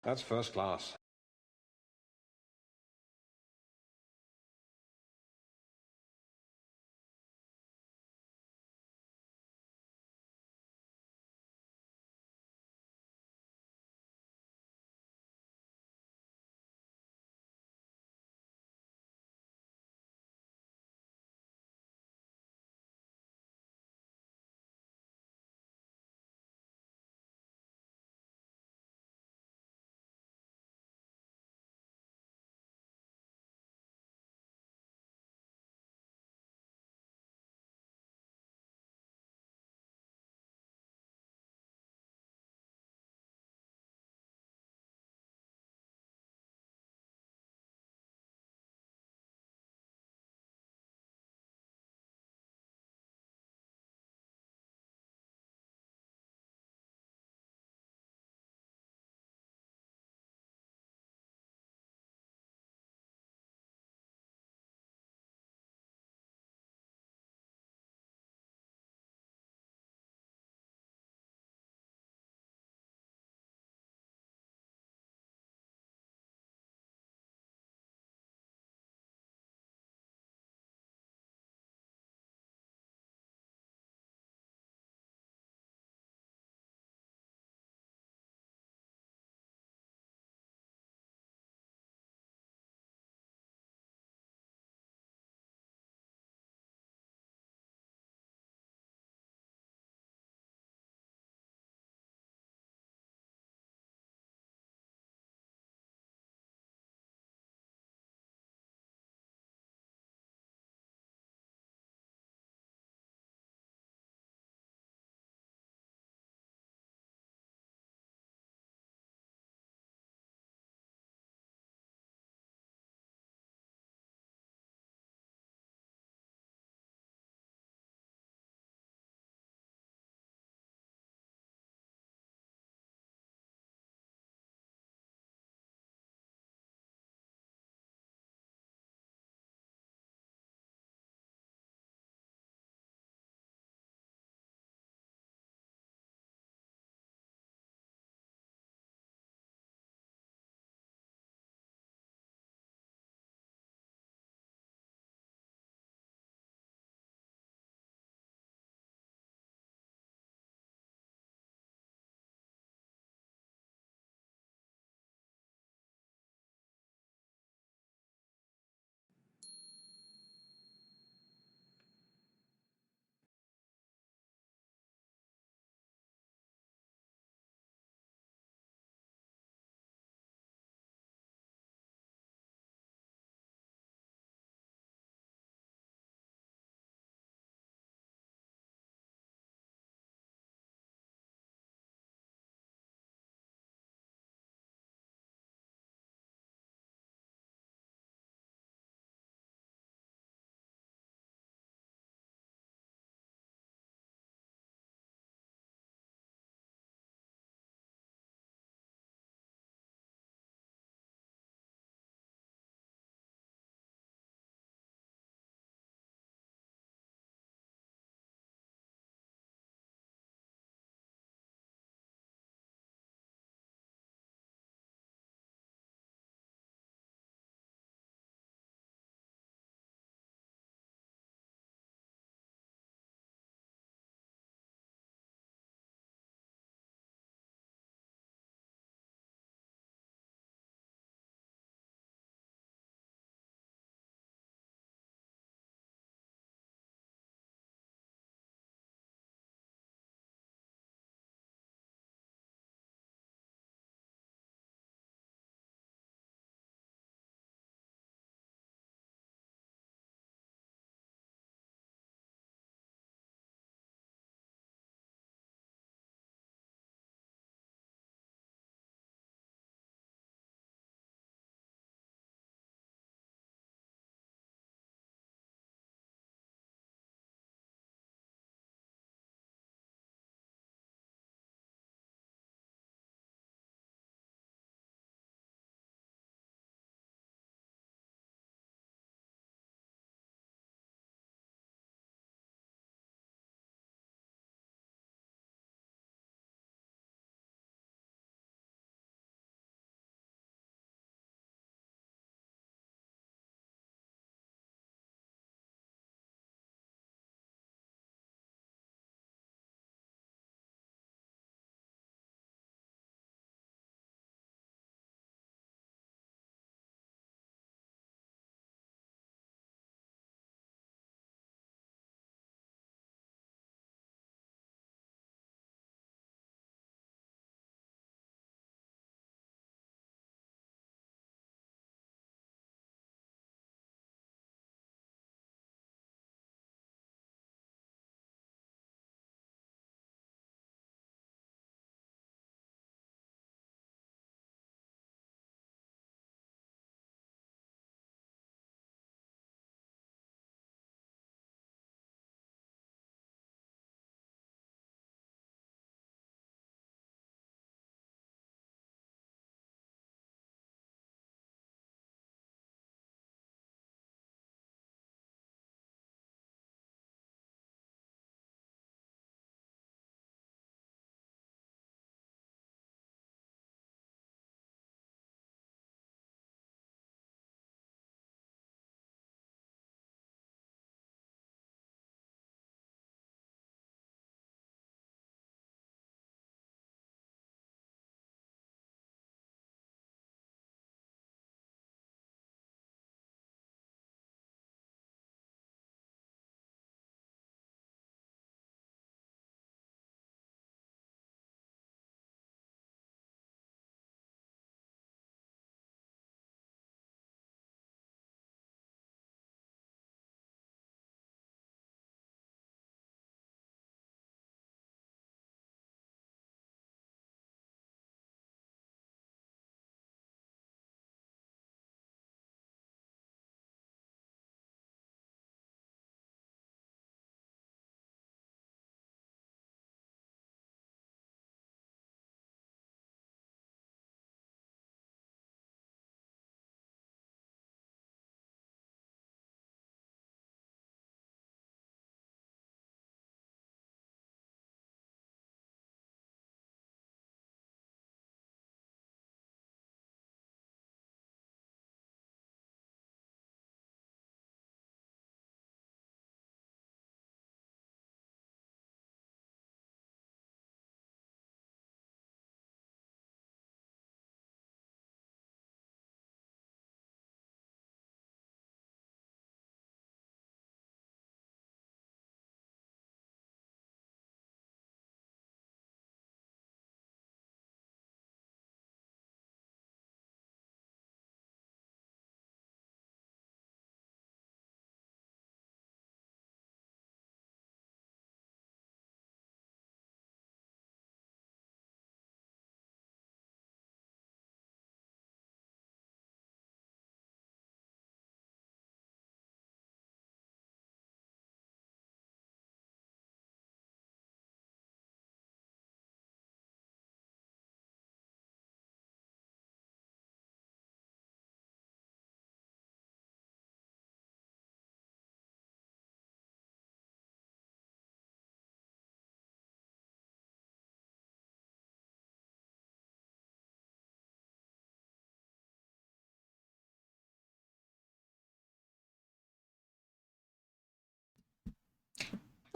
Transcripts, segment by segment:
That's first class.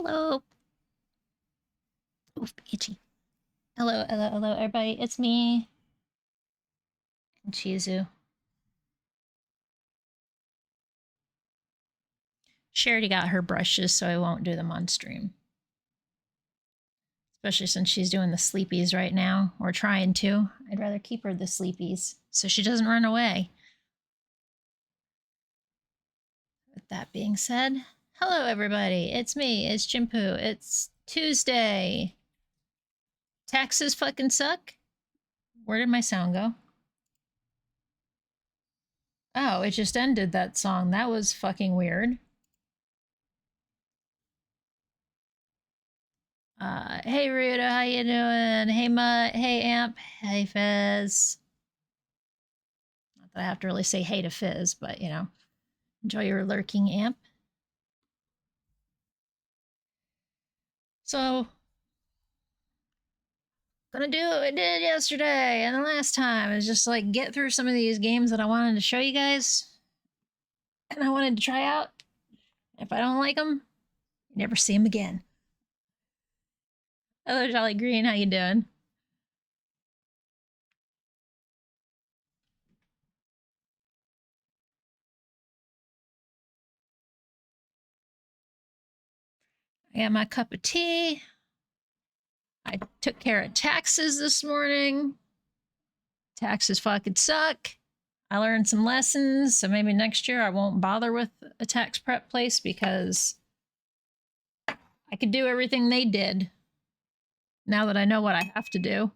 Hello. Oof, itchy. Hello, hello, hello, everybody. It's me, Chizu. She already got her brushes, so I won't do them on stream. Especially since she's doing the sleepies right now, or trying to. I'd rather keep her the sleepies so she doesn't run away. With that being said, hello, everybody. It's me, it's Ginpu. It's Tuesday. Taxes fucking suck. Where did my sound go? Oh, it just ended that song. That was fucking weird. Hey Ruda, how you doing? Hey Mutt, hey Amp, hey Fizz. Not that I have to really say hey to Fizz, but you know, enjoy your lurking, Amp. So, gonna do what I did yesterday and the last time is just like get through some of these games that I wanted to show you guys and I wanted to try out. If I don't like them, you never see them again. Hello, Jolly Green, how you doing? I got my cup of tea. I took care of taxes this morning. Taxes fucking suck. I learned some lessons, so maybe next year I won't bother with a tax prep place because I could do everything they did now that I know what I have to do.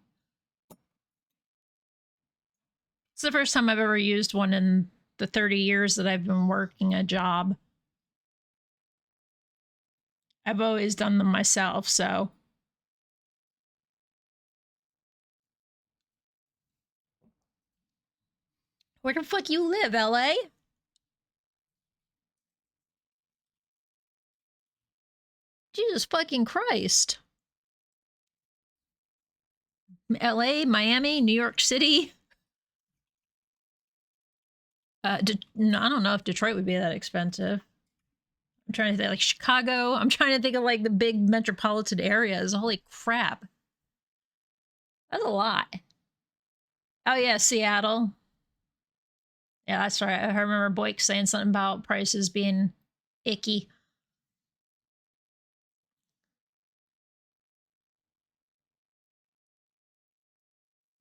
It's the first time I've ever used one in the 30 years that I've been working a job. I've always done them myself, so. Where the fuck you live, LA? Jesus fucking Christ. LA, Miami, New York City. I don't know if Detroit would be that expensive. I'm trying to think like Chicago. I'm trying to think of like the big metropolitan areas. Holy crap. That's a lot. Oh yeah, Seattle. Yeah, that's right. I remember Boyk saying something about prices being icky.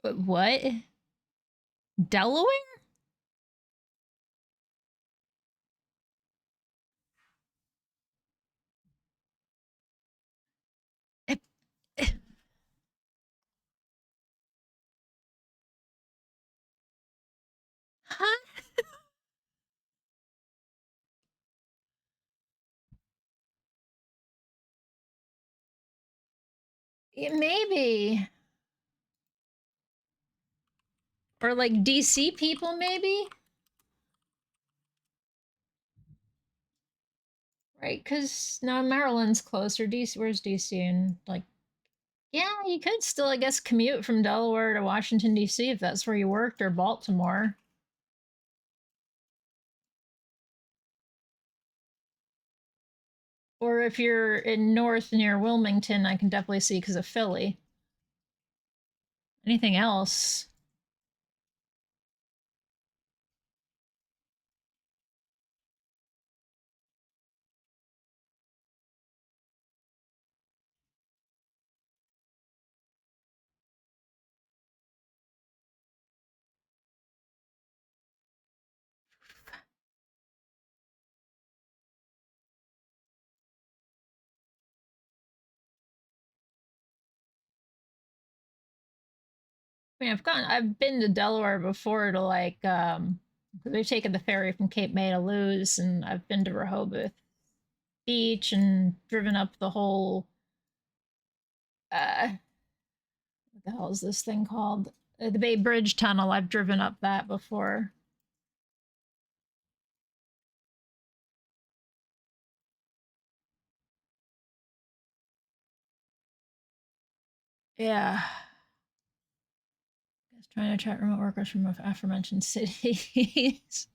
But what? Delaware? Eh, eh, huh? Maybe. Or like DC people, maybe? Right? Because now Maryland's closer. DC, where's DC? And like, yeah, you could still, I guess, commute from Delaware to Washington, DC if that's where you worked, or Baltimore. Or if you're in north near Wilmington, I can definitely see because of Philly. Anything else? I mean, I've been to Delaware before to like, we've taken the ferry from Cape May to Lewes, and I've been to Rehoboth Beach and driven up the whole, what the hell is this thing called? The Bay Bridge Tunnel. I've driven up that before. Yeah. Just trying to attract remote workers from aforementioned cities.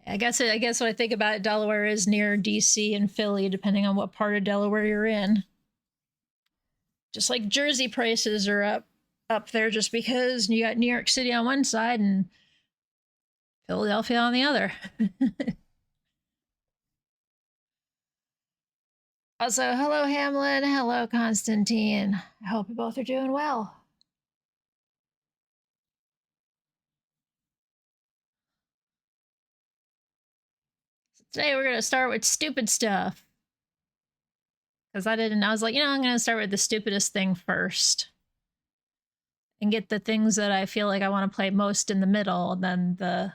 I guess what I think about Delaware is near DC and Philly, depending on what part of Delaware you're in. Just like Jersey prices are up there just because you got New York City on one side and Philadelphia on the other. Also, hello Hamlin, hello Constantine. I hope you both are doing well. Today we're gonna start with stupid stuff. Because I was like, I'm gonna start with the stupidest thing first. And get the things that I feel like I want to play most in the middle, and then the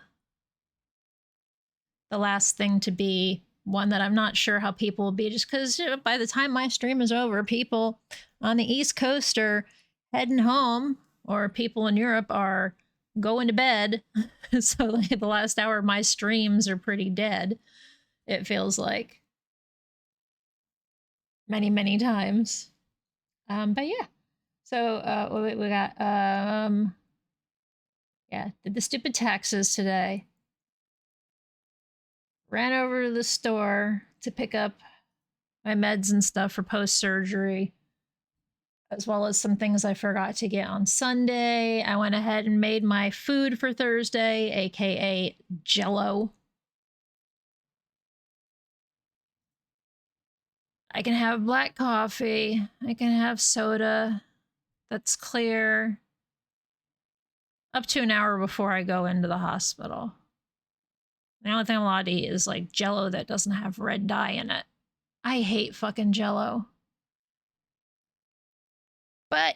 last thing to be one that I'm not sure how people will be, just because by the time my stream is over, people on the East Coast are heading home, or people in Europe are going to bed. So like, the last hour of my streams are pretty dead, it feels like. Many, many times. But yeah. So we got did the stupid taxes today. Ran over to the store to pick up my meds and stuff for post-surgery, as well as some things I forgot to get on Sunday. I went ahead and made my food for Thursday, aka Jello. I can have black coffee. I can have soda that's clear up to an hour before I go into the hospital. The only thing I'm allowed to eat is like Jello that doesn't have red dye in it. I hate fucking Jello. But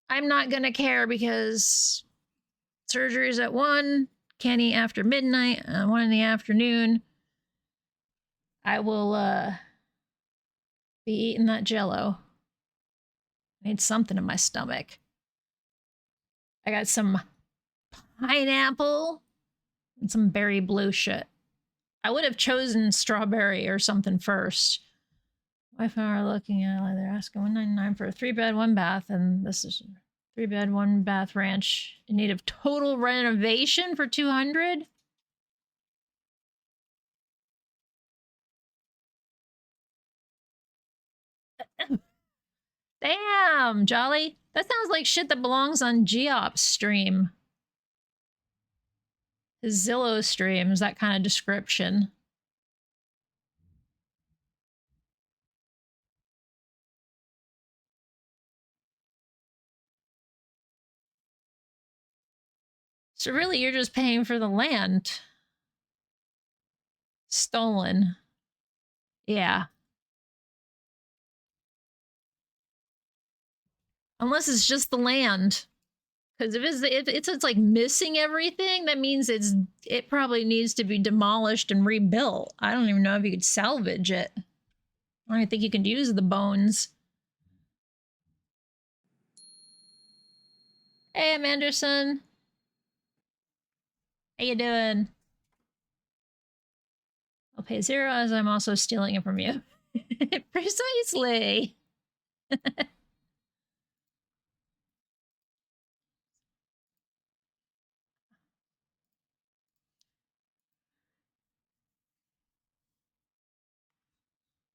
I'm not gonna care because surgery's at 1, can't eat after midnight, 1 in the afternoon. I will be eating that Jello. I need something in my stomach. I got some pineapple and some berry blue shit. I would have chosen strawberry or something first. Wife and I are looking at it. They're asking $199 for a 3-bed, 1-bath, and this is 3-bed, 1-bath ranch in need of total renovation for $200. Damn, Jolly. That sounds like shit that belongs on Geop's stream. His Zillow streams, that kind of description. So really, you're just paying for the land. Stolen. Yeah. Unless it's just the land. Because if it's like missing everything, that means it probably needs to be demolished and rebuilt. I don't even know if you could salvage it. I don't even think you can use the bones. Hey, I'm Anderson. How you doing? I'll pay 0 as I'm also stealing it from you. Precisely.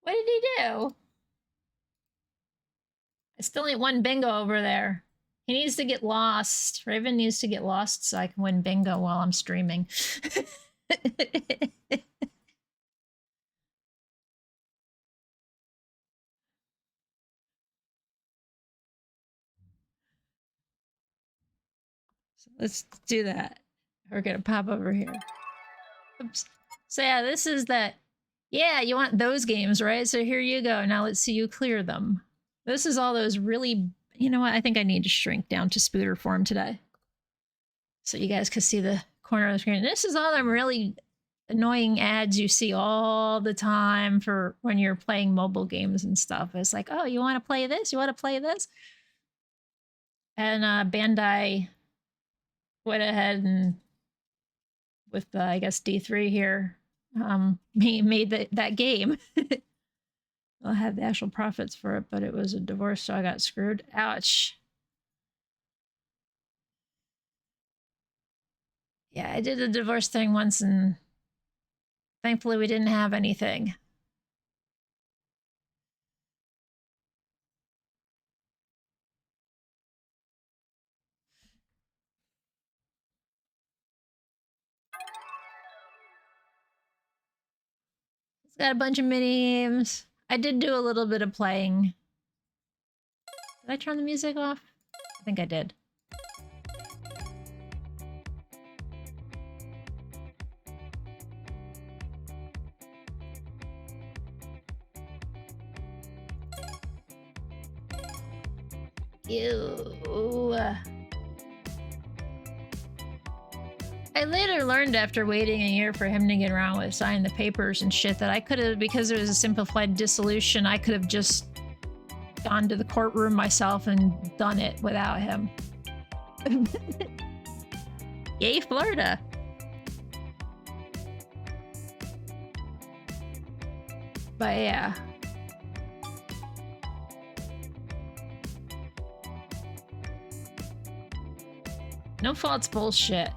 What did he do? I still need 1 bingo over there. He needs to get lost. Raven needs to get lost so I can win bingo while I'm streaming. So let's do that. We're gonna pop over here. Oops. So yeah, this is that. Yeah, you want those games, right? So here you go. Now let's see you clear them. This is all those really, you know what? I think I need to shrink down to Spooter form today. So you guys can see the corner of the screen. This is all them really annoying ads you see all the time for when you're playing mobile games and stuff. It's like, oh, you want to play this? You want to play this? And Bandai went ahead and with I guess D3 here made that game. I had the actual profits for it, but it was a divorce, so I got screwed. Ouch. Yeah, I did a divorce thing once and thankfully we didn't have anything. It's got a bunch of mini games. I did do a little bit of playing. Did I turn the music off? I think I did. Ew. I later learned after waiting a year for him to get around with signing the papers and shit that I could have, because it was a simplified dissolution, I could have just gone to the courtroom myself and done it without him. Yay, Florida. But yeah. No fault's bullshit.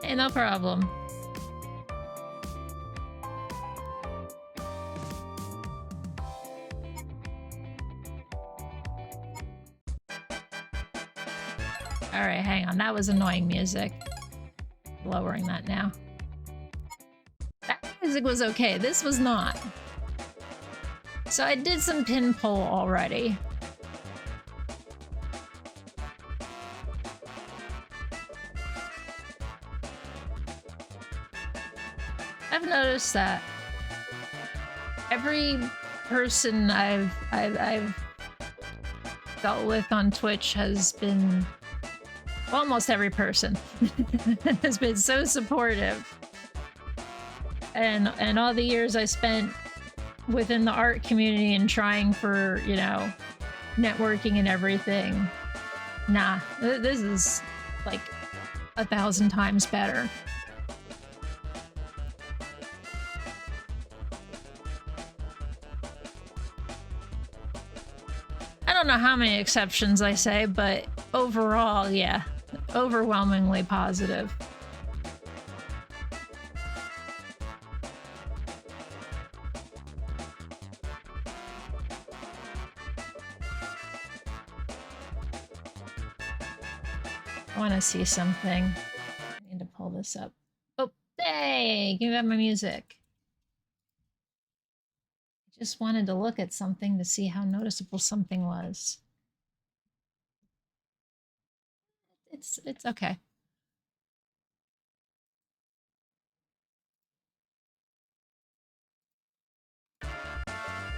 Hey, no problem. Alright, hang on. That was annoying music. Lowering that now. That music was okay. This was not. So I did some pin pull already. I've noticed that every person I've dealt with on Twitch has been, well, almost every person has been so supportive, and all the years I spent within the art community and trying for, you know, networking and everything. Nah, this is like 1,000 times better. I don't know how many exceptions I say, but overall, yeah, overwhelmingly positive. I want to see something. I need to pull this up. Oh, hey, give me back my music. I just wanted to look at something to see how noticeable something was. It's okay.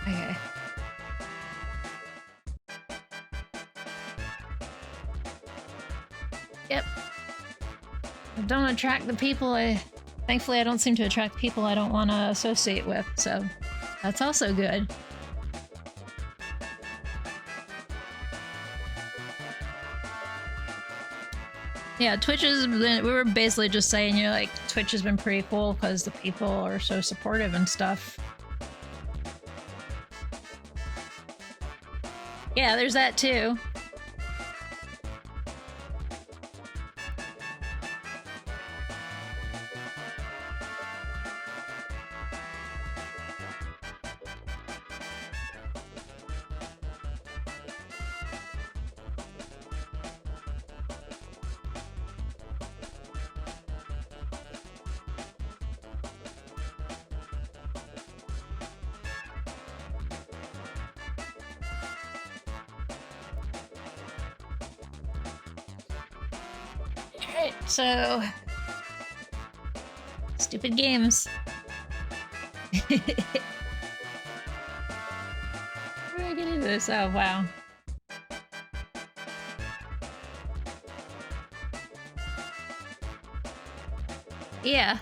Okay. Yep. I don't attract the people thankfully I don't seem to attract people I don't want to associate with, so that's also good. Yeah, Twitch has been, we were basically just saying, you know, like, Twitch has been pretty cool because the people are so supportive and stuff. Yeah, there's that too. So, stupid games. Where do I get into this? Oh, wow. Yeah.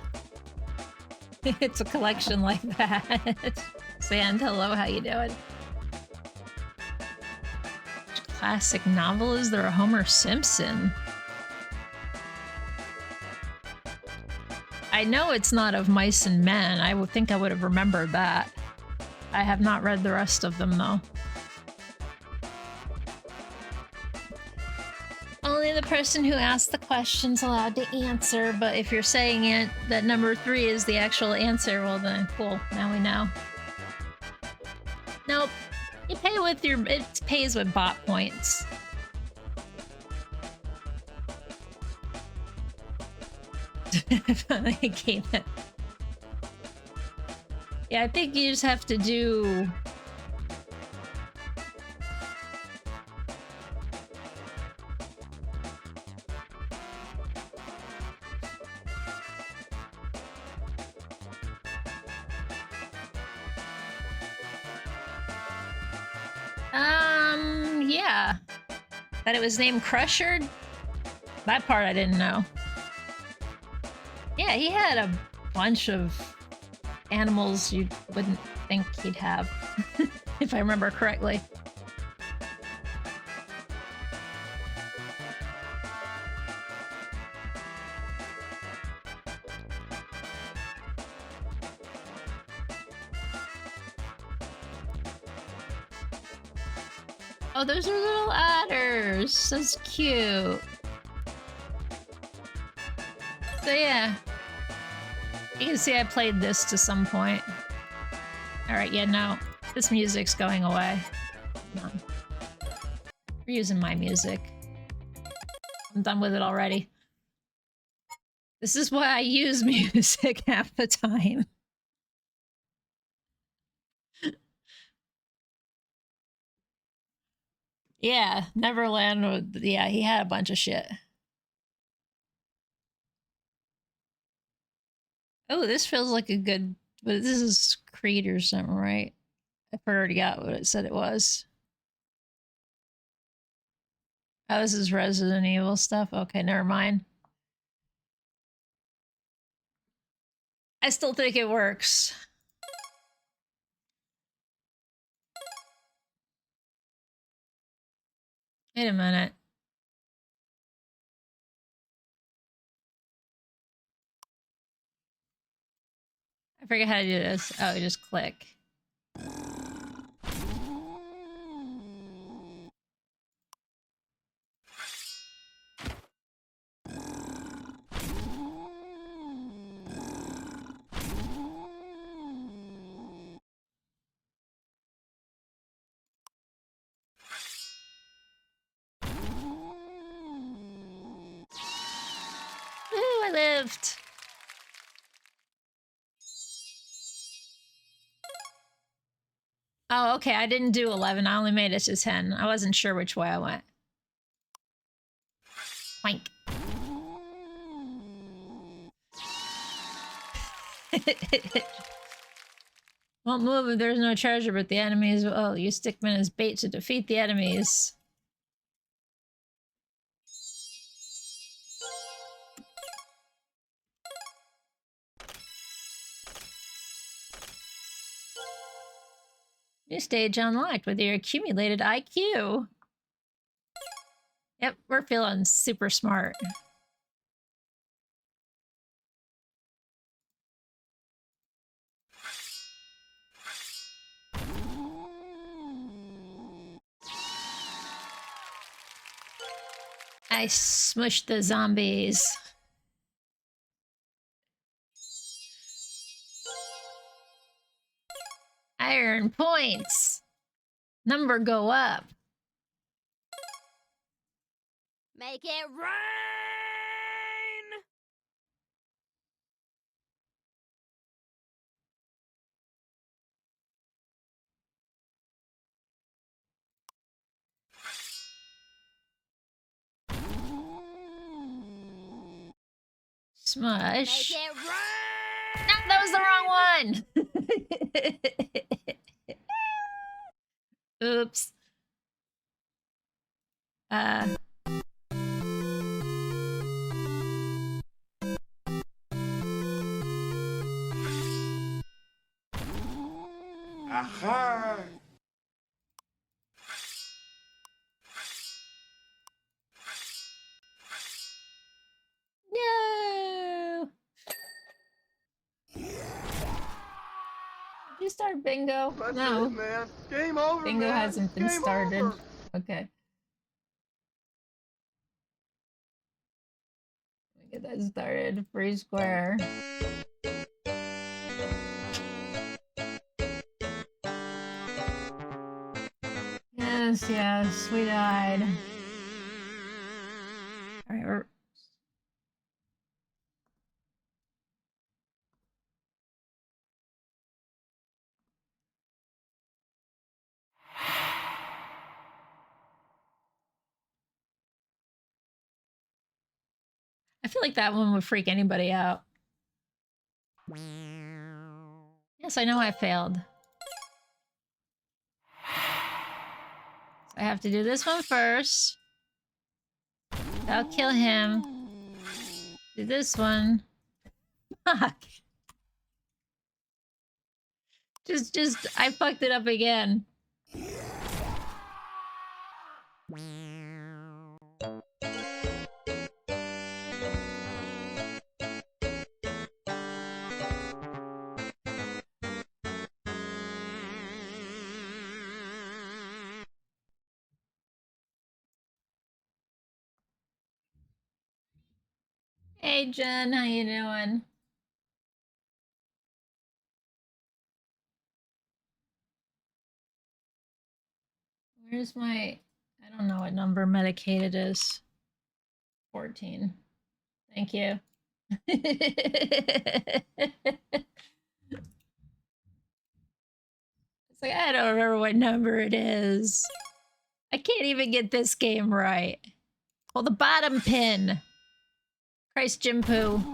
It's a collection like that. Sand, hello, how you doing? classic novel is there a Homer Simpson? I know it's not of Mice and Men. I would think I would have remembered that. I have not read the rest of them, though. Only the person who asked the question's allowed to answer, but if you're saying it that number 3 is the actual answer, well then, cool. Now we know. Nope. You pay with your... It pays with bot points. I gave it. Yeah, I think you just have to do... Yeah. That it was named Crusher? That part I didn't know. Yeah, he had a bunch of animals you wouldn't think he'd have, if I remember correctly. Oh, those are little adders. That's cute. So yeah. You can see I played this to some point. Alright, yeah, no. This music's going away. Come on. We're using my music. I'm done with it already. This is why I use music half the time. Yeah, Neverland, yeah, he had a bunch of shit. Oh, this feels like a good... But this is Creed or something, right? I already got what it said it was. Oh, this is Resident Evil stuff? Okay, never mind. I still think it works. Wait a minute. I forget how to do this. Oh, you just click. Ooh, I lived. Oh, okay, I didn't do 11. I only made it to 10. I wasn't sure which way I went. Clank. Won't move if there's no treasure, but the enemies will... Oh, use stickman as bait to defeat the enemies. New stage unlocked with your accumulated IQ. Yep, we're feeling super smart. I smushed the zombies. I earn points. Number go up. Make it rain! Smush. Make it rain! No, that was the wrong one. Oops. Aha! start bingo? That's No. it, man. Game over, Bingo man. hasn't been Game started. over. Okay. Let me get that started. Free square. Yes, yes, we died. Alright, we're... I feel like that one would freak anybody out. Yes, I know I failed. So I have to do this one first. That'll kill him. Do this one. Fuck. I fucked it up again. Hey Jen, how you doing? Where's my... I don't know what number medicated is. 14. Thank you. It's like, I don't remember what number it is. I can't even get this game right. Well, the bottom pin. Christ, Ginpu.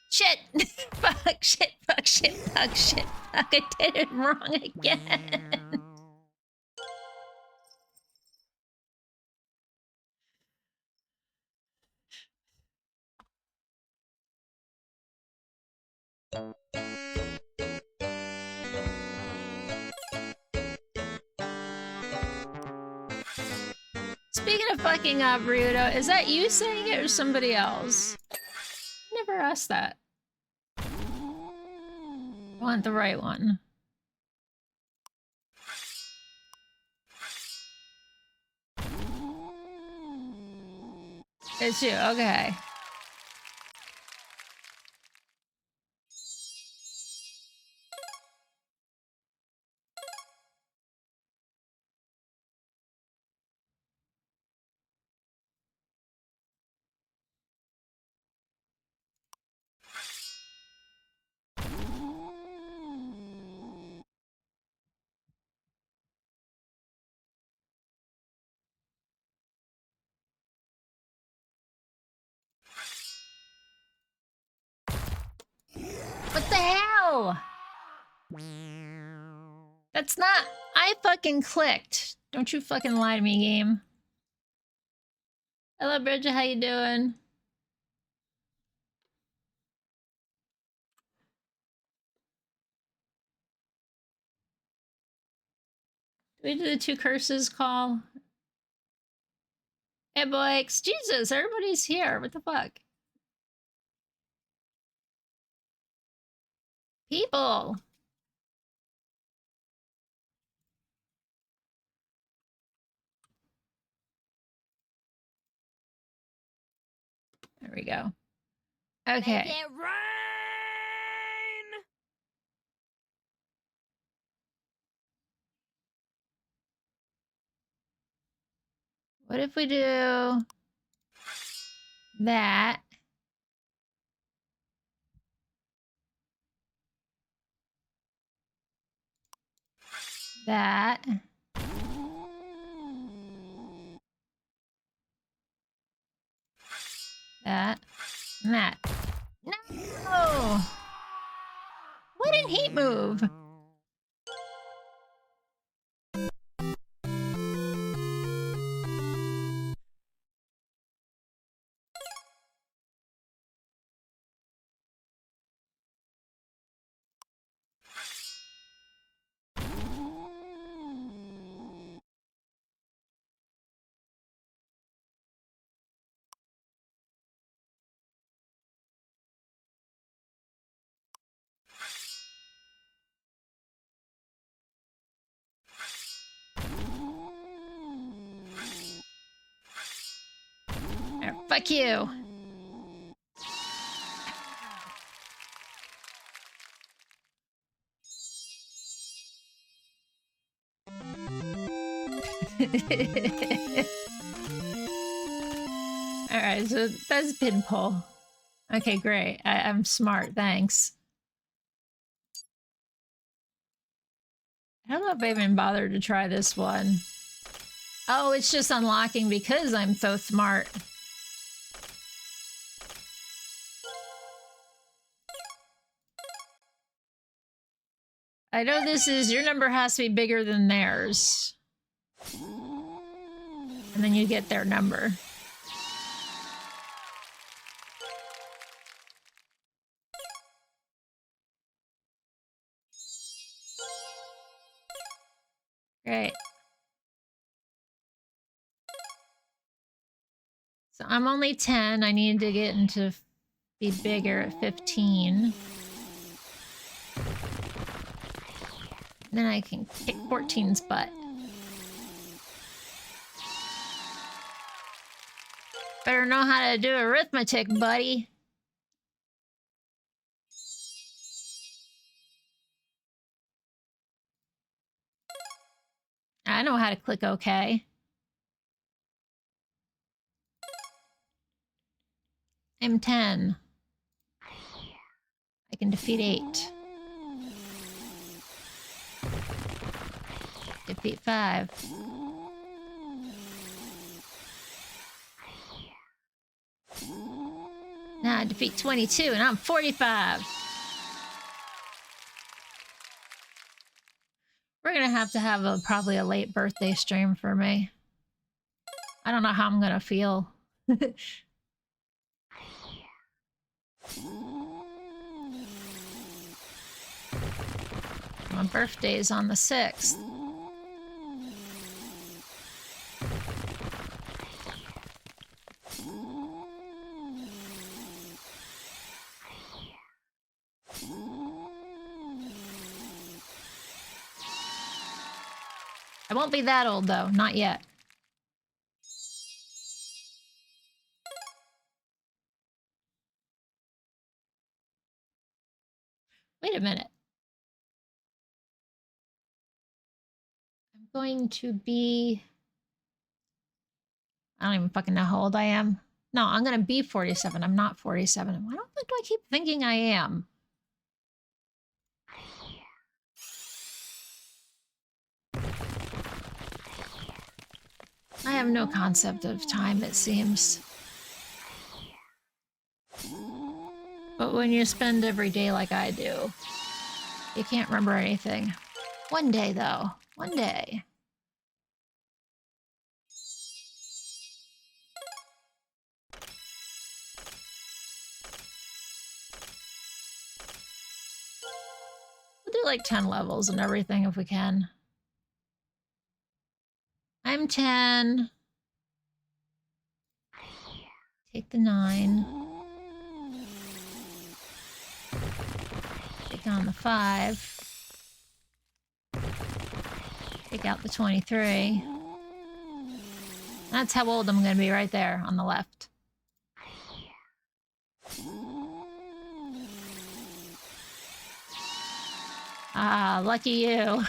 Shit! Fuck, shit, fuck, shit, fuck, shit, fuck. I did it wrong again. Speaking of fucking up, Ryudo, is that you saying it or somebody else? I never asked that. I want the right one. It's you, okay. What the hell? That's not... I fucking clicked. Don't you fucking lie to me, game. Hello, Bridget. How you doing? Do we do the two curses call? Hey, boys. Jesus, everybody's here. What the fuck? People. There we go. Okay. Make it rain! What if we do that? That. That. And that. No! Why didn't he move? Fuck you. Alright, so that's pinball. Okay, great. I'm smart, thanks. I don't know if I even bothered to try this one. Oh, it's just unlocking because I'm so smart. I know this is, your number has to be bigger than theirs. And then you get their number. Great. So I'm only 10. I need to get into be bigger at 15. Then I can kick 14's butt. Better know how to do arithmetic, buddy. I know how to click OK. I'm 10. I can defeat 8. Defeat 5. Now I defeat 22 and I'm 45. We're gonna have to have probably a late birthday stream for me. I don't know how I'm gonna feel. My birthday is on the 6th. I won't be that old though, not yet. Wait a minute. I'm going to be... I don't even fucking know how old I am. No, I'm gonna be 47. I'm not 47. Why do I keep thinking I am? I have no concept of time, it seems. But when you spend every day like I do, you can't remember anything. One day, though. One day. We'll do like 10 levels and everything if we can. I'm 10. Take the 9. Take on the 5. Take out the 23. That's how old I'm going to be right there on the left. Ah, lucky you.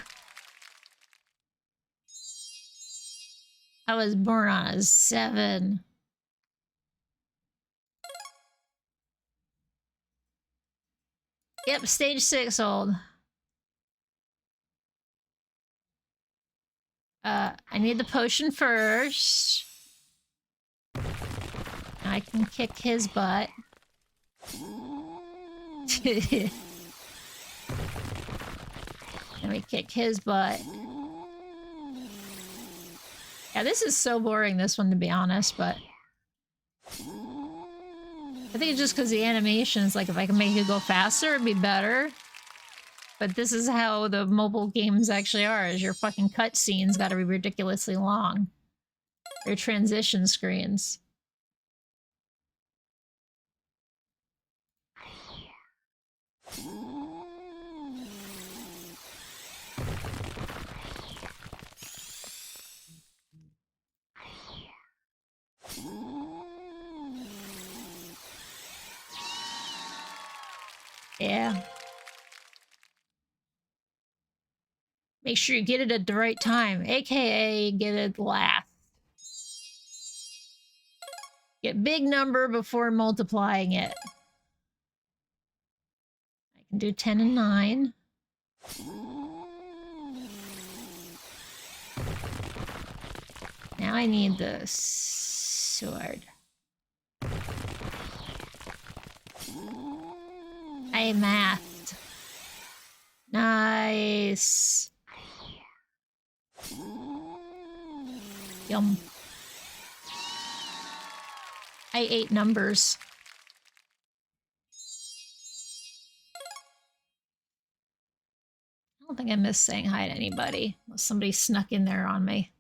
I was born on a 7. Yep, stage 6 old. I need the potion first. I can kick his butt. Let me kick his butt. Yeah, this is so boring, this one, to be honest, but... I think it's just because the animations, like, if I can make it go faster, it'd be better. But this is how the mobile games actually are, is your fucking cutscenes gotta be ridiculously long. Your transition screens. Yeah. Make sure you get it at the right time, aka get it last. Get big number before multiplying it. I can do 10 and 9. Now I need the sword. I mathed. Nice. Yum. I ate numbers. I don't think I missed saying hi to anybody. Somebody snuck in there on me.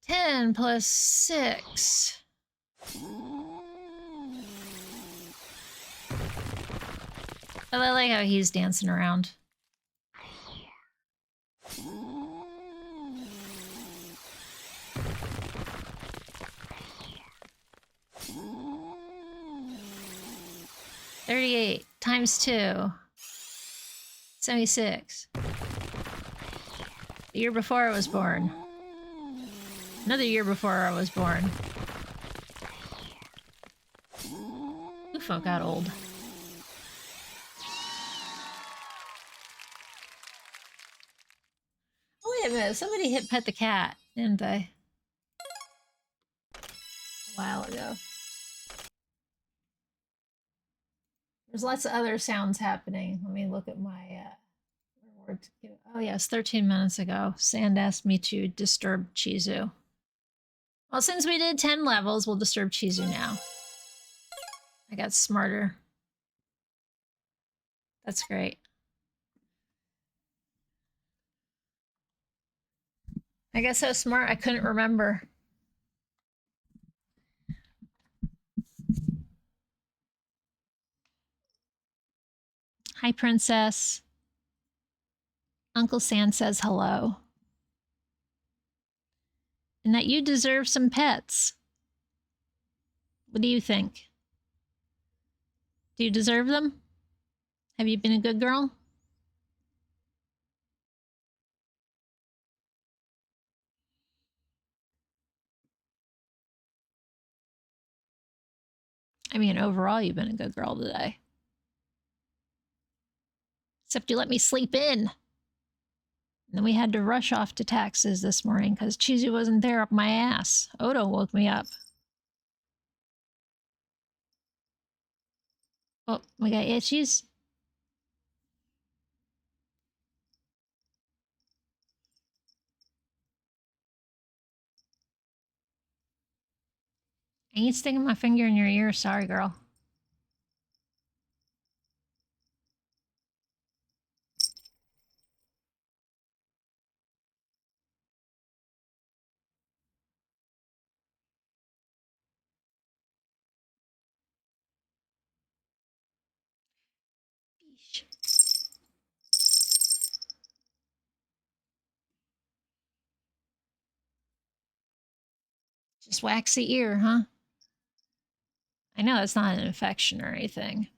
10 plus 6. I like how he's dancing around. $38 times 2. 76. The year before I was born. Another year before I was born. Ufo got old. Oh, wait a minute. Somebody hit Pet the Cat, didn't they? A while ago. There's lots of other sounds happening. Let me look at my reward. Oh, yes, 13 minutes ago. Sand asked me to disturb Chizu. Well, since we did 10 levels, we'll disturb Chizu now. I got smarter. That's great. I got so smart I couldn't remember. Hi, Princess. Uncle Sand says hello. And that you deserve some pets. What do you think? Do you deserve them? Have you been a good girl? I mean, overall, you've been a good girl today. Except you let me sleep in. And then we had to rush off to taxes this morning because Chizu wasn't there up my ass. Odo woke me up. Oh, we got itchies. I ain't sticking my finger in your ear. Sorry, girl. Just waxy ear, huh? I know it's not an infection or anything.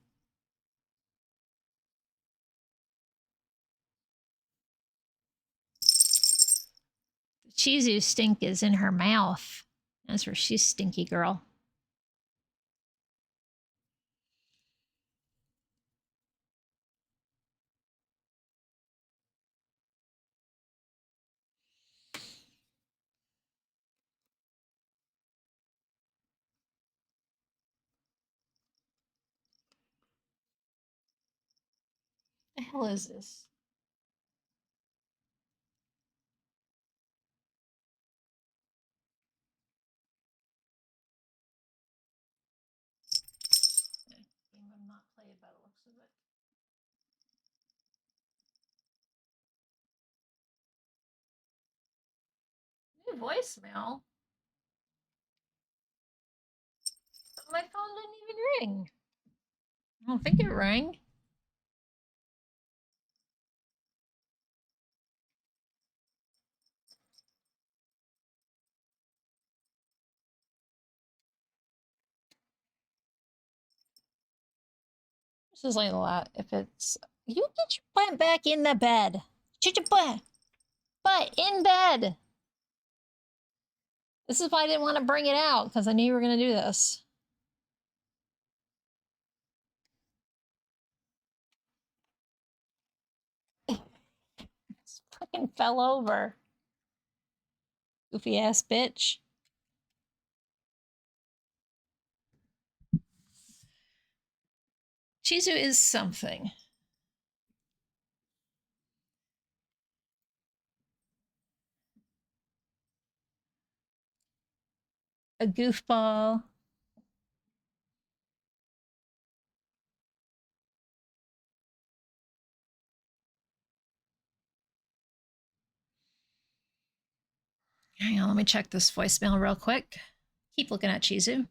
The Chizu stink is in her mouth. That's where she's stinky, girl. The hell is this? Game I've not played by the looks of it. New voicemail? But my phone didn't even ring. I don't think it rang. This is like a lot. If it's you get your butt back in the bed. Get your butt in bed. This is why I didn't want to bring it out, because I knew you were gonna do this. Fucking fell over. Goofy ass bitch. Chizu is something. A goofball. Hang on, let me check this voicemail real quick. Keep looking at Chizu.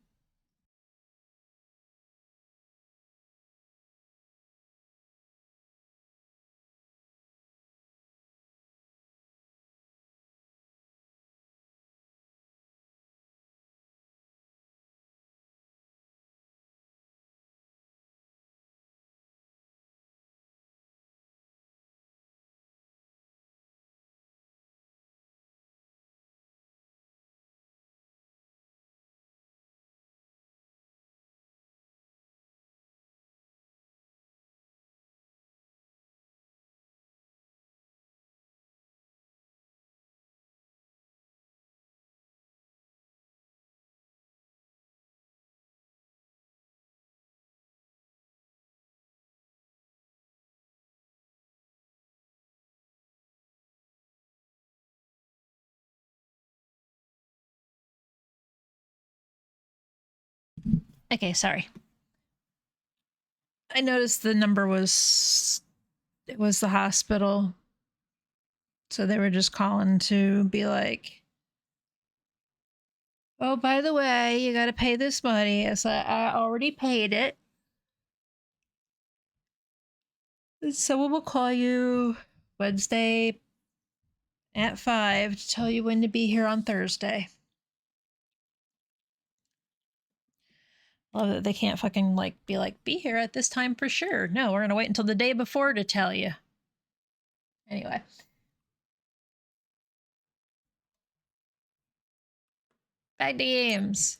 Okay, sorry. I noticed the number was the hospital. So they were just calling to be like, oh, by the way, you got to pay this money. It's like, I already paid it. Someone will call you Wednesday at 5 to tell you when to be here on Thursday. Love that they can't fucking be here at this time for sure. No, we're gonna wait until the day before to tell you. Anyway. Back to games.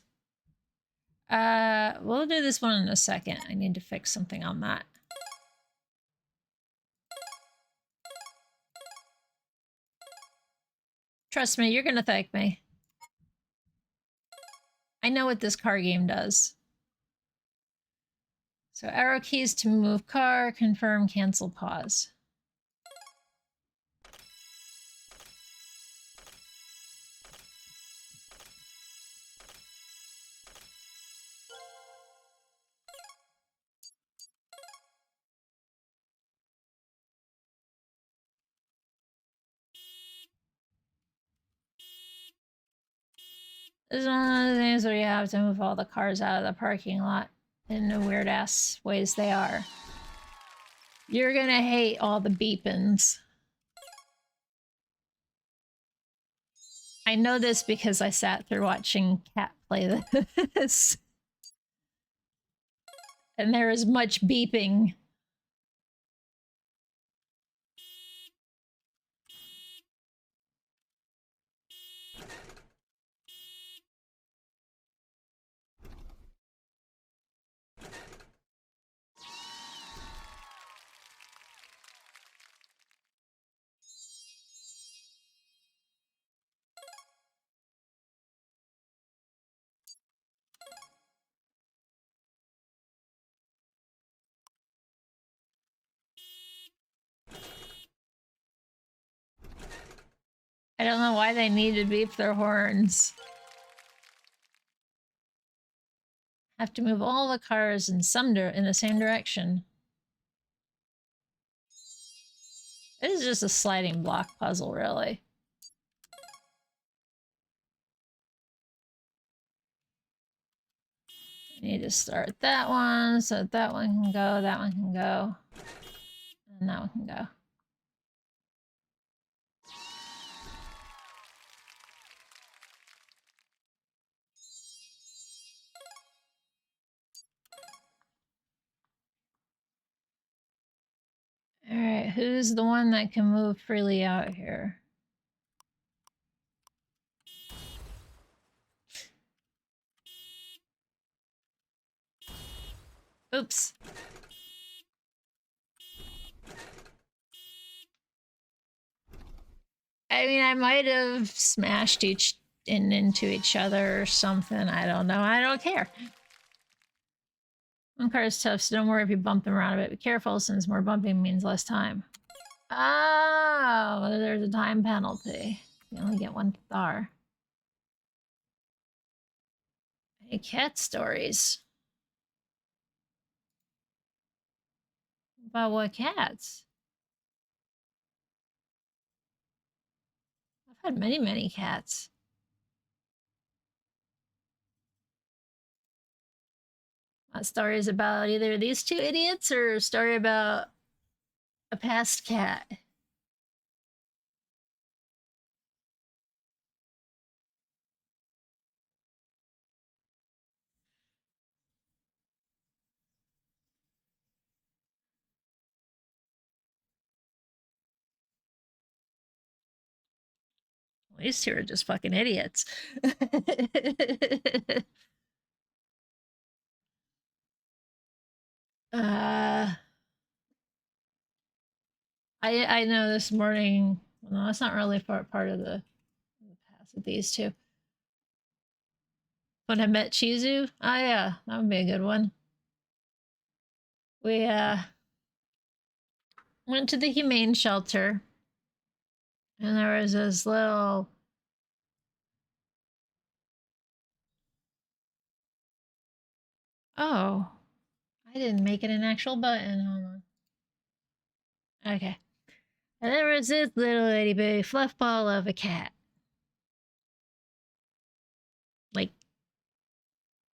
We'll do this one in a second. I need to fix something on that. Trust me, you're gonna thank me. I know what this car game does. So arrow keys to move car, confirm, cancel, pause. This is one of the things where you have to move all the cars out of the parking lot in the weird ass ways they are. You're gonna hate all the beepins. I know this because I sat through watching Cat play this. And there is much beeping. I don't know why they need to beep their horns. Have to move all the cars in the same direction. It is just a sliding block puzzle, really. I need to start that one so that one can go, that one can go, and that one can go. who's the one that can move freely out here? Oops. I mean, I might have smashed into each other or something. I don't know. I don't care. One car is tough, so don't worry if you bump them around a bit. Be careful, since more bumping means less time. Oh, there's a time penalty. You only get one star. Hey, cat stories. About what cats? I've had many, many cats. A story is about either these two idiots or a story about a past cat. These two are just fucking idiots. I know this morning. No, that's not really part of the past of these two. When I met Chizu, oh yeah, that would be a good one. We went to the humane shelter, and there was this little. Oh, I didn't make it an actual button. Hold on. Okay. And there was this little itty bitty fluff ball of a cat. Like,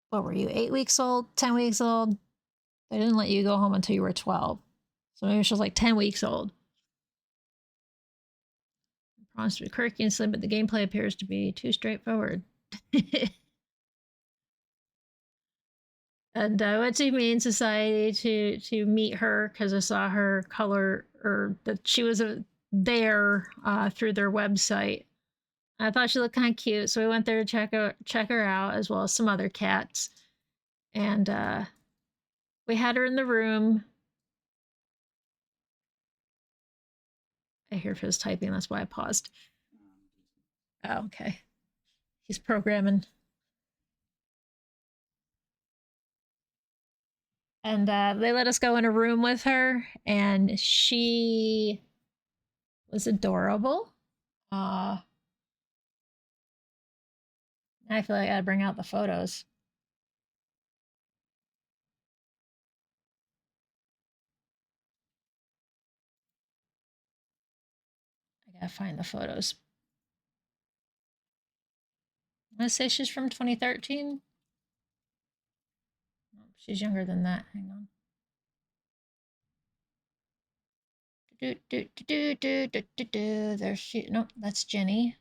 what were you, 8 weeks old, 10 weeks old? They didn't let you go home until you were 12. So maybe she was like 10 weeks old. Promised to be quirky and slim, but the gameplay appears to be too straightforward. And I went to Humane Society to meet her because I saw her color, or that she was there through their website. I thought she looked kind of cute, so we went there to check her out, as well as some other cats. And we had her in the room. I hear Fizz typing, that's why I paused. Oh, okay. He's programming. And they let us go in a room with her, and she was adorable. I feel like I gotta bring out the photos. I gotta find the photos. I'm gonna say she's from 2013. Oh, she's younger than that. Hang on. There's she. Nope, that's Jenny.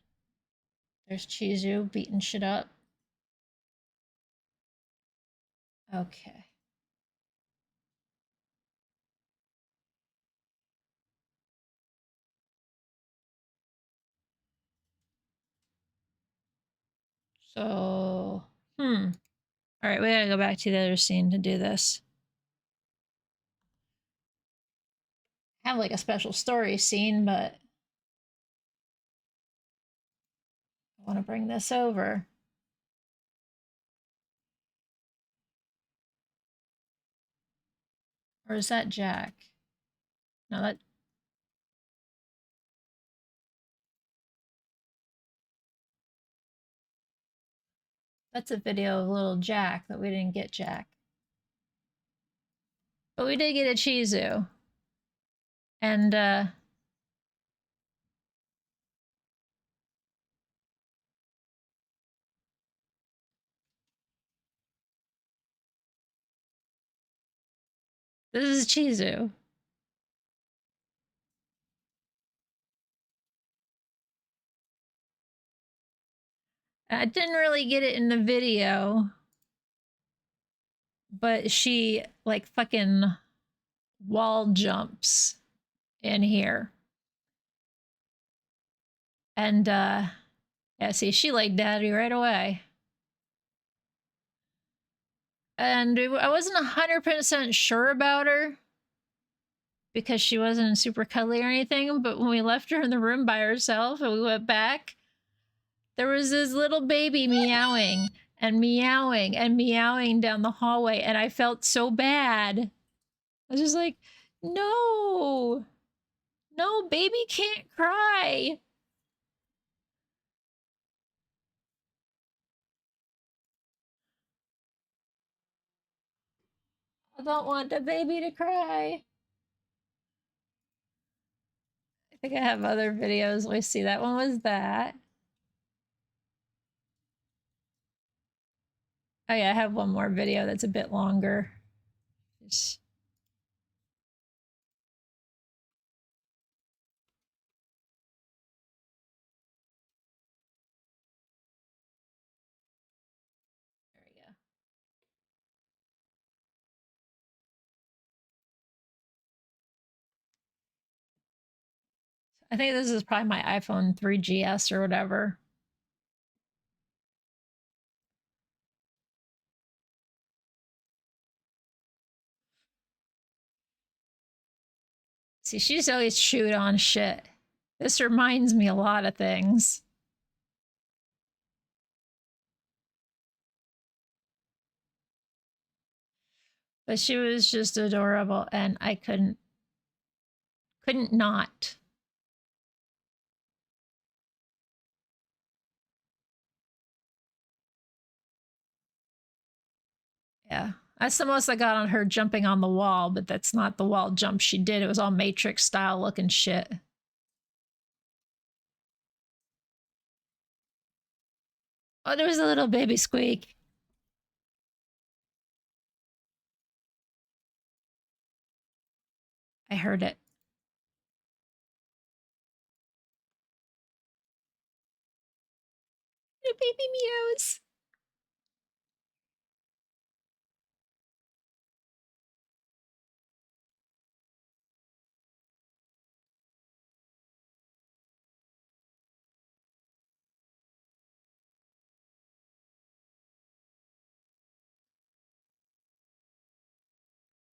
There's Chizu beating shit up. Okay. So, all right, we gotta go back to the other scene to do this. I have like a special story scene, but I want to bring this over. Or is that Jack? No, that's a video of little Jack that we didn't get Jack. But we did get a Chizu. And this is Chizu. I didn't really get it in the video, but she like fucking wall jumps in here. And yeah, see, she liked Daddy right away. And I wasn't 100% sure about her because she wasn't super cuddly or anything, but when we left her in the room by herself and we went back, there was this little baby meowing and meowing and meowing down the hallway, and I felt so bad. I was just like, no, no, baby can't cry. I don't want the baby to cry. I think I have other videos. Let me see. That one was that. Oh yeah, I have one more video that's a bit longer. Just... There we go. I think this is probably my iPhone 3GS or whatever. See, she's always chewed on shit. This reminds me a lot of things. But she was just adorable, and I couldn't not. Yeah. That's the most I got on her jumping on the wall, but that's not the wall jump she did. It was all Matrix style looking shit. Oh, there was a little baby squeak. I heard it. The baby meows.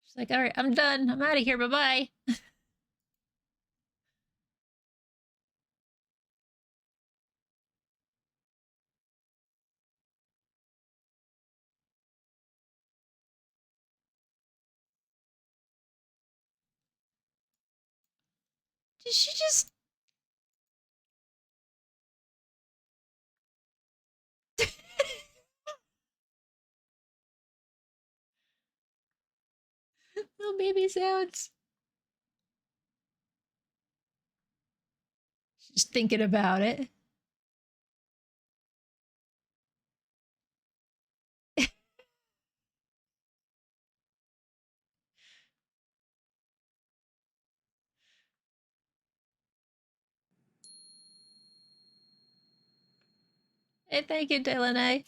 She's like, all right, I'm done. I'm out of here. Bye-bye. Did she just... Little baby sounds. She's thinking about it. Hey, thank you, Delaney.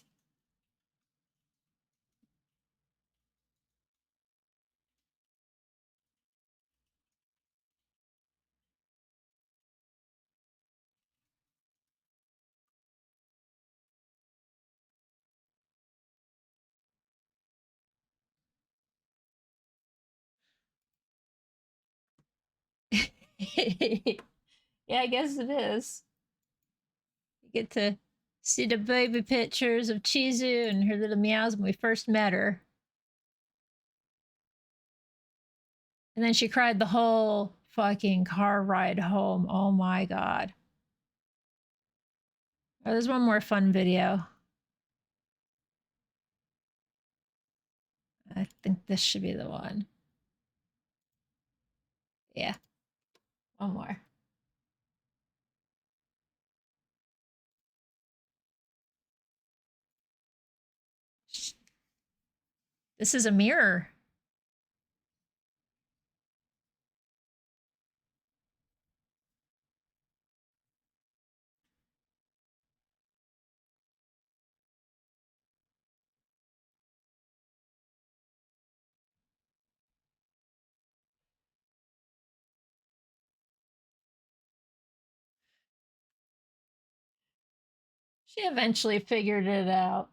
Yeah, I guess it is. You get to see the baby pictures of Chizu and her little meows when we first met her. And then she cried the whole fucking car ride home. Oh my god. Oh, there's one more fun video. I think this should be the one. Yeah. One more. This is a mirror. She eventually figured it out.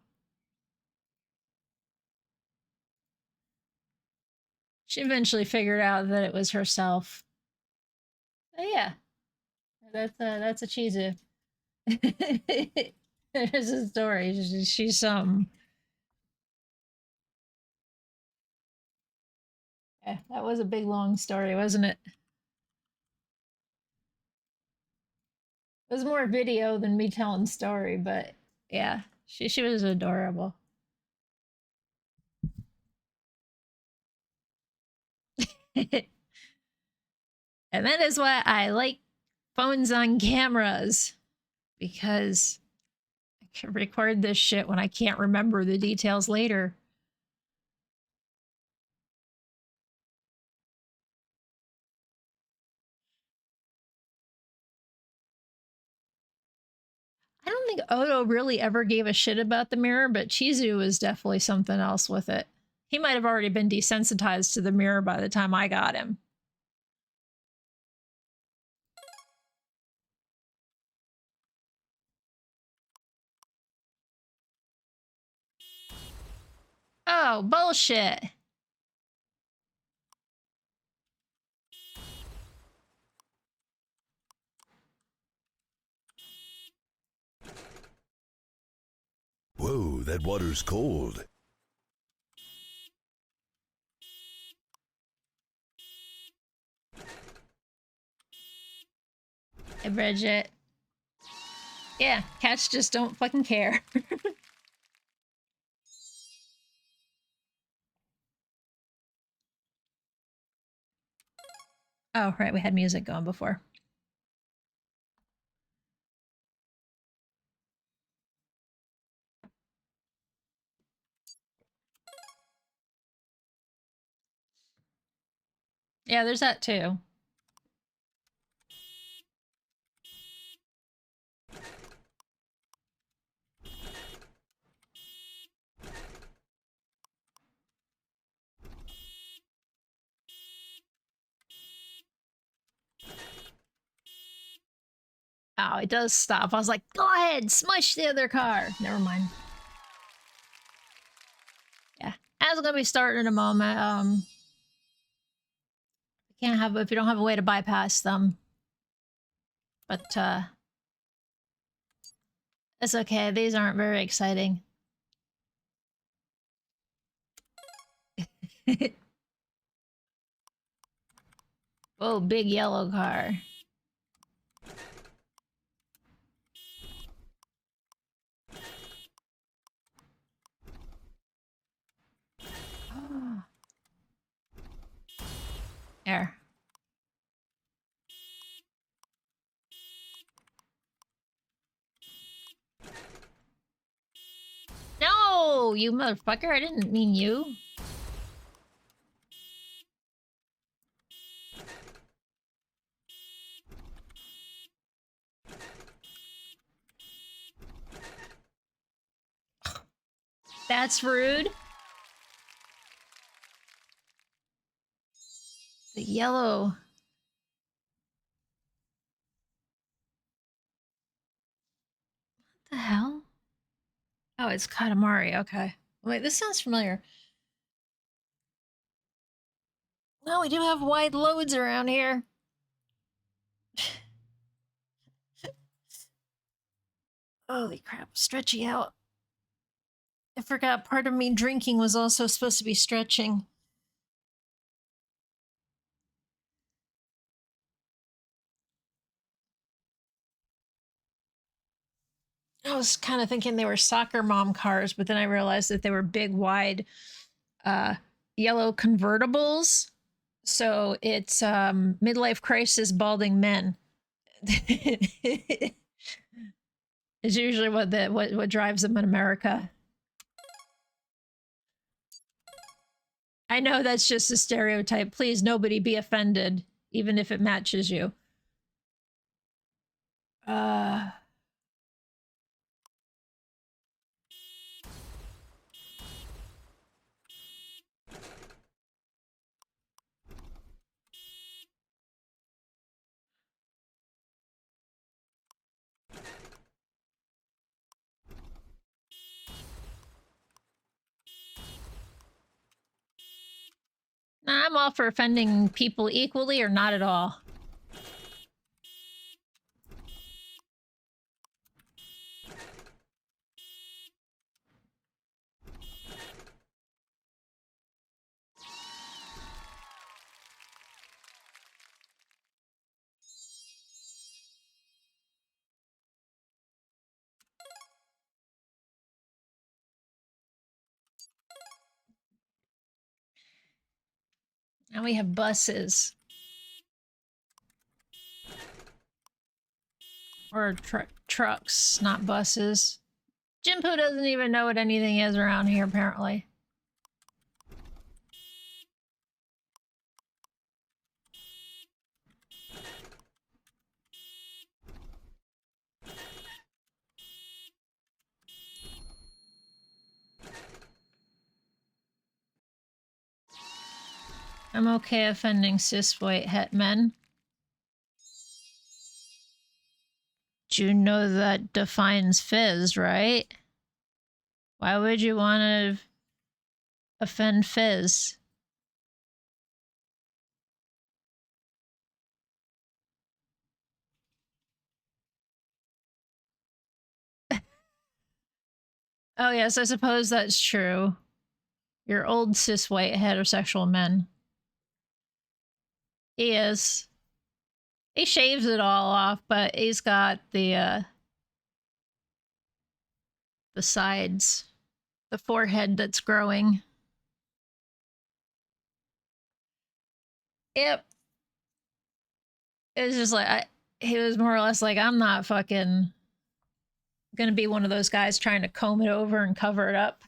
She eventually figured out that it was herself. Oh, yeah, that's a cheesy. There's a story. She's some. Yeah, that was a big long story, wasn't it? It was more video than me telling story, but yeah, she was adorable. And that is why I like phones on cameras, because I can record this shit when I can't remember the details later. I don't think Odo really ever gave a shit about the mirror, but Chizu was definitely something else with it. He might have already been desensitized to the mirror by the time I got him. Oh, bullshit. Whoa, that water's cold. Hey, Bridget. Yeah, cats just don't fucking care. Oh, right, we had music going before. Yeah, there's that too. Oh, it does stop. I was like, go ahead, smush the other car. Never mind. Yeah, as gonna be starting in a moment. Can't have if you don't have a way to bypass them. But it's okay. These aren't very exciting. Oh, big yellow car. There. No, you motherfucker. I didn't mean you. That's rude. The yellow. What the hell? Oh, it's Katamari. Okay. Wait, this sounds familiar. No, we do have wide loads around here. Holy crap, stretchy out. I forgot part of me drinking was also supposed to be stretching. I was kind of thinking they were soccer mom cars, but then I realized that they were big, wide, uh, yellow convertibles. So it's midlife crisis balding men. It's usually what drives them in America. I know that's just a stereotype. Please, nobody be offended, even if it matches you. Uh, Nah, I'm all for offending people equally or not at all. Now we have buses. Or trucks, not buses. Ginpu doesn't even know what anything is around here, apparently. I'm okay offending cis white het men. You know that defines fizz, right? Why would you want to offend fizz? Oh yes, I suppose that's true. You're old cis white heterosexual men. He is. He shaves it all off, but he's got the sides, the forehead that's growing. Yep. It was just like he was more or less like, I'm not fucking gonna be one of those guys trying to comb it over and cover it up.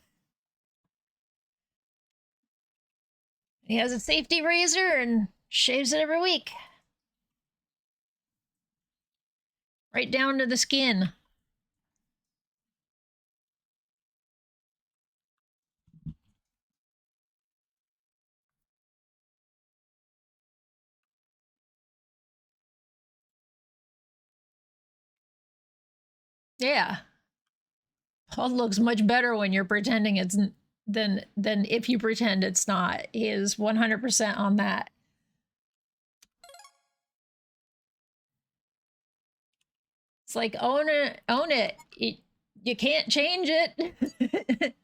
He has a safety razor and shaves it every week. Right down to the skin. Yeah. It looks much better when you're pretending it's than if you pretend it's not. He is 100% on that. It's like own it, own it. You can't change it.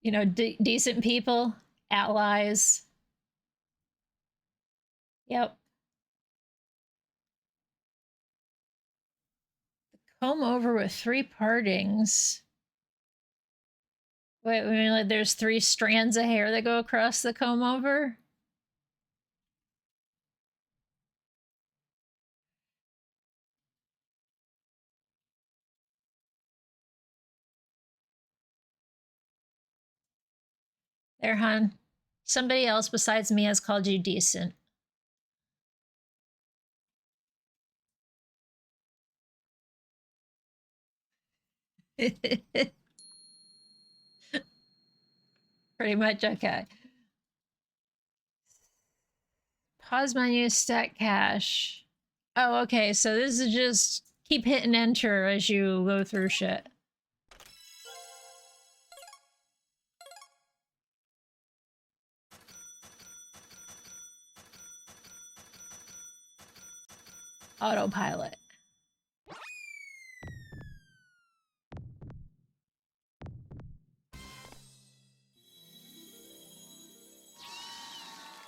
You know, decent people, allies. Yep. Comb over with 3 partings. Wait, I mean, like there's 3 strands of hair that go across the comb over? There, hon. Somebody else besides me has called you decent. Pretty much, okay. Pause menu, stack cache. Oh, okay, so this is just keep hitting enter as you go through shit. Autopilot.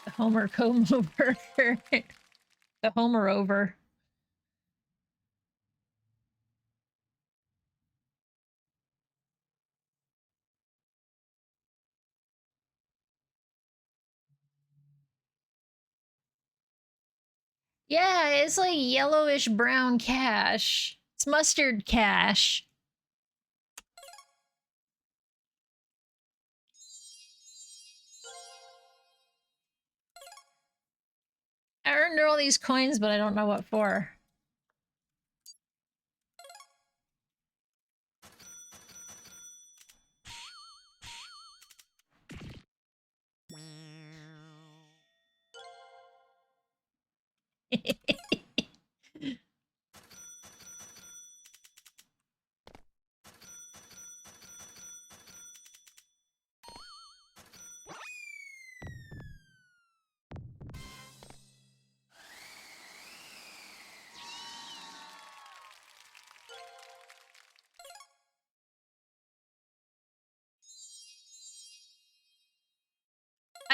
The Homer comb over. The Homer over. Yeah, it's like yellowish brown cash. It's mustard cash. I earned all these coins, but I don't know what for.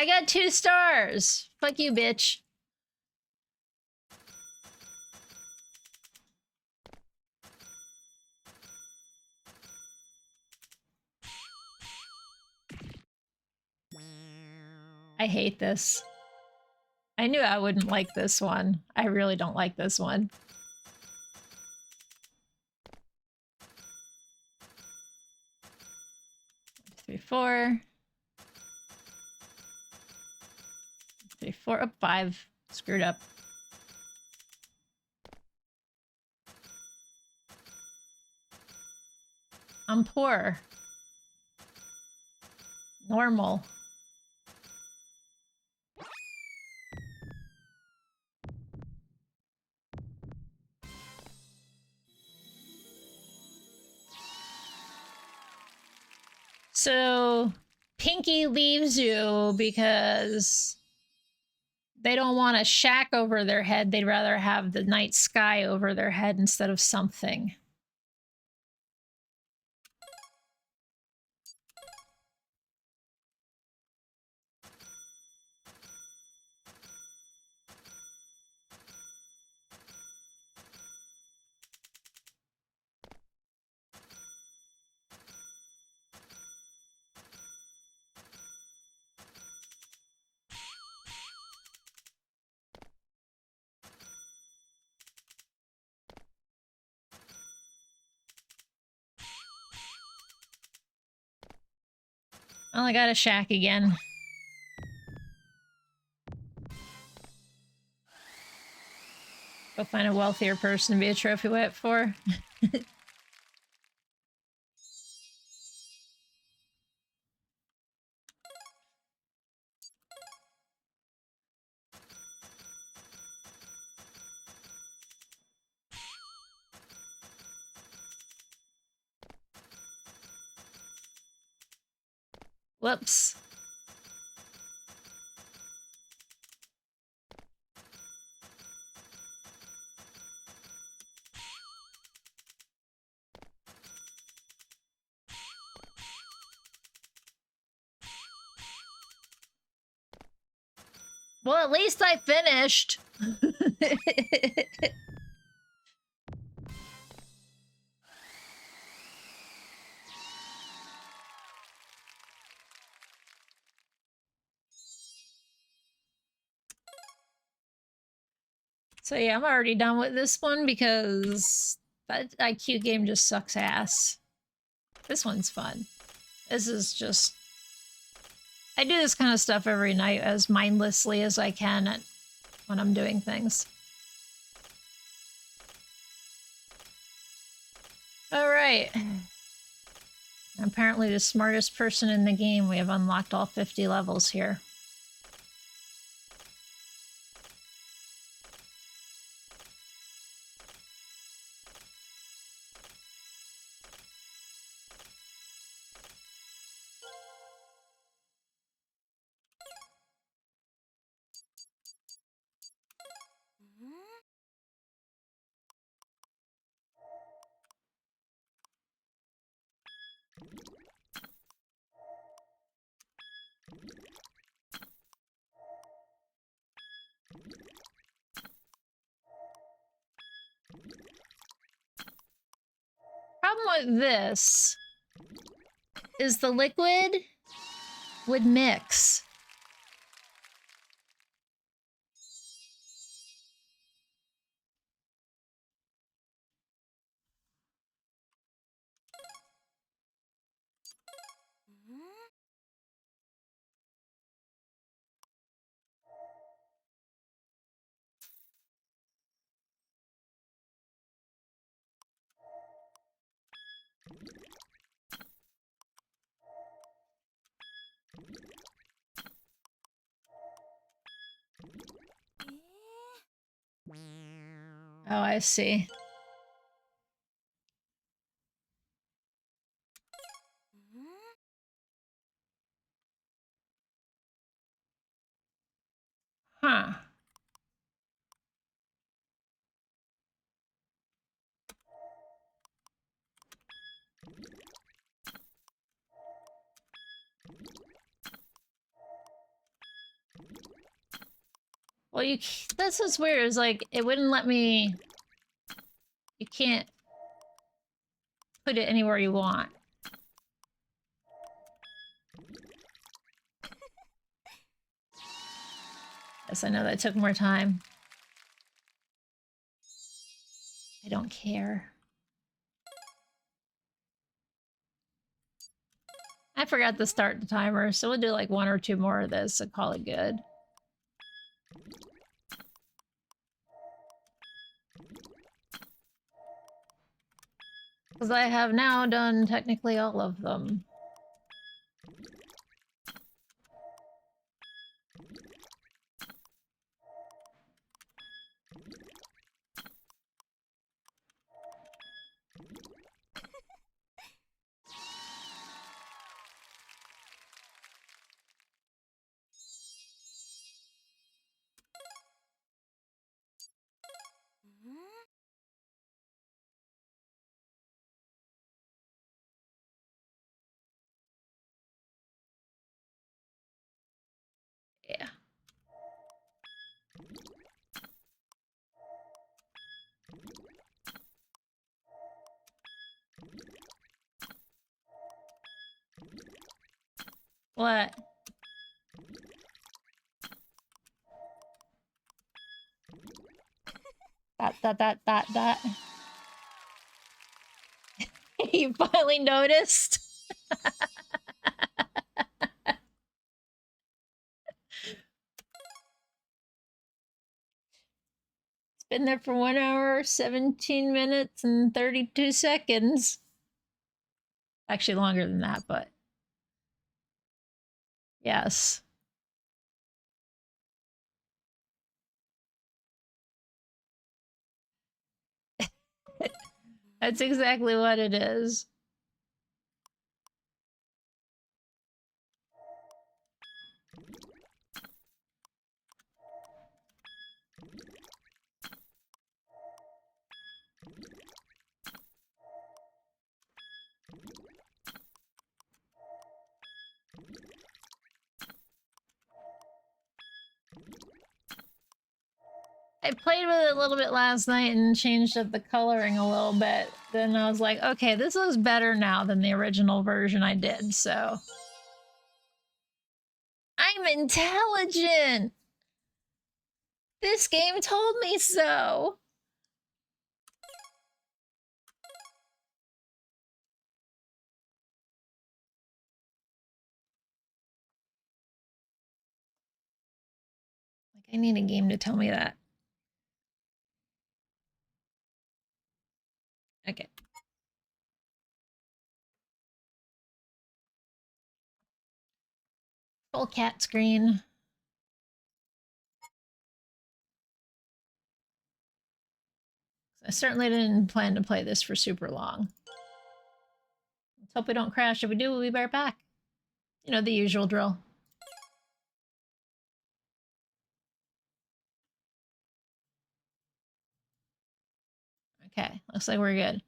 I got 2 stars. Fuck you, bitch. I hate this. I knew I wouldn't like this one. I really don't like this one. Three, 4. 3, 4, up 5. Screwed up. I'm poor. Normal. So, Pinky leaves you because they don't want a shack over their head. They'd rather have the night sky over their head instead of something. Well, I got a shack again. Go find a wealthier person to be a trophy wife for. Whoops. Well, at least I finished. So yeah, I'm already done with this one because that IQ game just sucks ass. This one's fun. This is just... I do this kind of stuff every night as mindlessly as I can when I'm doing things. Alright. Apparently the smartest person in the game. We have unlocked all 50 levels here. Problem with this is the liquid would mix. Oh, I see. Huh. Well, this is weird. It's like, it wouldn't let me... You can't put it anywhere you want. Yes, I know that took more time. I don't care. I forgot to start the timer, so we'll do like 1 or 2 more of this and call it good. Because I have now done technically all of them. Yeah. What? That. You finally noticed? It's been there for 1 hour, 17 minutes, and 32 seconds. Actually longer than that, but... Yes. That's exactly what it is. I played with it a little bit last night and changed up the coloring a little bit. Then I was like, okay, this looks better now than the original version I did, so... I'm intelligent! This game told me so! Like, I need a game to tell me that. Okay. Full cat screen. I certainly didn't plan to play this for super long. Let's hope we don't crash. If we do, we'll be right back. You know, the usual drill. Okay, looks like we're good.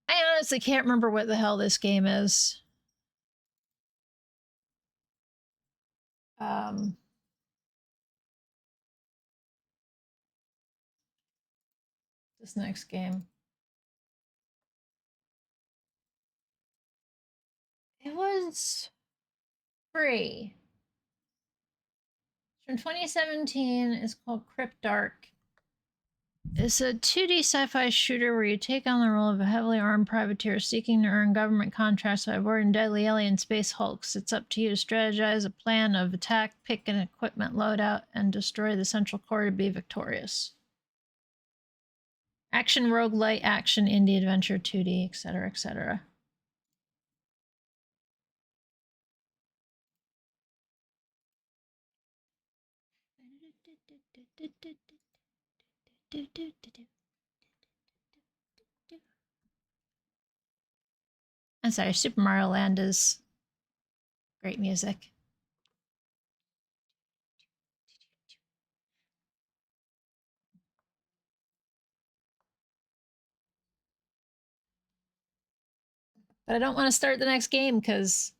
I honestly can't remember what the hell this game is. This next game. It was free. It's from 2017. It's called Cryptark. It's a 2D sci-fi shooter where you take on the role of a heavily armed privateer seeking to earn government contracts by avoiding deadly alien space hulks. It's up to you to strategize a plan of attack, pick an equipment loadout, and destroy the central core to be victorious. Action, roguelite, action, indie adventure, 2D, etc., etc. I'm sorry, Super Mario Land is great music. But I don't want to start the next game because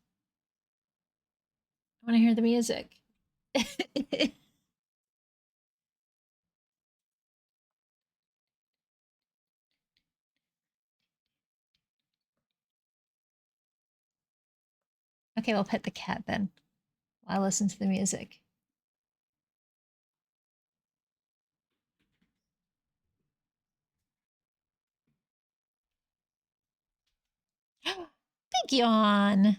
I want to hear the music. Okay, we'll pet the cat then while I listen to the music. Big yawn.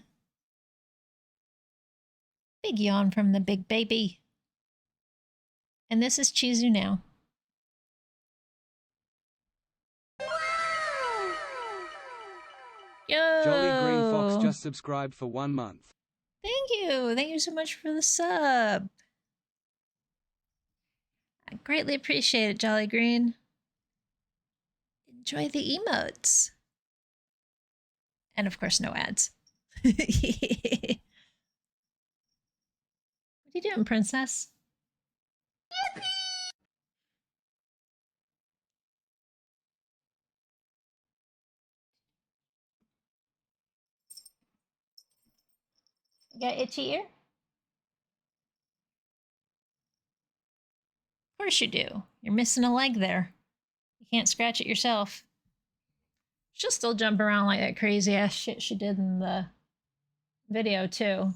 Big yawn from the big baby. And this is Chizu now. Yo! Jolly Green Fox just subscribed for 1 month. Thank you. Thank you so much for the sub. I greatly appreciate it, Jolly Green. Enjoy the emotes. And of course, no ads. What are you doing, princess? You got itchy ear? Of course you do. You're missing a leg there. You can't scratch it yourself. She'll still jump around like that crazy ass shit she did in the video too.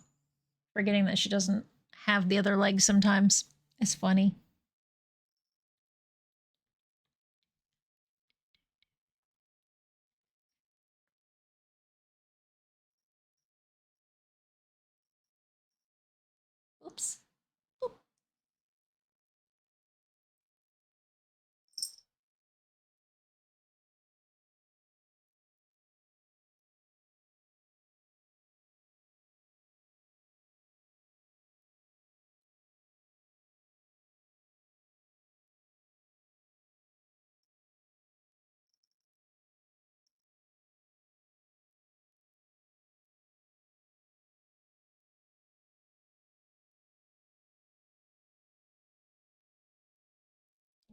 Forgetting that she doesn't have the other leg sometimes. It's funny. Oops. Oop.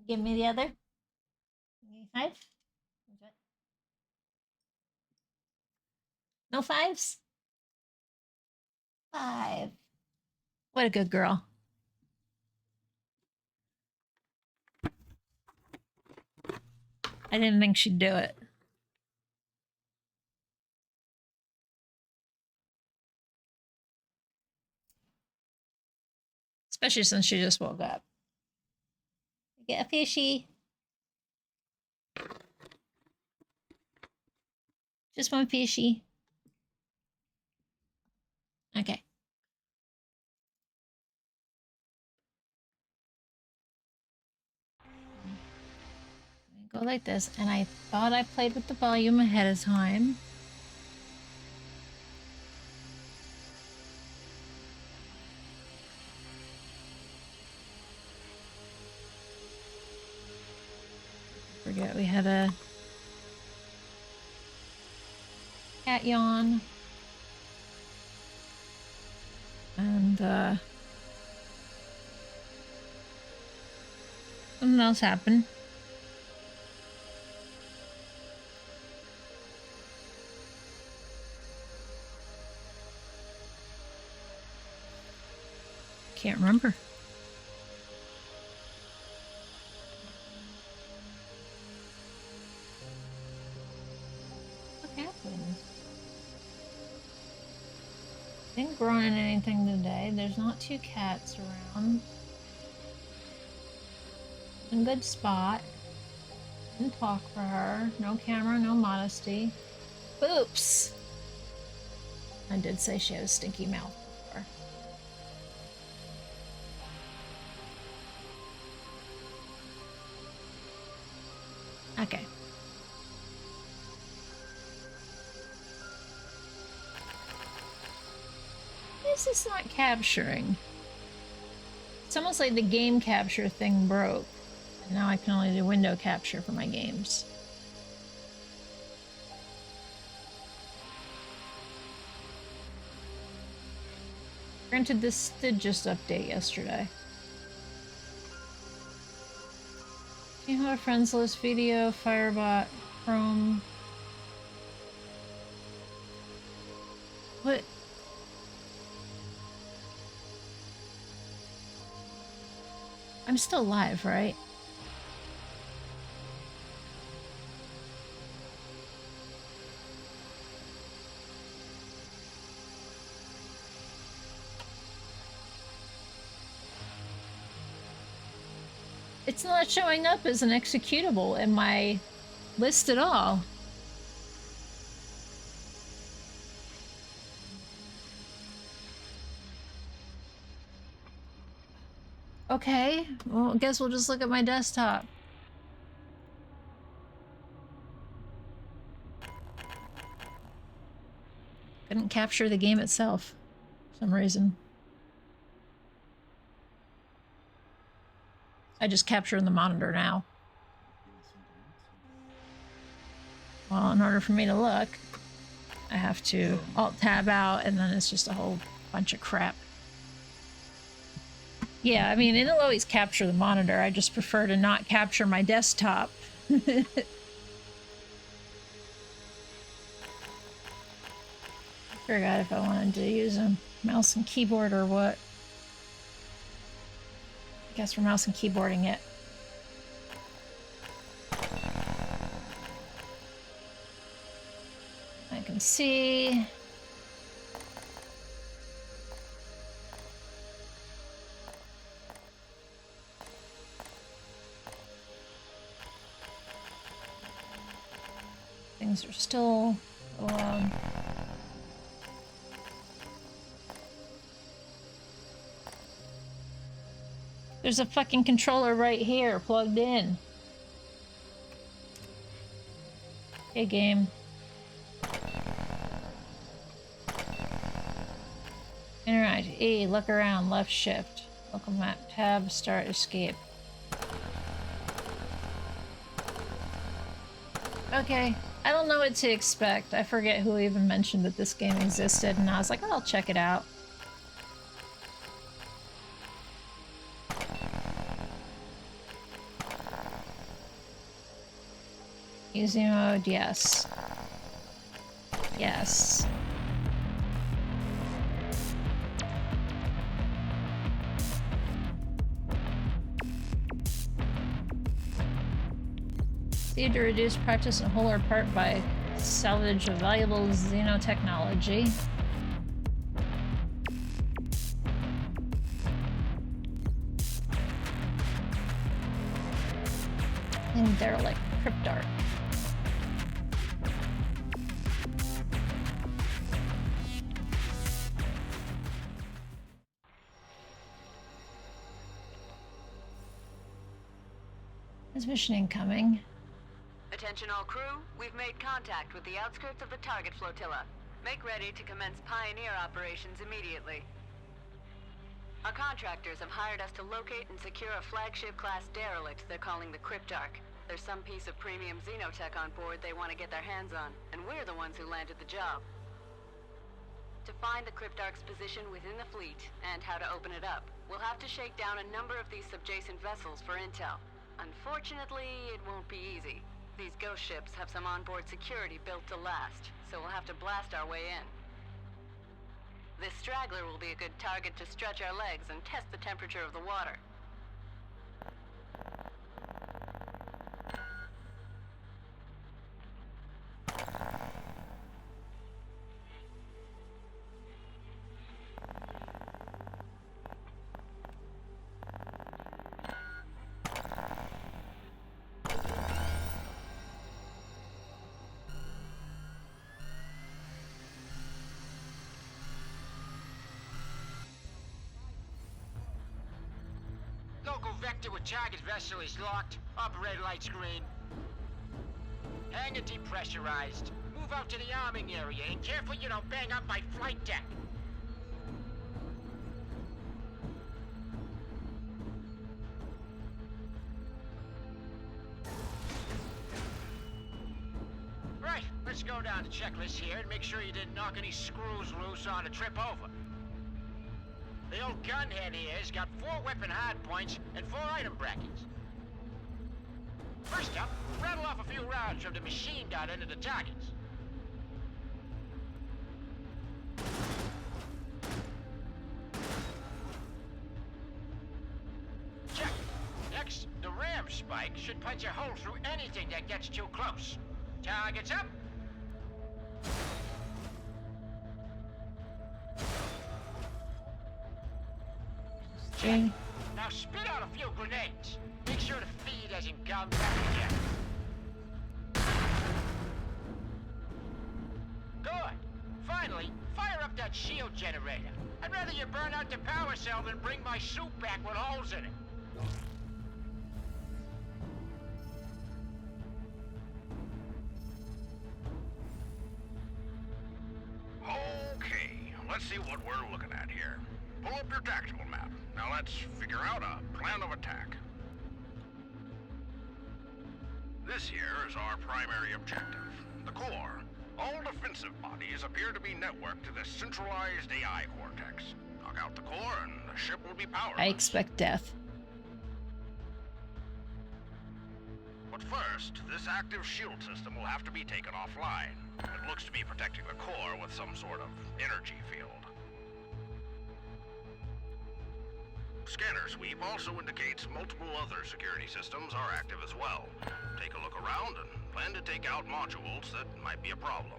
Give me the other. Give me 5. No 5s? 5. What a good girl. I didn't think she'd do it. Especially since she just woke up. Get a fishy. Just one fishy. Okay. Go like this, and I thought I played with the volume ahead of time. Forget we had a cat yawn. And something else happened. Can't remember. What happened? Didn't groan in anything today. There's not 2 cats around. In good spot. Didn't talk for her. No camera, no modesty. Oops! I did say she had a stinky mouth before. Okay. This is not capturing. It's almost like the game capture thing broke. And now I can only do window capture for my games. Granted, this did just update yesterday. You have a friends list video, Firebot, Chrome. What? I'm still live, right? It's not showing up as an executable in my list at all. Okay, well, I guess we'll just look at my desktop. Couldn't capture the game itself for some reason. I just capture the monitor now. Well, in order for me to look, I have to Alt-Tab out, and then it's just a whole bunch of crap. Yeah, I mean, it'll always capture the monitor. I just prefer to not capture my desktop. Forgot if I wanted to use a mouse and keyboard or what. I guess we're mouse and keyboarding it. I can see. Things are still There's a fucking controller right here, plugged in. Hey, game. Interact. E, look around, left shift. Local map, tab, start, escape. Okay, I don't know what to expect. I forget who even mentioned that this game existed, and I was like, oh, I'll check it out. Easy mode, yes. Yes. Proceed to reduce practice and whole or part by salvage of valuable xenotechnology. And derelict Cryptark. Transmission incoming. Attention all crew, we've made contact with the outskirts of the target flotilla. Make ready to commence pioneer operations immediately. Our contractors have hired us to locate and secure a flagship-class derelict they're calling the Cryptark. There's some piece of premium xenotech on board they want to get their hands on, and we're the ones who landed the job. To find the Cryptark's position within the fleet, and how to open it up, we'll have to shake down a number of these subjacent vessels for intel. Unfortunately, it won't be easy. These ghost ships have some onboard security built to last, so we'll have to blast our way in. This straggler will be a good target to stretch our legs and test the temperature of the water. Local vector with target vessel is locked. Operator light screen. Hangar depressurized. Move out to the arming area and careful you don't bang up my flight deck. Right, let's go down the checklist here and make sure you didn't knock any screws loose on the trip over. The old gunhead here's got 4 weapon hardpoints and 4 item brackets. First up, rattle off a few rounds from the machine gun into the targets. Check. Next, the ram spike should punch a hole through anything that gets too close. Targets up. Check. Now Now spit out a few grenades. Make sure the feed hasn't gone back yet. Good. Finally, fire up that shield generator. I'd rather you burn out the power cell than bring my suit back with holes in it. Okay, let's see what we're looking at here. Pull up your tactical map. Now let's figure out a plan of attack. This here is our primary objective, the core. All defensive bodies appear to be networked to the centralized AI cortex. Knock out the core and the ship will be powerless. I expect death. But first, this active shield system will have to be taken offline. It looks to be protecting the core with some sort of energy field. Scanner sweep also indicates multiple other security systems are active as well. Take a look around and plan to take out modules that might be a problem.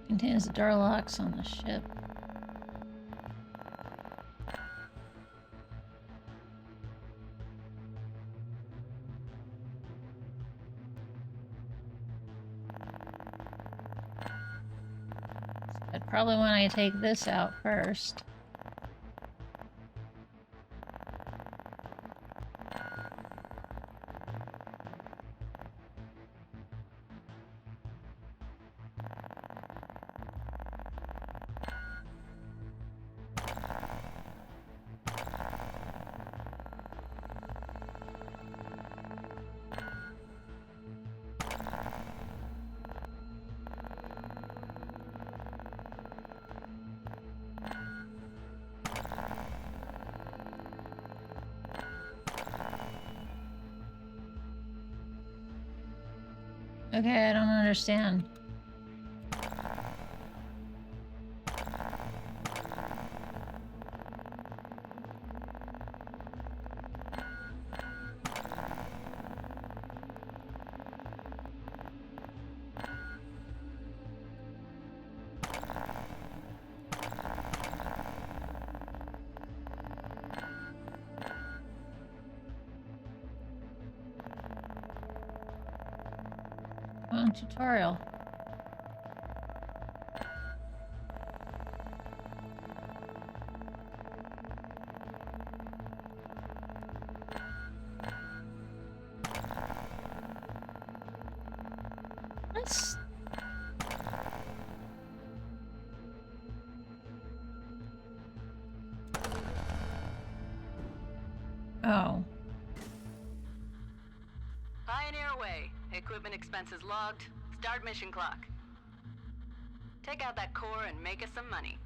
Contains the door locks on the ship. I'd probably want to take this out first. Okay, I don't understand. Tutorial. Let's... Oh. Pioneer away. Equipment expenses logged. Start mission clock. Take out that core and make us some money.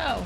Oh.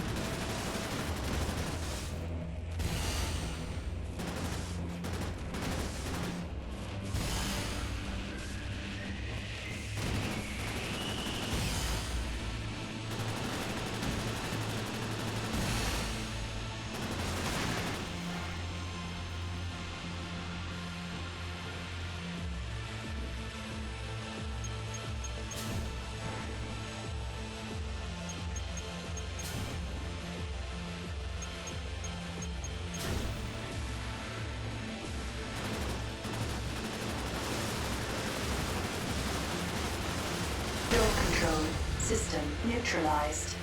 System neutralized.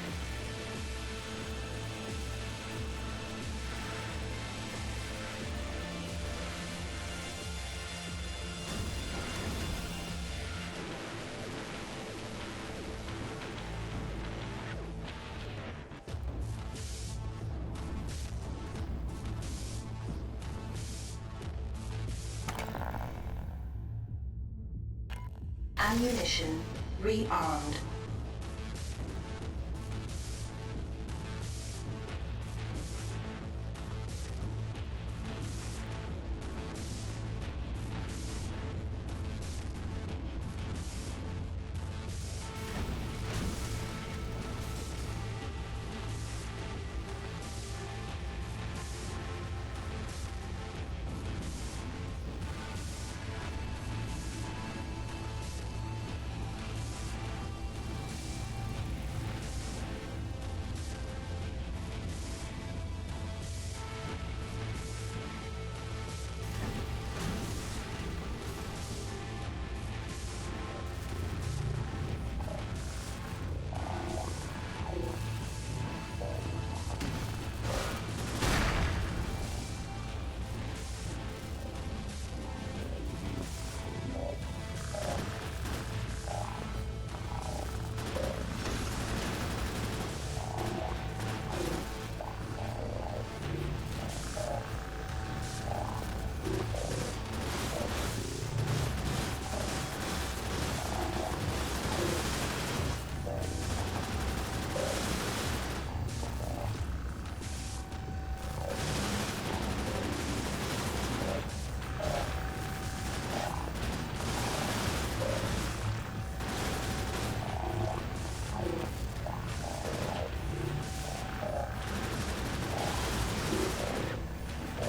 Ammunition rearmed.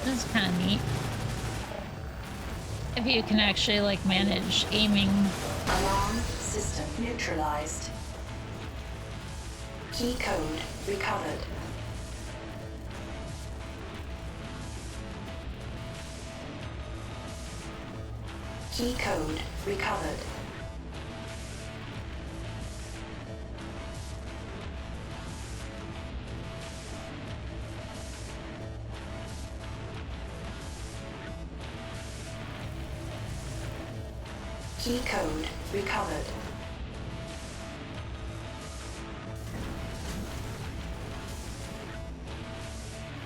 This is kind of neat. If you can actually, like, manage aiming. Alarm system neutralized. Key code recovered. Key code recovered. Key code recovered.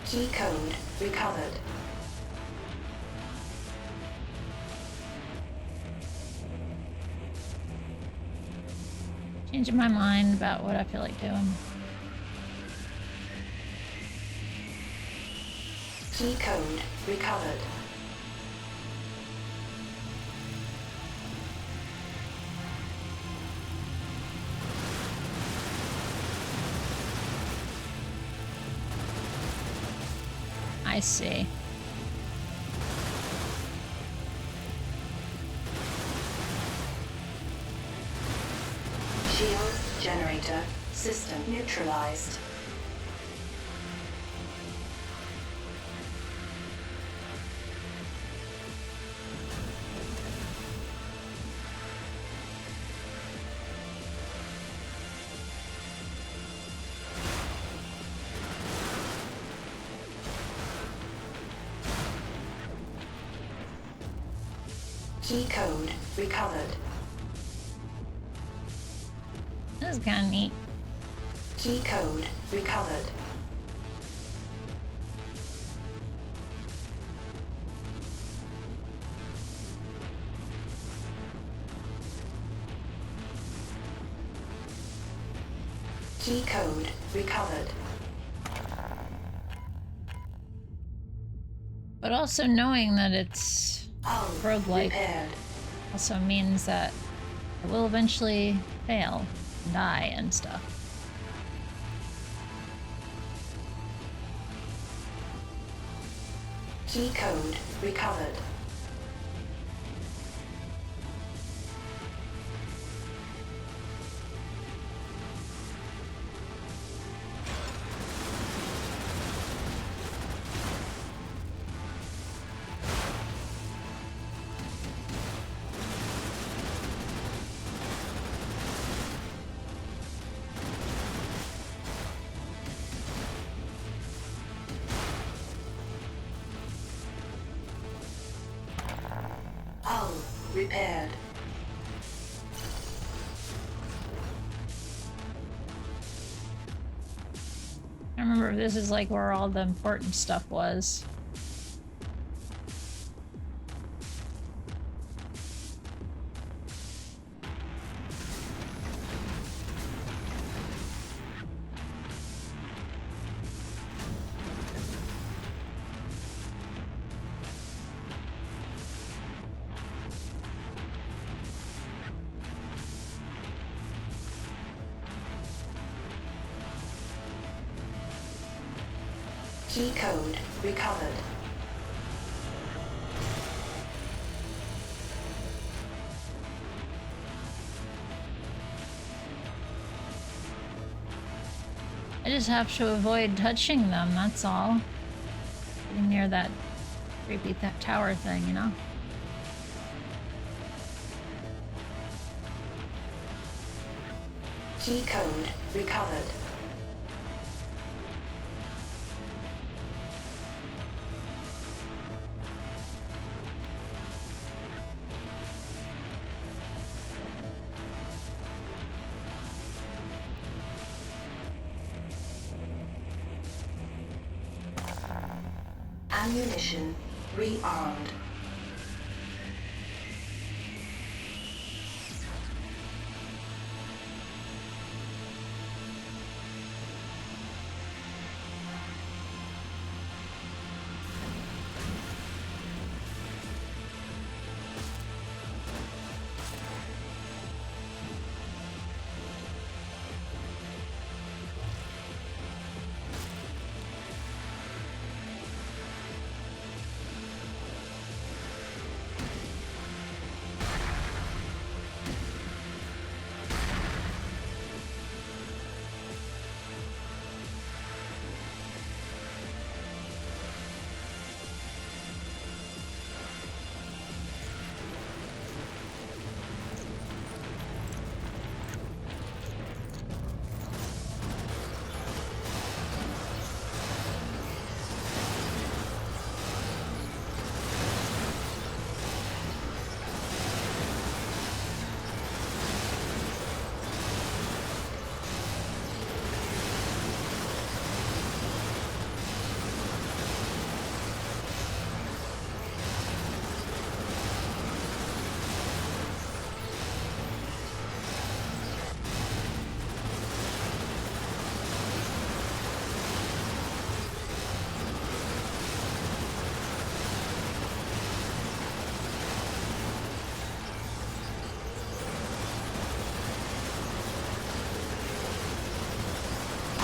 Key code recovered. Changing my mind about what I feel like doing. Key code recovered. I see. Shield generator system neutralized. Key code recovered. This is kind of neat. Key code recovered. Key code recovered. But also knowing that it's Hull roguelike repaired. also means that it will eventually fail, and die, and stuff. Key code recovered. repaired. I remember this is like where all the important stuff was. Key code recovered. I just have to avoid touching them, that's all. Getting near that creepy tower thing, you know? Key code recovered. Ammunition rearmed.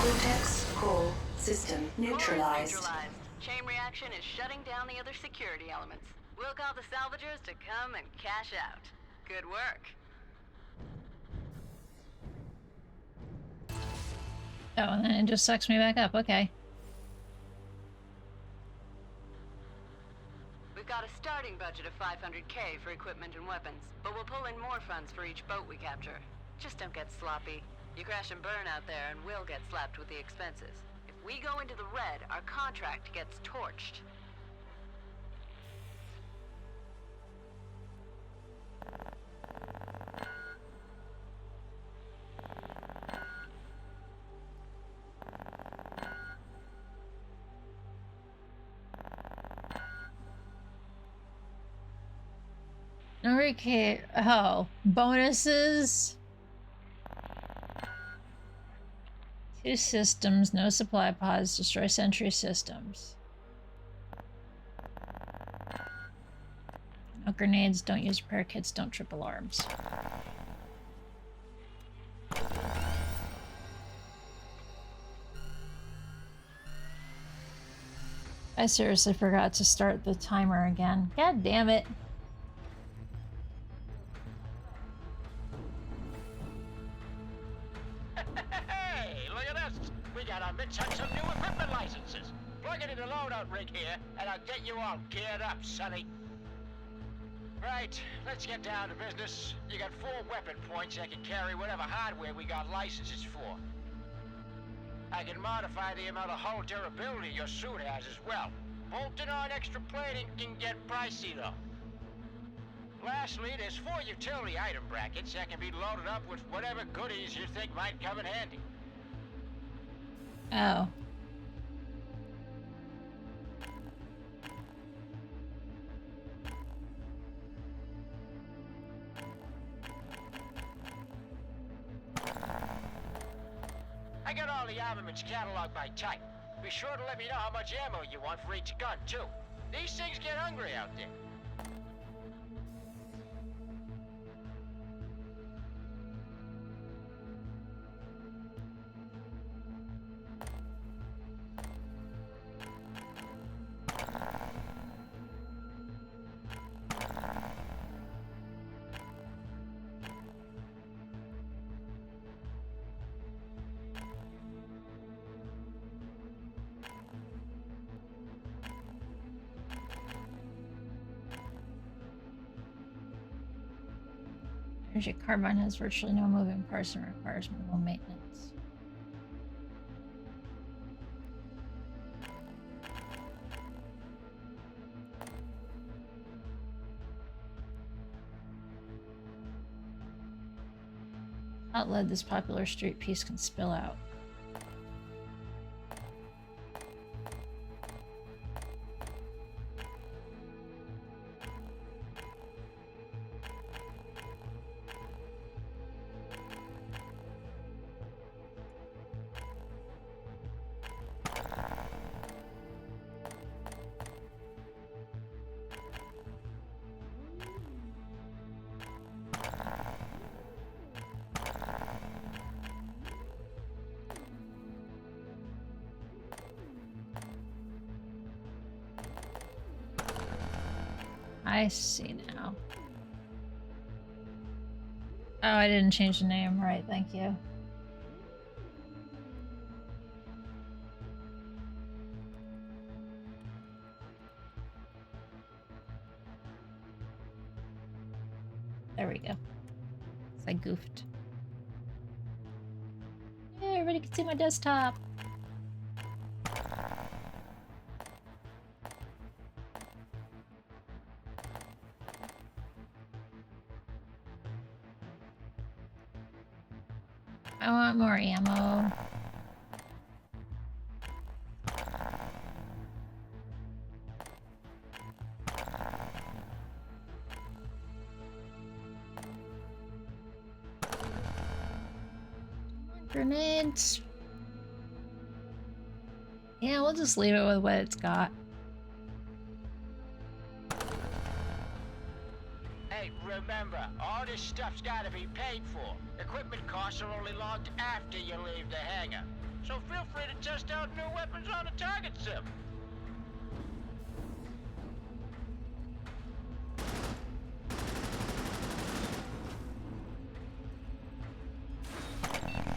Cortex core system neutralized. Chain reaction is shutting down the other security elements. We'll call the salvagers to come and cash out. Good work. Oh, and then it just sucks me back up. Okay. We've got a starting budget of $500K for equipment and weapons, but we'll pull in more funds for each boat we capture. Just don't get sloppy. You crash and burn out there and we'll get slapped with the expenses. If we go into the red, our contract gets torched. Okay. Oh, bonuses. 2 systems, no supply pods, destroy sentry systems. No grenades, don't use repair kits, don't trip alarms. I seriously forgot to start the timer again. God damn it. Hey, look at this. We got our mitts on some new equipment licenses. Plug it in the loadout rig here, and I'll get you all geared up, sonny. Right, let's get down to business. You got 4 weapon points that can carry whatever hardware we got licenses for. I can modify the amount of hull durability your suit has as well. Bolting on extra plating can get pricey, though. Lastly, there's 4 utility item brackets that can be loaded up with whatever goodies you think might come in handy. Oh. I got all the armaments cataloged by type. Be sure to let me know how much ammo you want for each gun, too. These things get hungry out there. Energy carbine has virtually no moving parts and requires minimal maintenance. Hot lead, this popular street piece can spill out. I see now. Oh, I didn't change the name. Right, thank you. There we go. I goofed. Yeah, everybody can see my desktop. I want more ammo. Grenades. Yeah, we'll just leave it with what it's got. Hey, remember, all this stuff's gotta be paid for. Equipment costs are only logged after you leave the hangar. So feel free to test out new weapons on the target sim.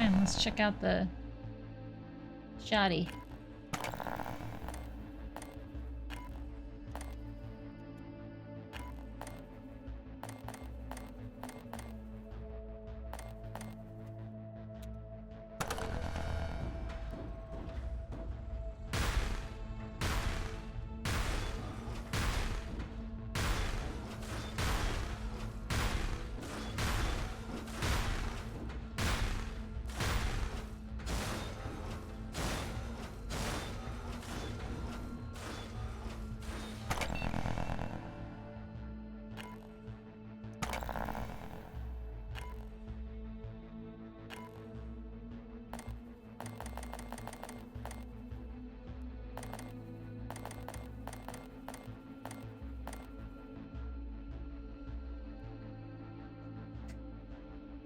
And let's check out the shoddy.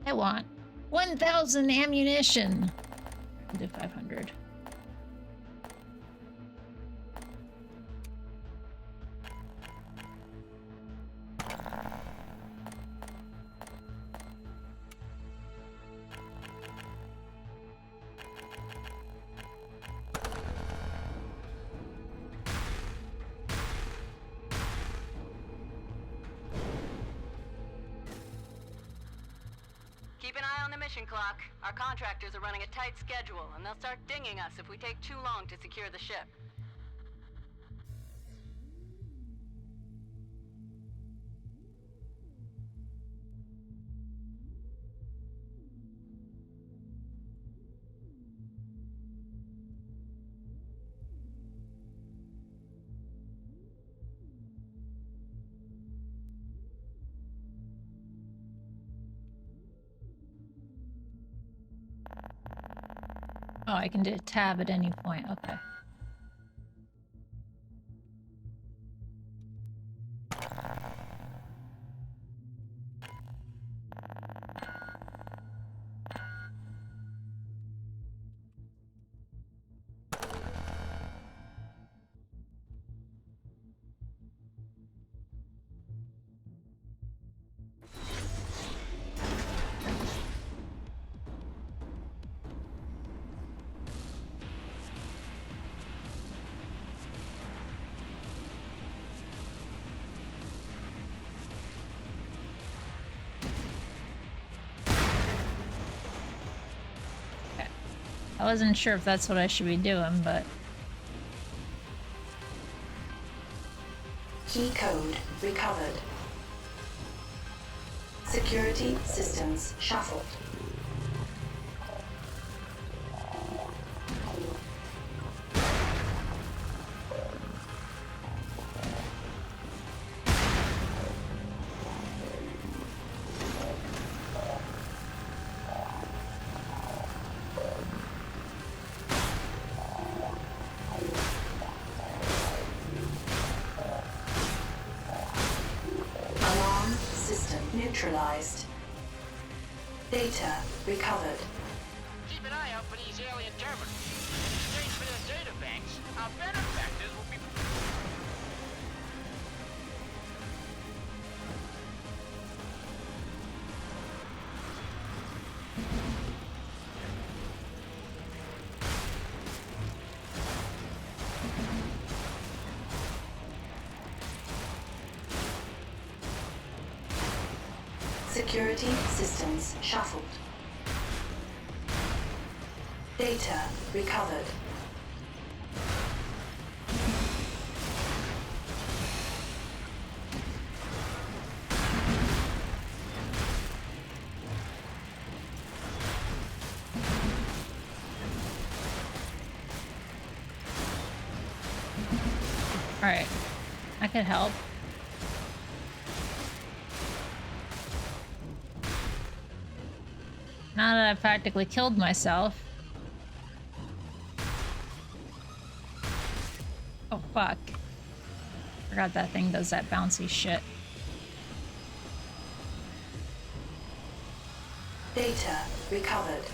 I want 1,000 ammunition. I'll do 500. Keep an eye on the mission clock. Our contractors are running a tight schedule, and they'll start dinging us if we take too long to secure the ship. Oh, I can do a tab at any point. Okay. I wasn't sure if that's what I should be doing, but... Key code recovered. Security systems shuffled. Alarm system neutralized. Data recovered. Keep an eye out for these alien terminals. In exchange for their data banks, our benefactors will be... Security systems shuffled. Data recovered. Alright. I could help. Now that I've practically killed myself. Oh, fuck. Forgot that thing does that bouncy shit. Data recovered.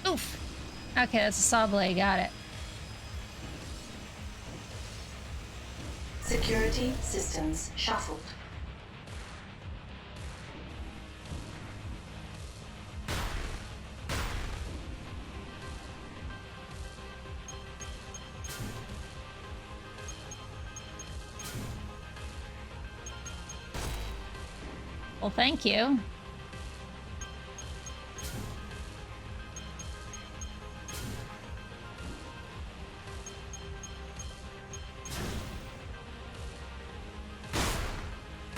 Oof! Okay, that's a saw blade, got it. Security systems shuffled. Well, thank you.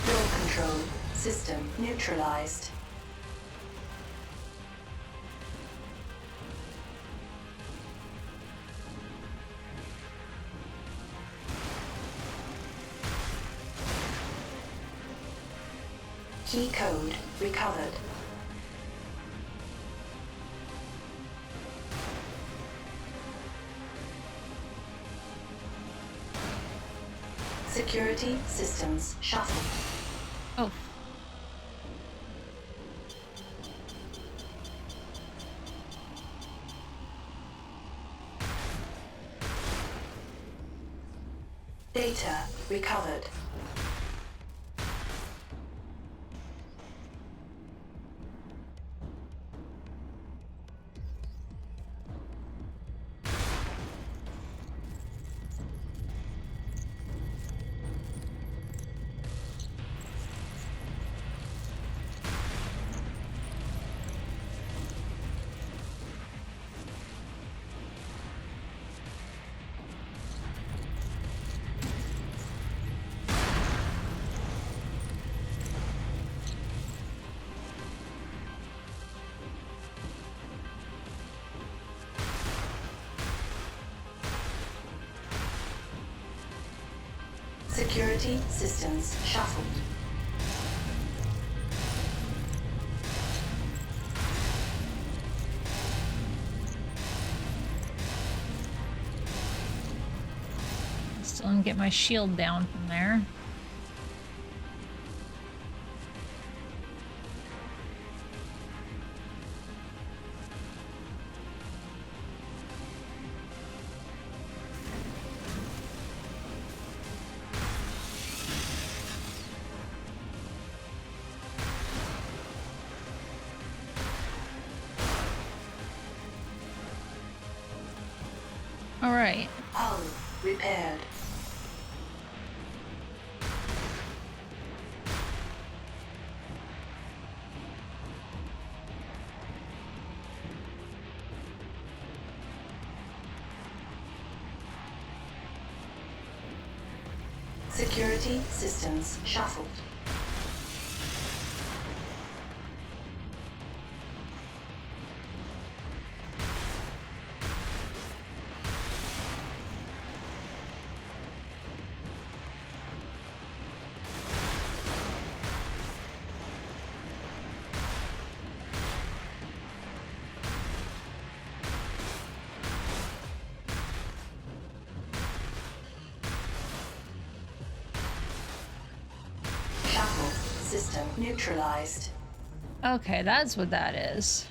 Door control system neutralized. Key code recovered. Security systems shuffled. Oh. Data recovered. Security systems shuffled. and get my shield down from there. All right. Hull repaired. Security systems shuffled. Shuttle system neutralized. Okay, that's what that is.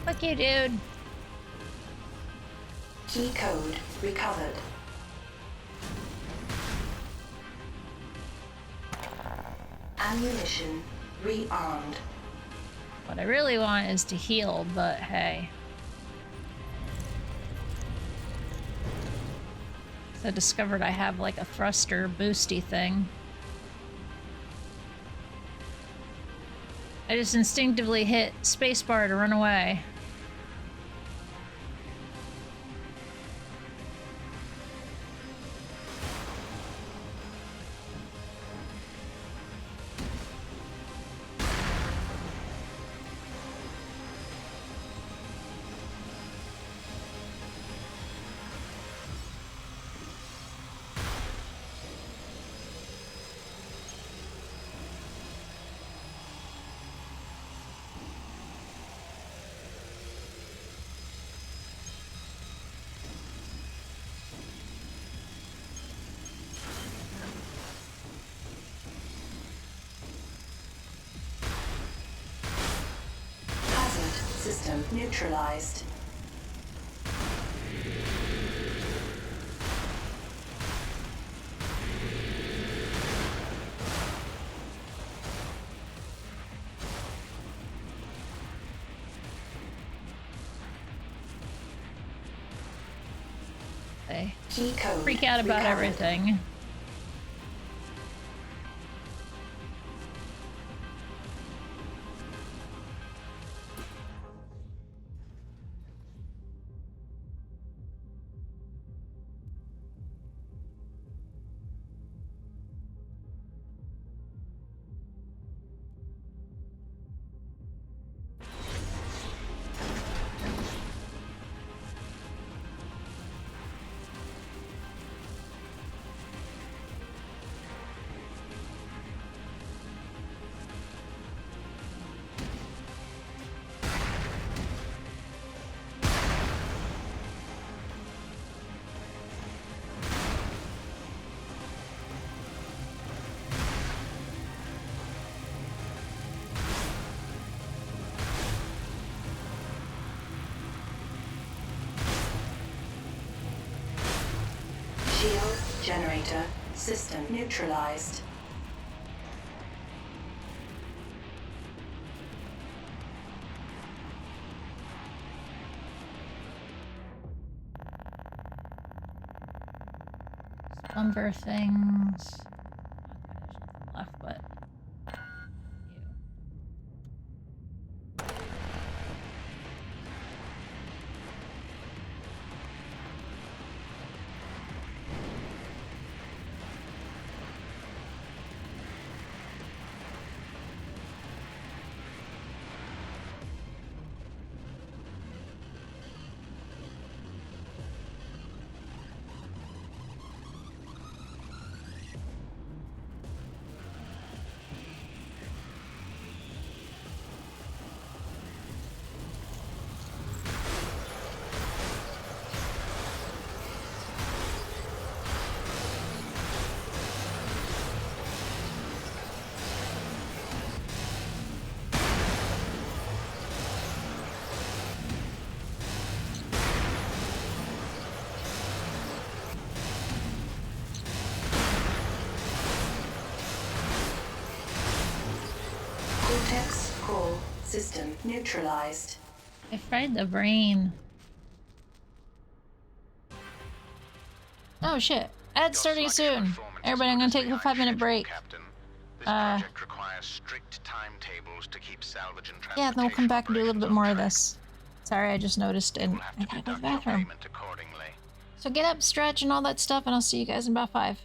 Fuck you, dude. Key code recovered. Ammunition rearmed. What I really want is to heal, but hey. So I discovered I have like a thruster boosty thing. I just instinctively hit spacebar to run away. System neutralized. They Key code freak out about recovered. everything. Shield generator system neutralized. Lumber things. Okay, there's nothing left but you. Core system neutralized. I fried the brain. Oh shit. Ad's starting soon. Everybody, I'm gonna take a 5-minute break. This project requires strict timetables to keep salvage and Yeah, then we'll come back and do a little bit operations more on of track. this. Sorry, I just noticed and We'll have I to gotta go to the deduct your bathroom. payment accordingly. So get up, stretch, and all that stuff, and I'll see you guys in about 5.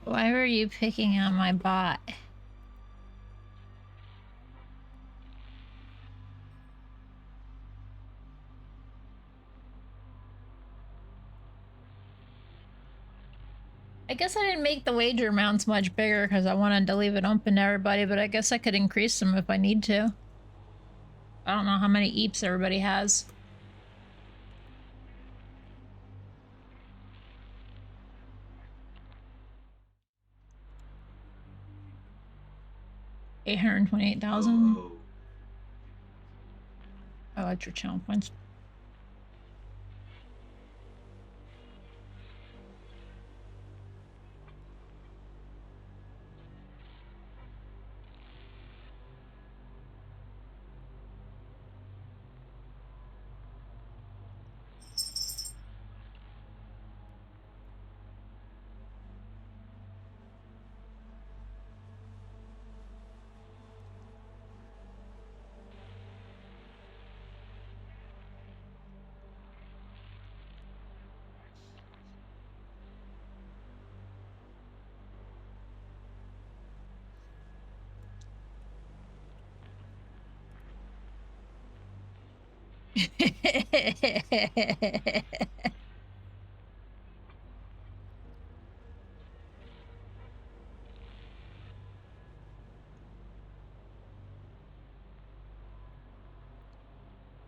Why were you picking on my bot? I guess I didn't make the wager amounts much bigger because I wanted to leave it open to everybody, but I guess I could increase them if I need to. I don't know how many eeps everybody has. $828,000. Oh, that's your channel points.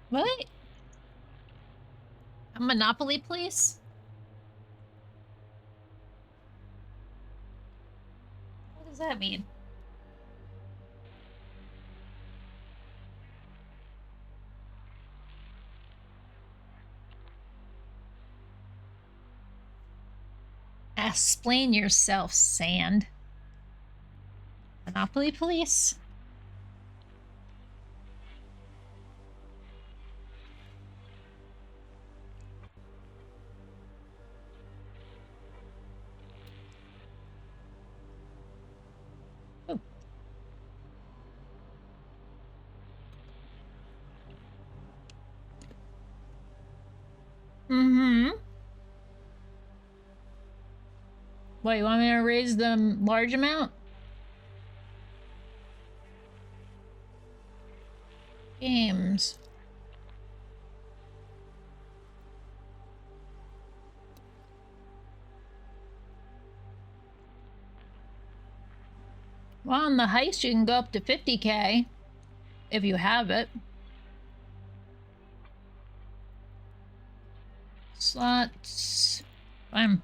What? A monopoly, please? What does that mean? Explain yourself, Sand. Monopoly, please? Oh. Mm-hmm. What, you want me to raise the large amount? Games. Well, on the heist, you can go up to 50K if you have it. Slots. Fine.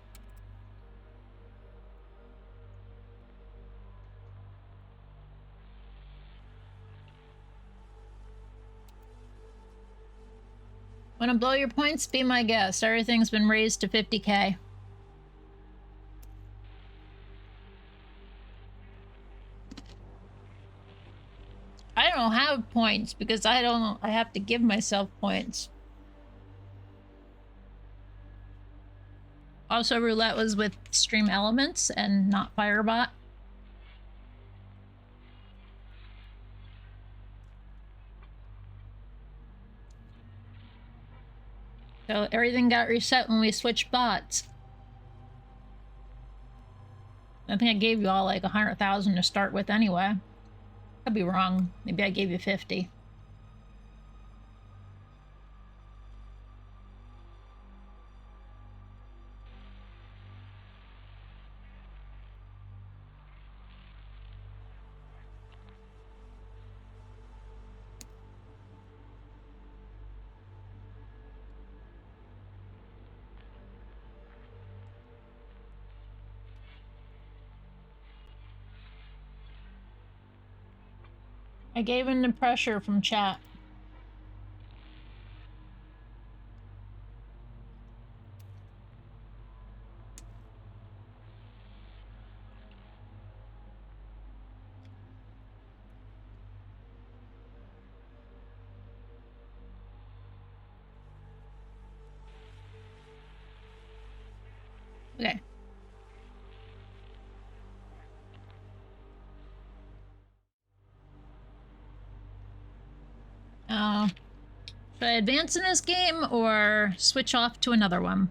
Wanna blow your points? Be my guest. Everything's been raised to 50K. I don't have points because I have to give myself points. Also, roulette was with Stream Elements and not Firebot. So everything got reset when we switched bots. I think I gave you all like 100,000 to start with anyway. Could be wrong. Maybe I gave you 50. I gave in the pressure from chat. Okay. Should I advance in this game or switch off to another one?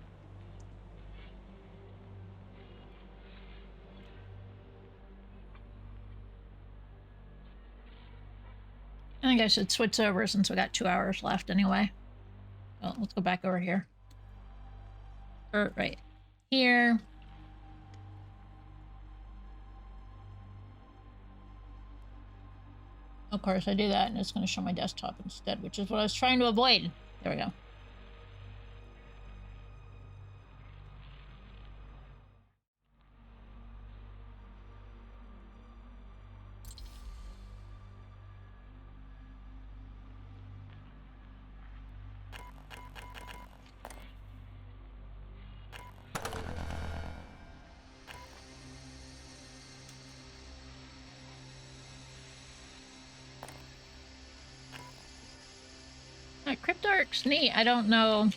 I think I should switch over since we got 2 hours left anyway. Well, let's go back over here. Right here. Of course, I do that and it's going to show my desktop instead, which is what I was trying to avoid. There we go. Cryotark's neat. I don't know.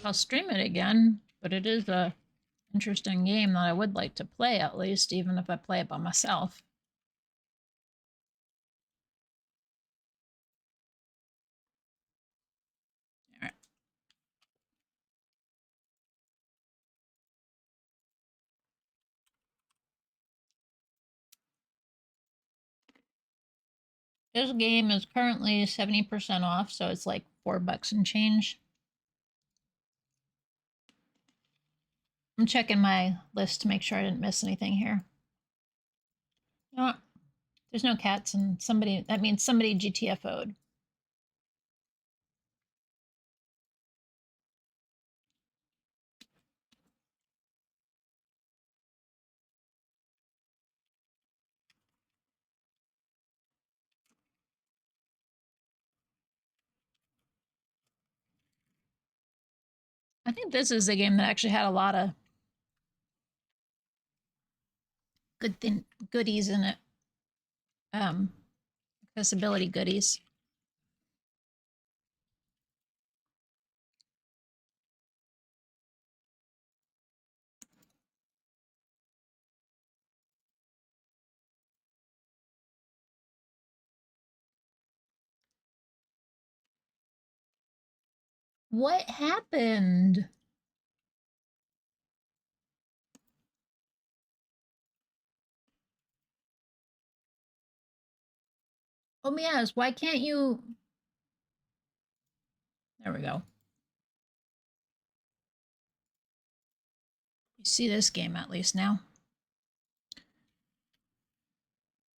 I'll stream it again, but it is a interesting game that I would like to play at least, even if I play it by myself. All right. This game is currently 70% off, so it's like $4 and change. I'm checking my list to make sure I didn't miss anything here. Oh, there's no cats and somebody, that means somebody GTFO'd. I think this is a game that actually had a lot of goodies in it. Accessibility goodies. What happened? Oh yes, why can't you? There we go. You see this game at least now.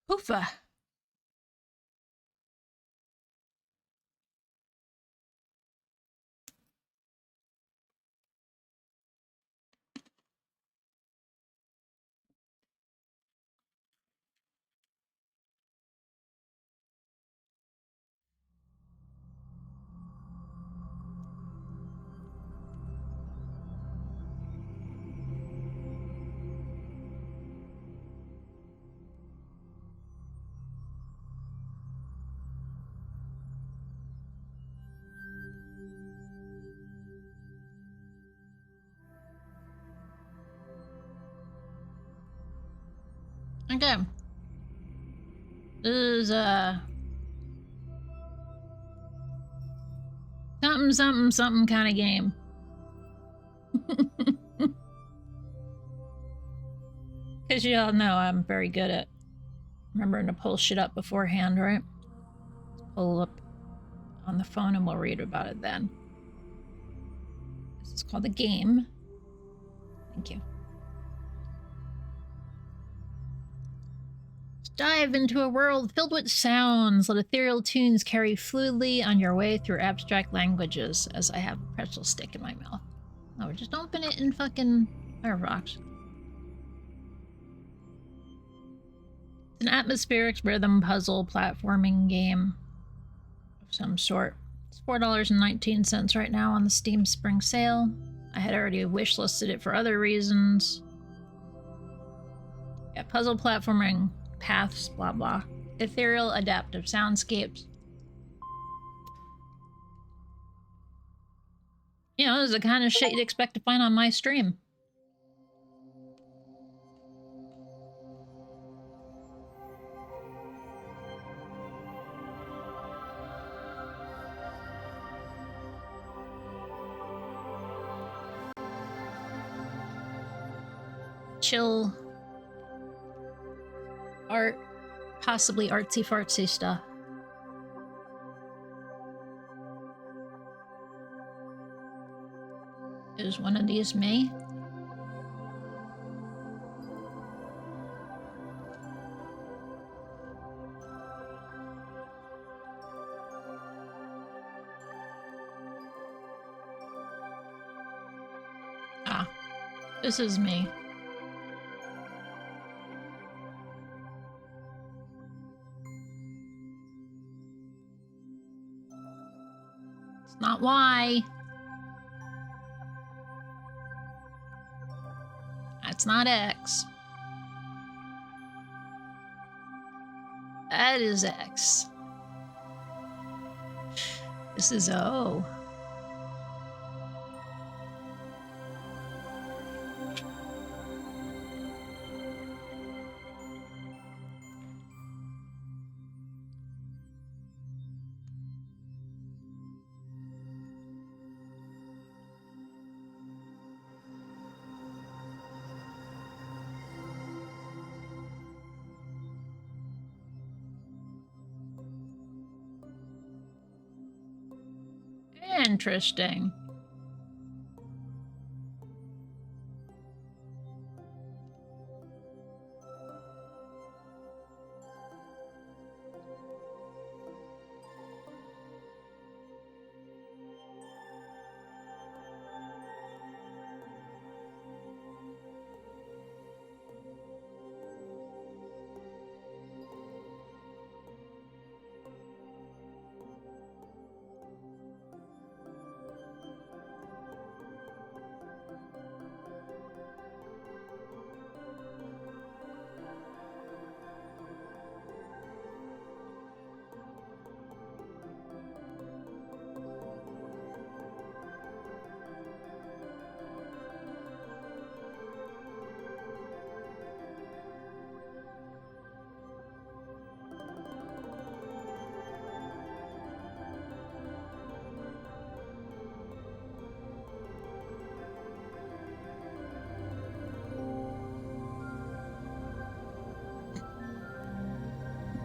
Hoofa. Okay. This is something kind of game. Because you all know I'm very good at remembering to pull shit up beforehand, right? Pull up on the phone and we'll read about it then. This is called The Game. Thank you. Dive into a world filled with sounds. Let ethereal tunes carry fluidly on your way through abstract languages as I have a pretzel stick in my mouth. No, just open it in fucking Firefox. It's an atmospheric rhythm puzzle platforming game of some sort. It's $4.19 right now on the Steam Spring Sale. I had already wishlisted it for other reasons. Yeah, puzzle platforming, paths, blah blah. Ethereal adaptive soundscapes. You know, this is the kind of shit you'd expect to find on my stream. Chill art possibly artsy-fartsy stuff. Is one of these me? Ah, this is me. It's not Y. That's not X. That is X. This is O. Interesting.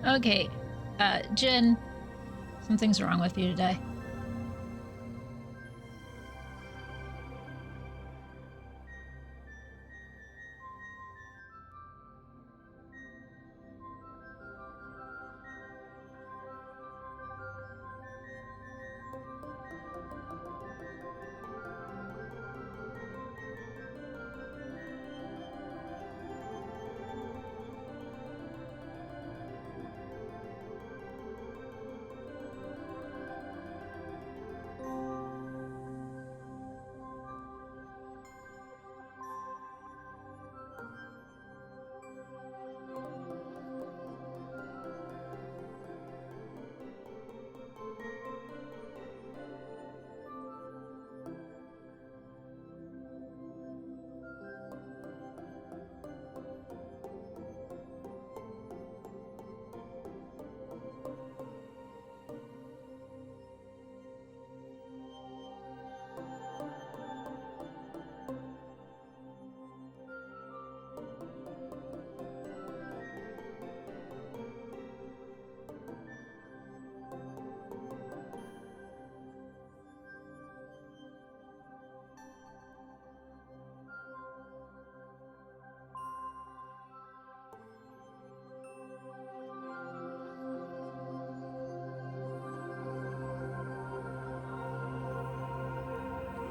Okay, Jen, something's wrong with you today.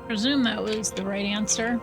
Presume that was the right answer.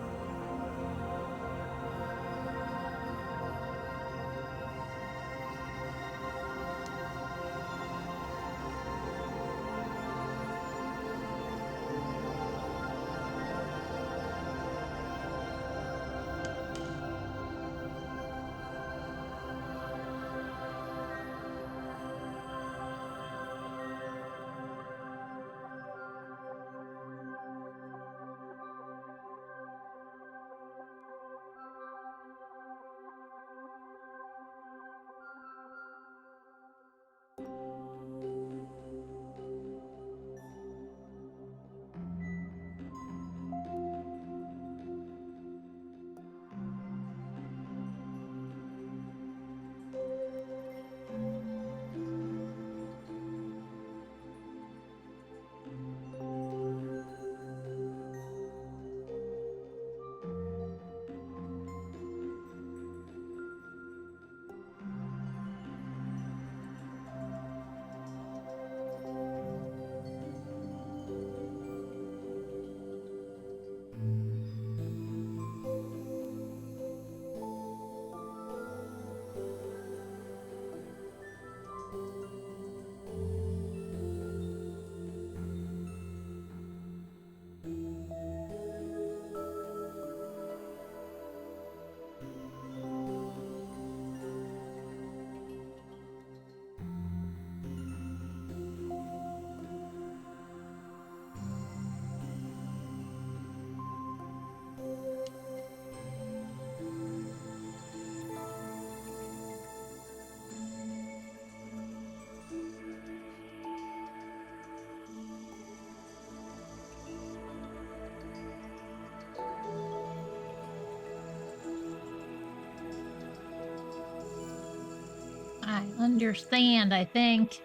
I understand, I think.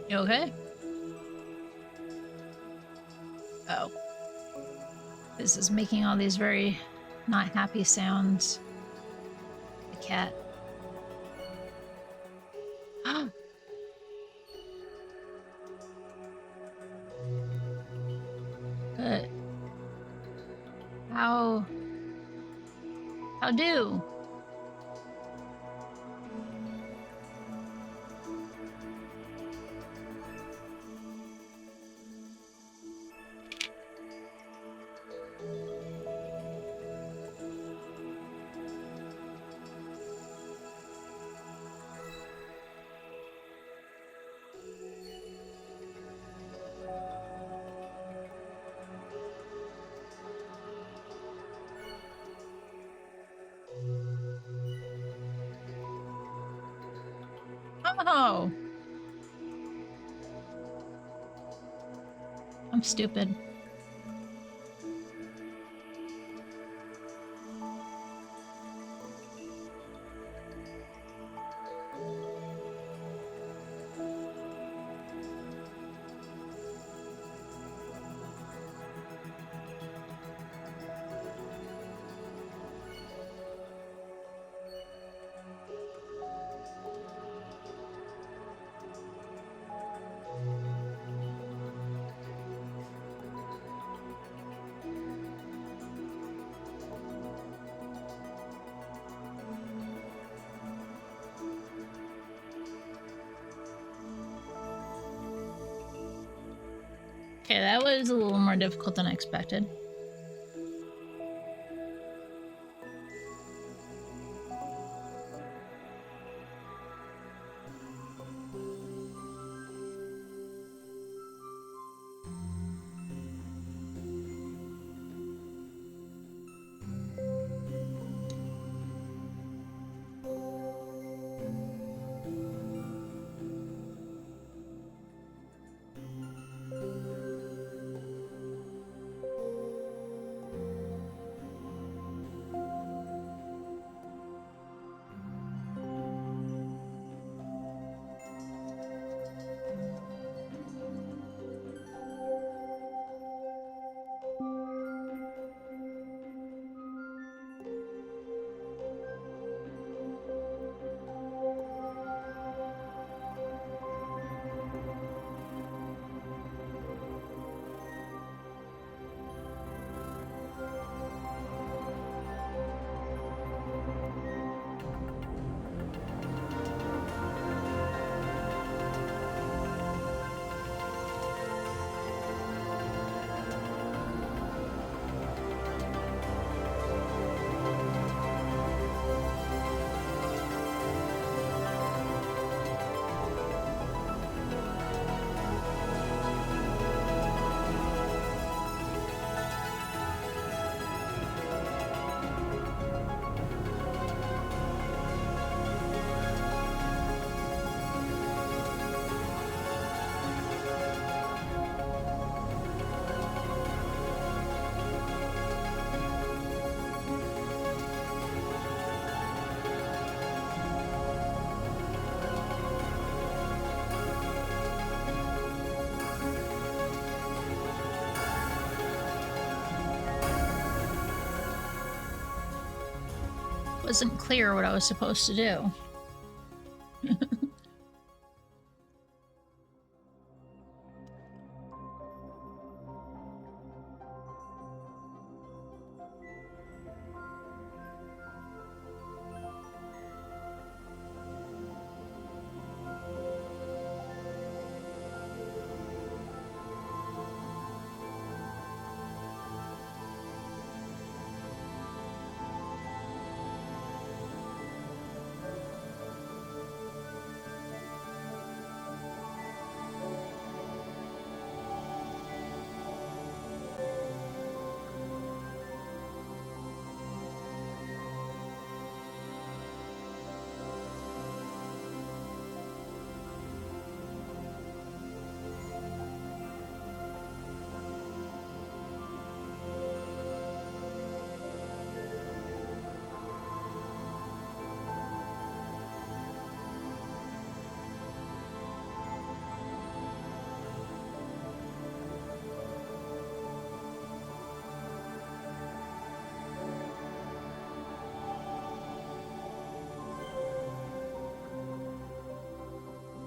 You okay? Oh. This is making all these very not happy sounds. The cat. But how do? Oh! I'm stupid. Okay, that was a little more difficult than I expected. Wasn't clear what I was supposed to do.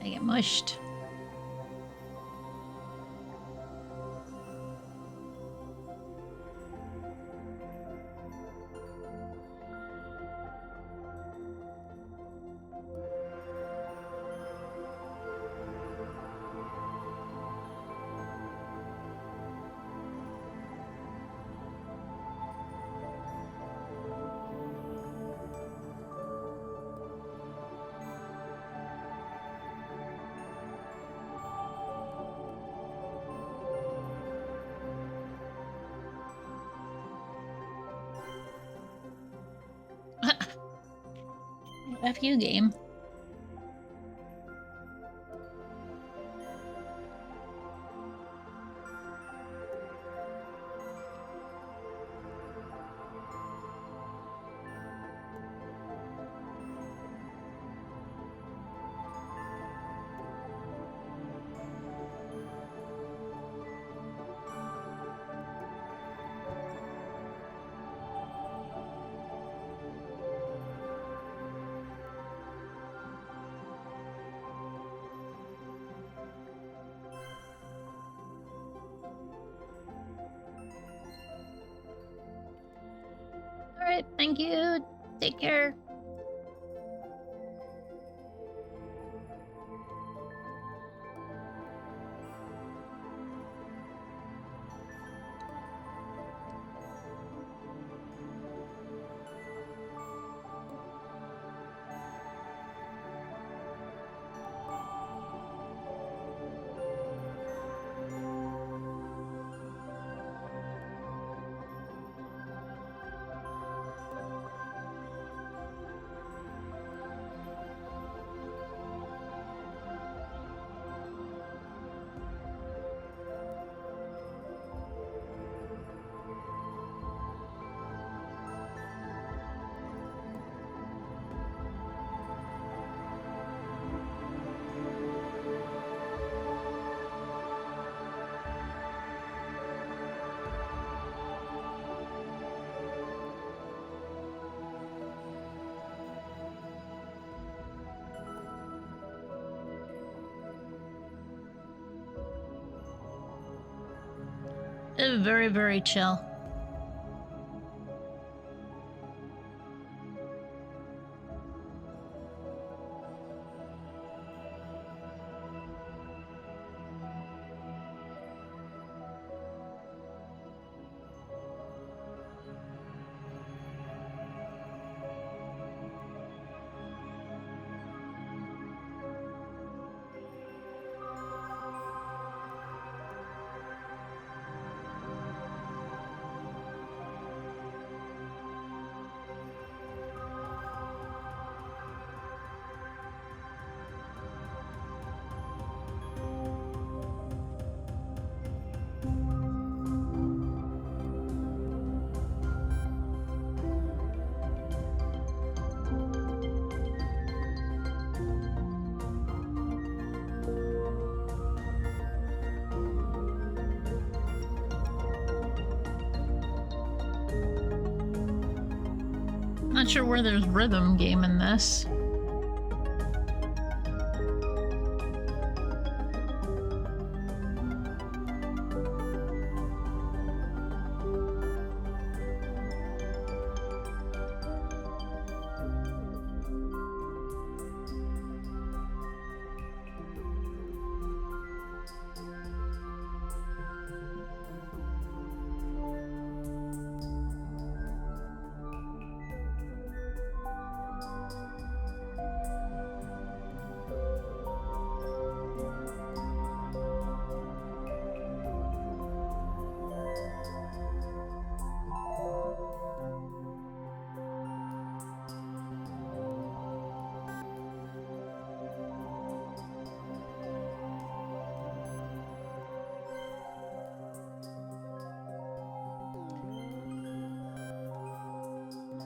I get mushed. F you, game. Alright, thank you. Take care. Very, very chill. Not sure where there's rhythm game in this.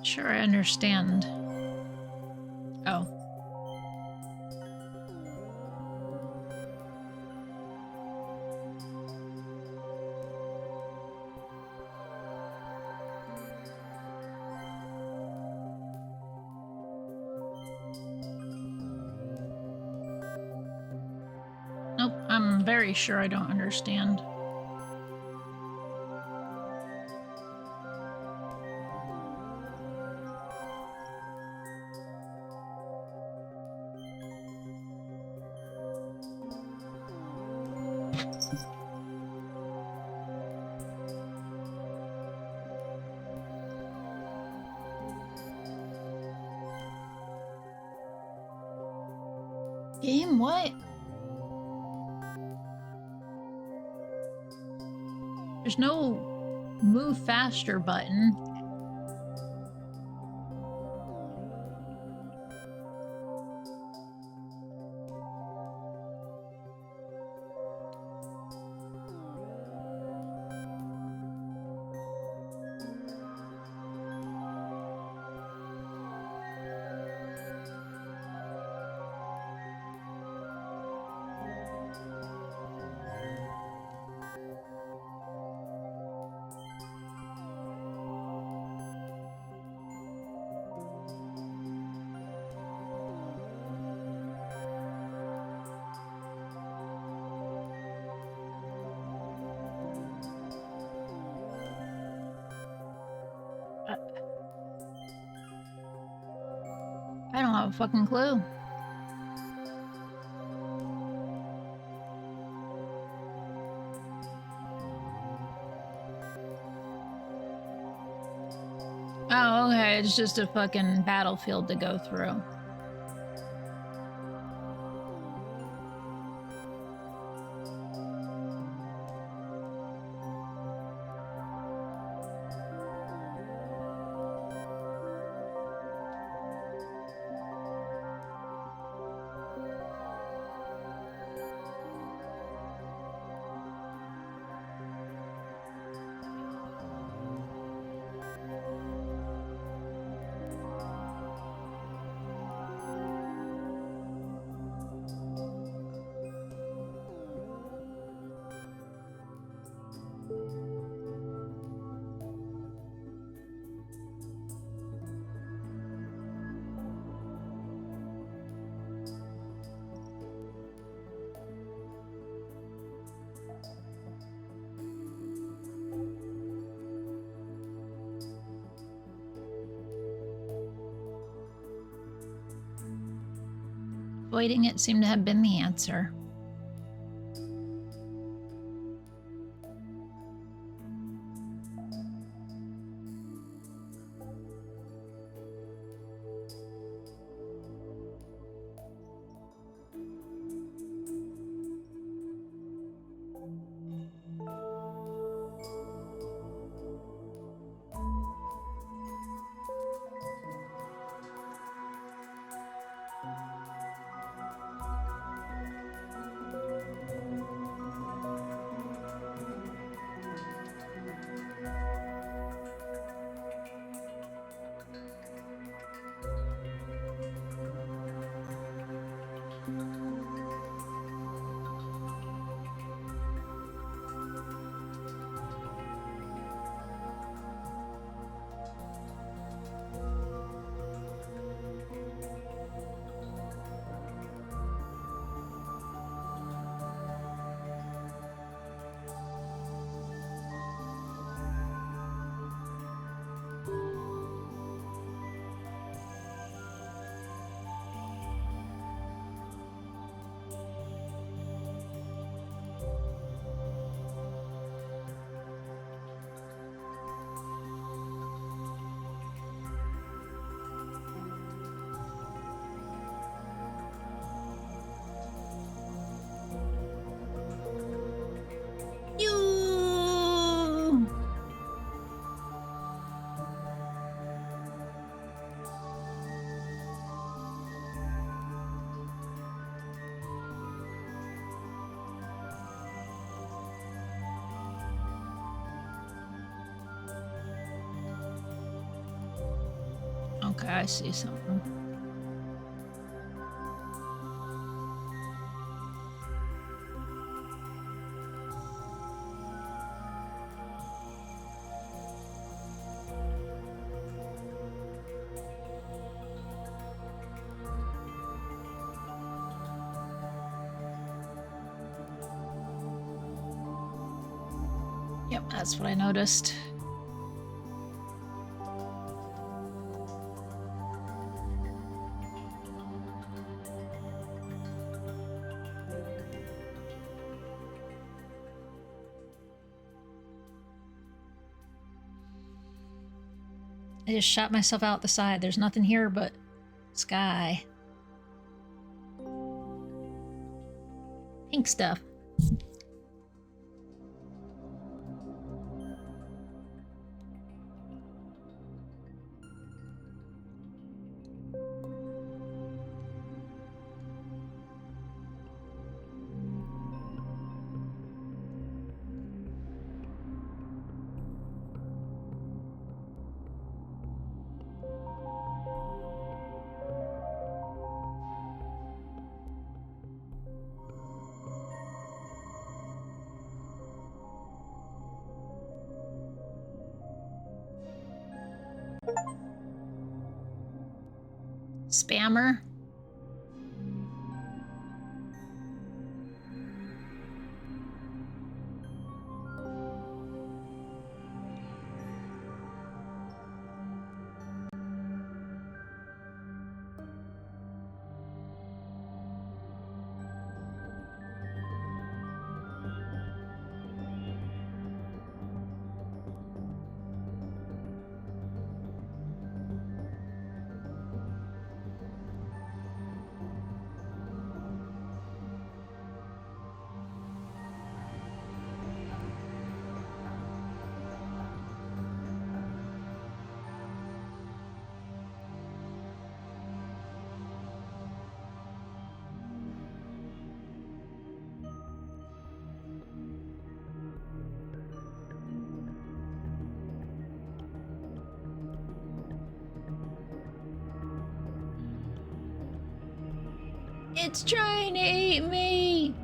Sure, I understand. Oh. Nope, I'm very sure I don't understand. Game what? There's no move faster button. I don't have a fucking clue. Oh, okay, it's just a fucking battlefield to go through. Avoiding it seemed to have been the answer. You. Okay, I see something. Yep, that's what I noticed. I just shot myself out the side. There's nothing here but sky. Pink stuff. Spammer. It's trying to eat me!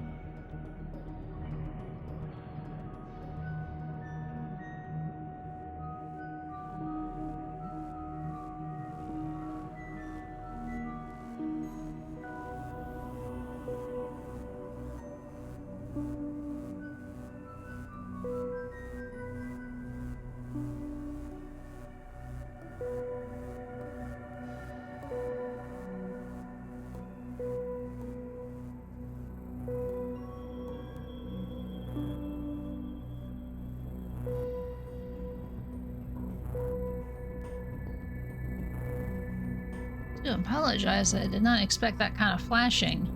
I do apologize. I did not expect that kind of flashing.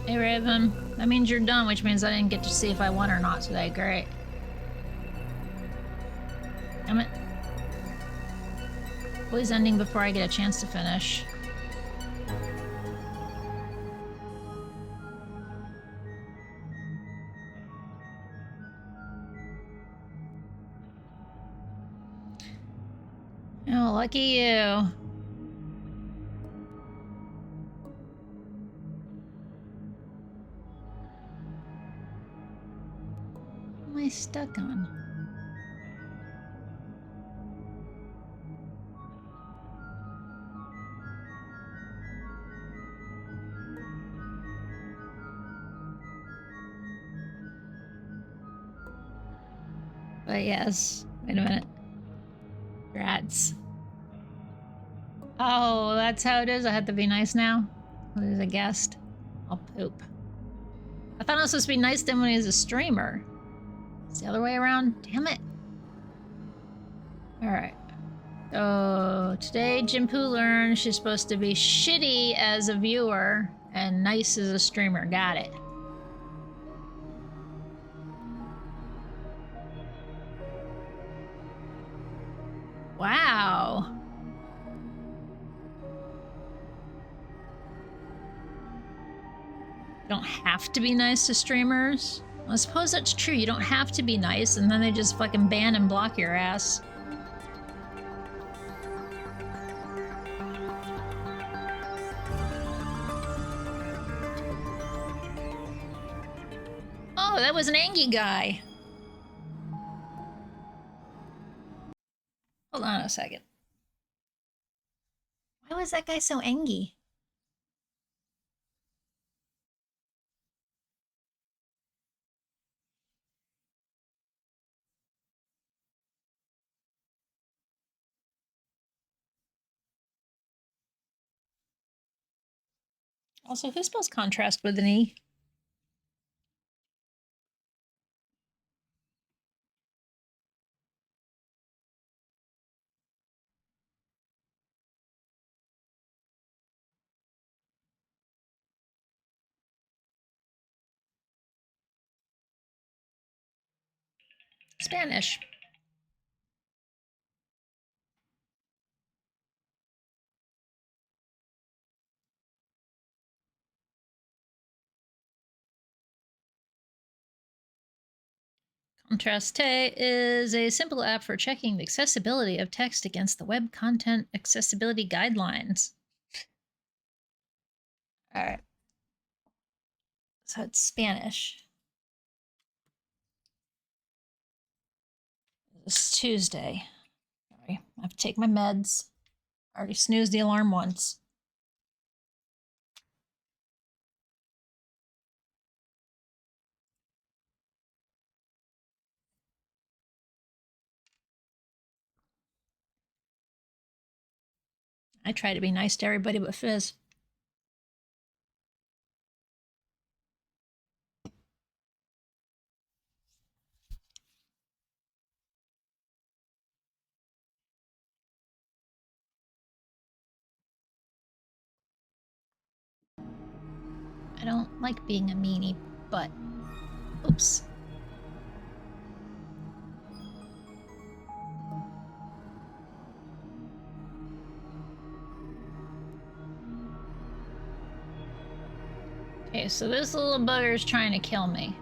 Hey Raven, that means you're done, which means I didn't get to see if I won or not today. Great. Damn it. Always ending before I get a chance to finish. Oh, lucky you. What am I stuck on? But yes, wait a minute. Rats. Oh, that's how it is. I have to be nice now. When he's a guest, I'll poop. I thought I was supposed to be nice to him when he's a streamer. It's the other way around. Damn it. Alright. So today Ginpu learned she's supposed to be shitty as a viewer and nice as a streamer. Got it. Wow. You don't have to be nice to streamers. Well, I suppose that's true. You don't have to be nice, and then they just fucking ban and block your ass. Oh, that was an Angie guy. Hold on a second. Why was that guy so Angie? Also, who spells contrast with an E? Spanish. Contraste is a simple app for checking the accessibility of text against the Web Content Accessibility Guidelines. All right. So it's Spanish. It's Tuesday. Sorry, I have to take my meds. I already snoozed the alarm once. I try to be nice to everybody but Fizz. I don't like being a meanie, but oops. Okay, so this little bugger's trying to kill me.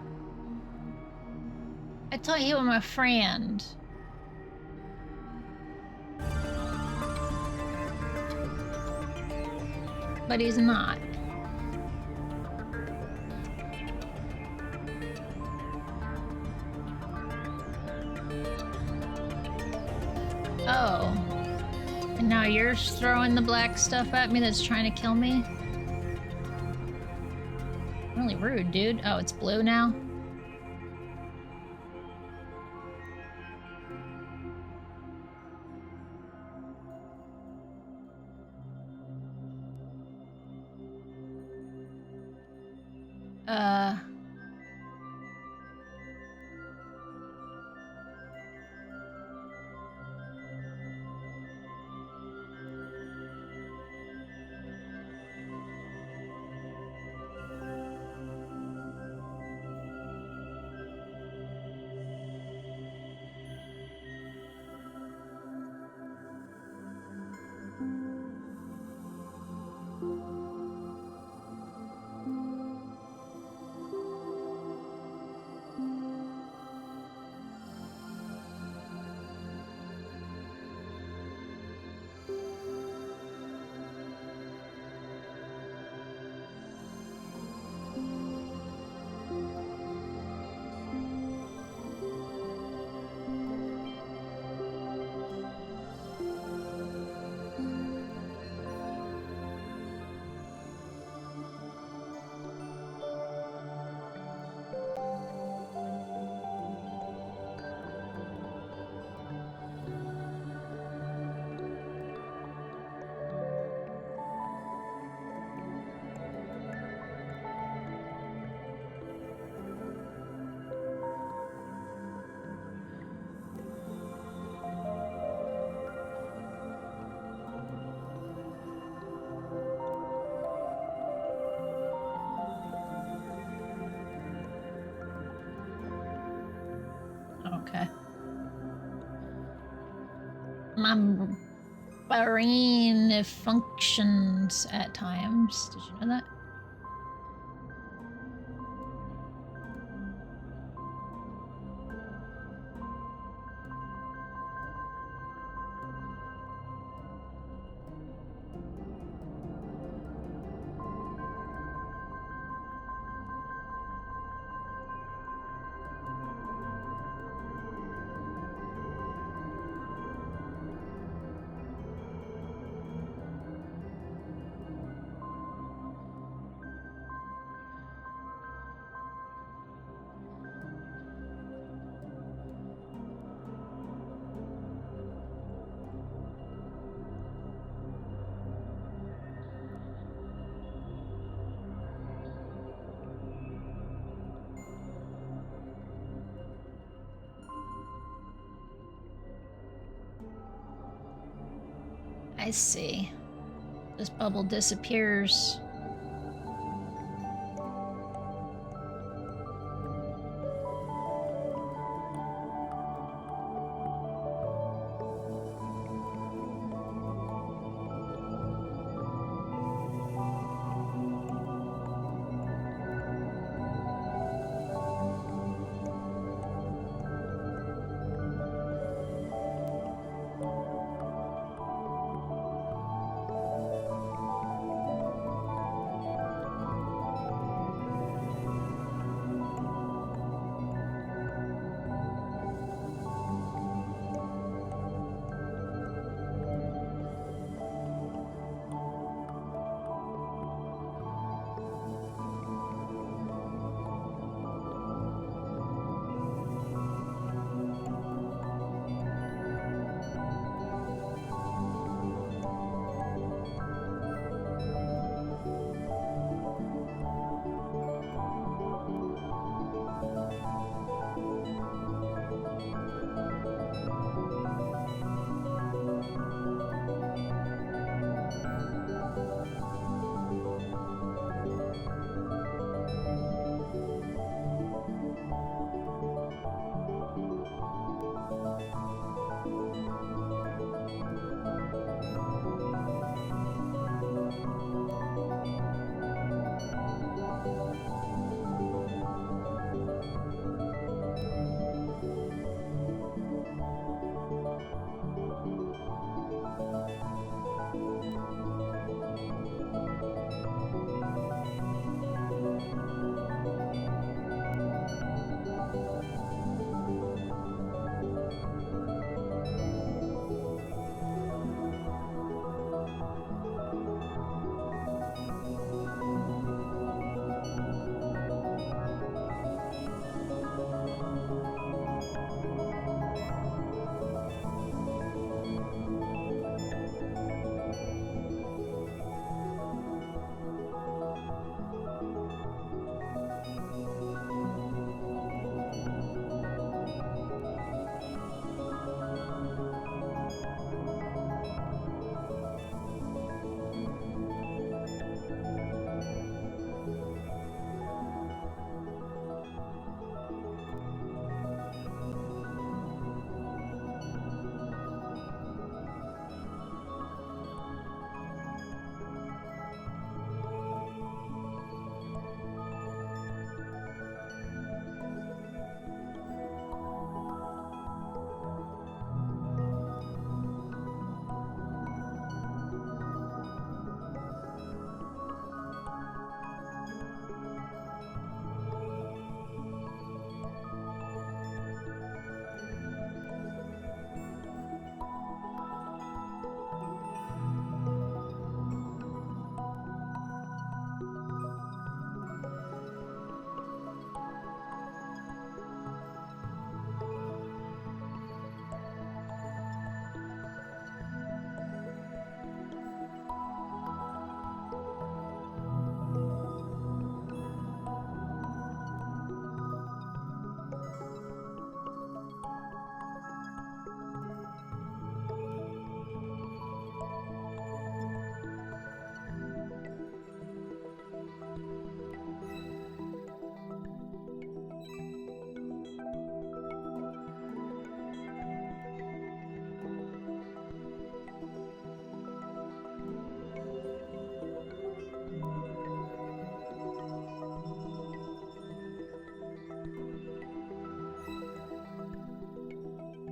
I thought he was my friend. But he's not. Oh. And now you're throwing the black stuff at me that's trying to kill me? Really rude, dude. Oh, it's blue now? Okay. My brain functions at times. Did you know that? I see. This bubble disappears.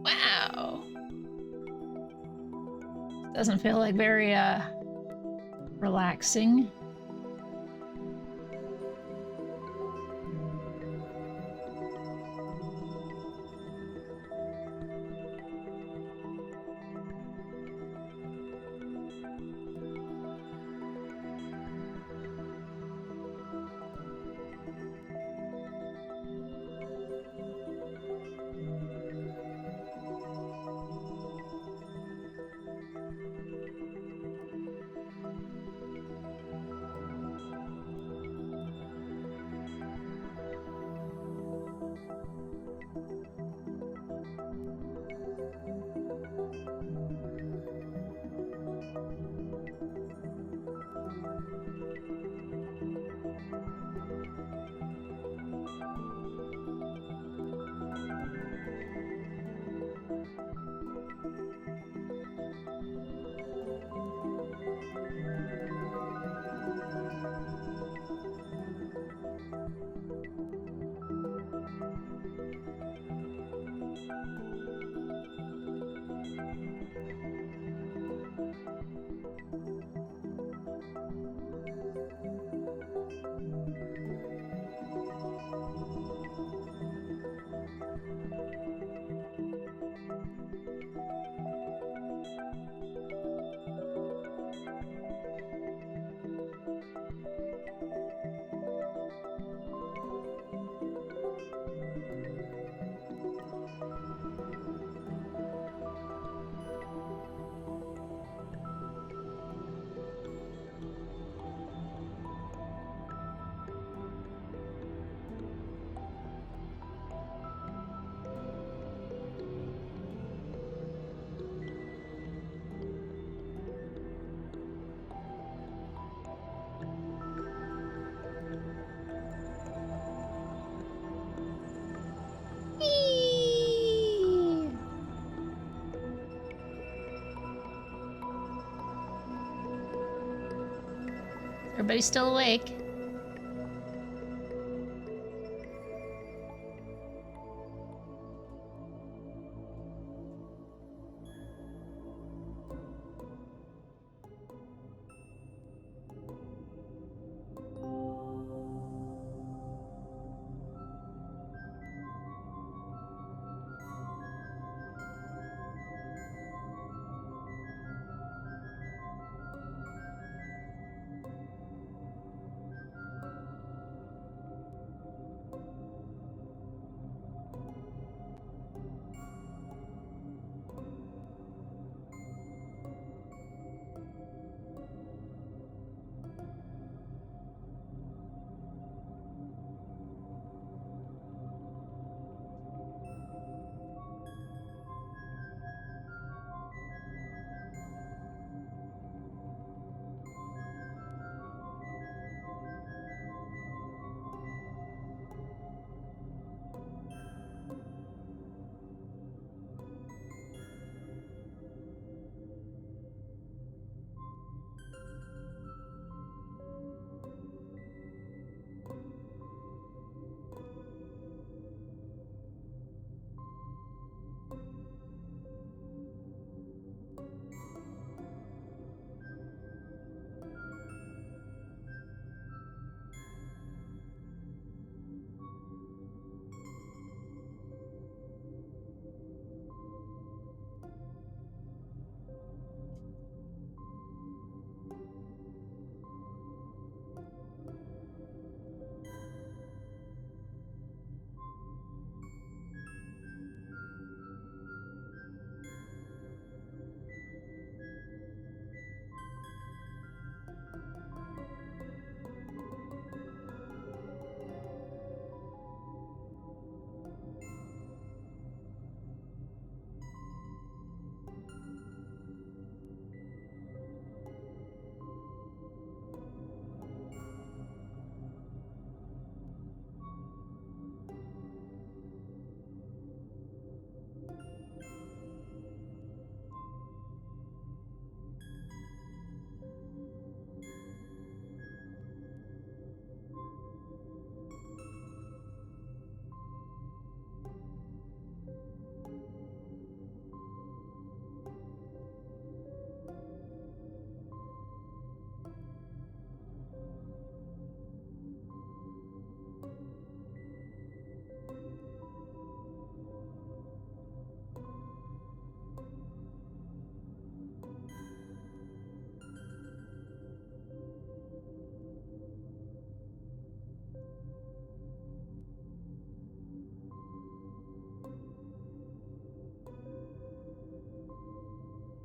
Wow. Doesn't feel like very relaxing. Everybody's still awake.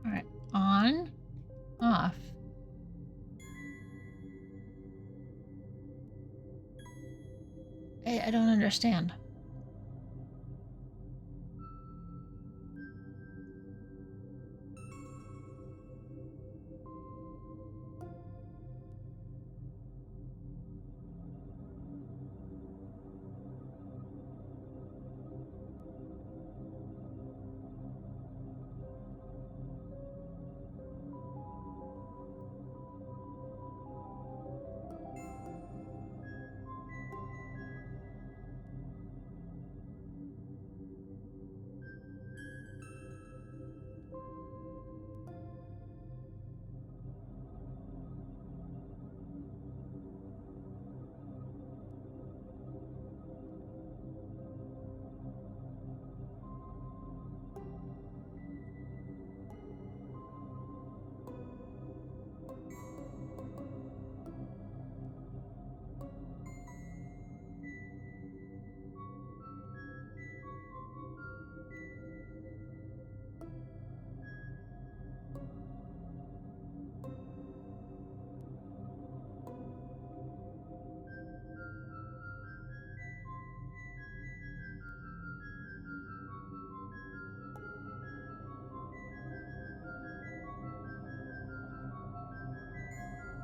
All right, on, off. I don't understand.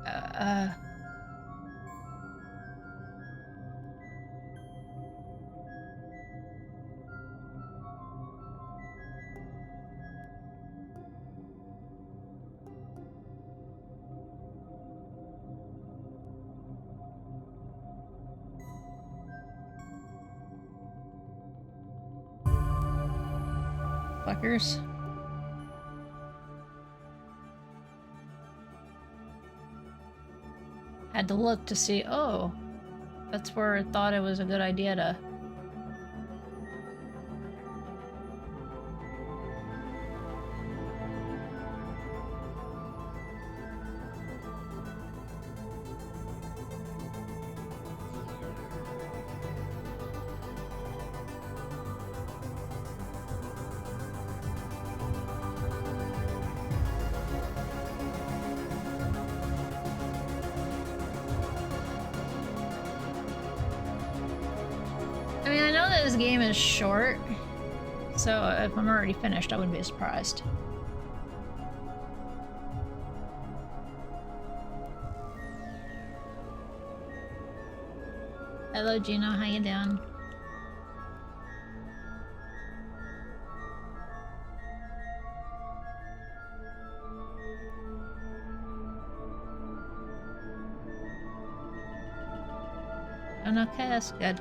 Uh, trackers. Had to look to see, oh, that's where I thought it was a good idea to... I mean, I know that this game is short, so if I'm already finished, I wouldn't be surprised. Hello, Gino. How you doing? And okay, that's good.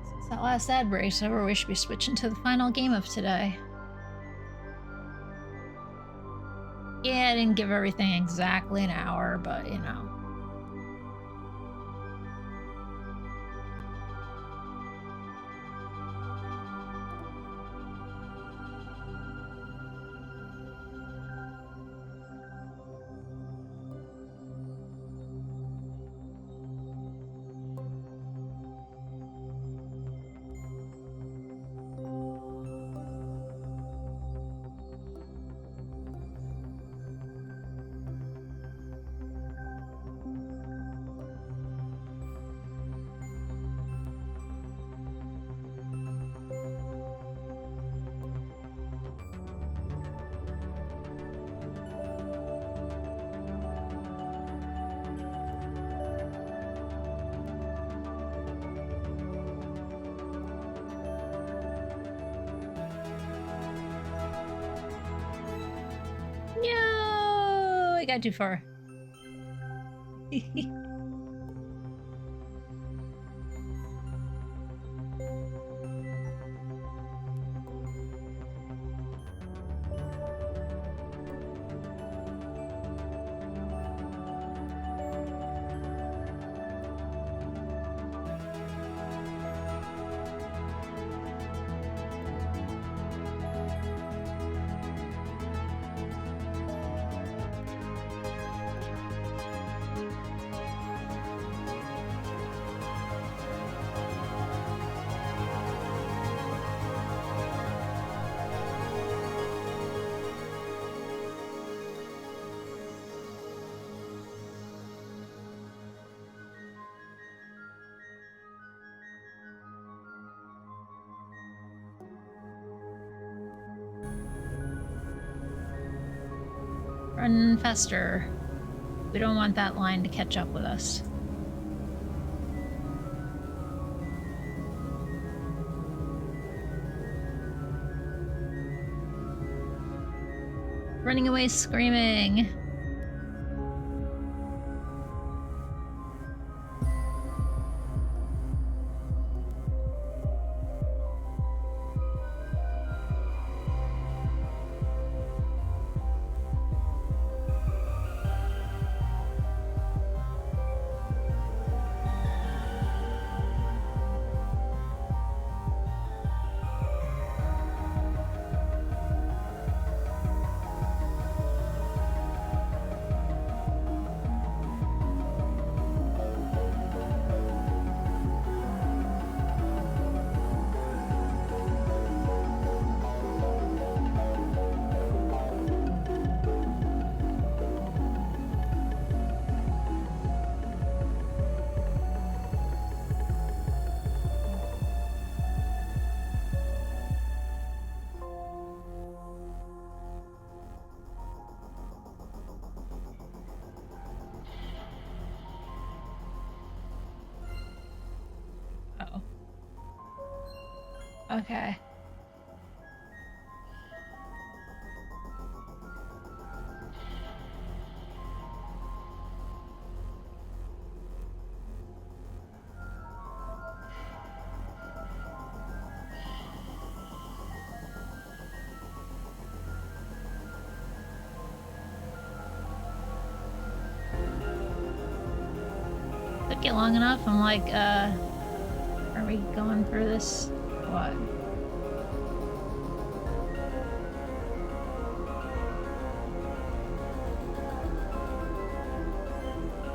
Since that last ad break's over, we should be switching to the final game of today. Yeah, I didn't give everything exactly an hour, but you know. No, I got too far. Run faster. We don't want that line to catch up with us. Running away screaming. Uh-oh. Okay. it long enough. I'm like, are we going through this? What?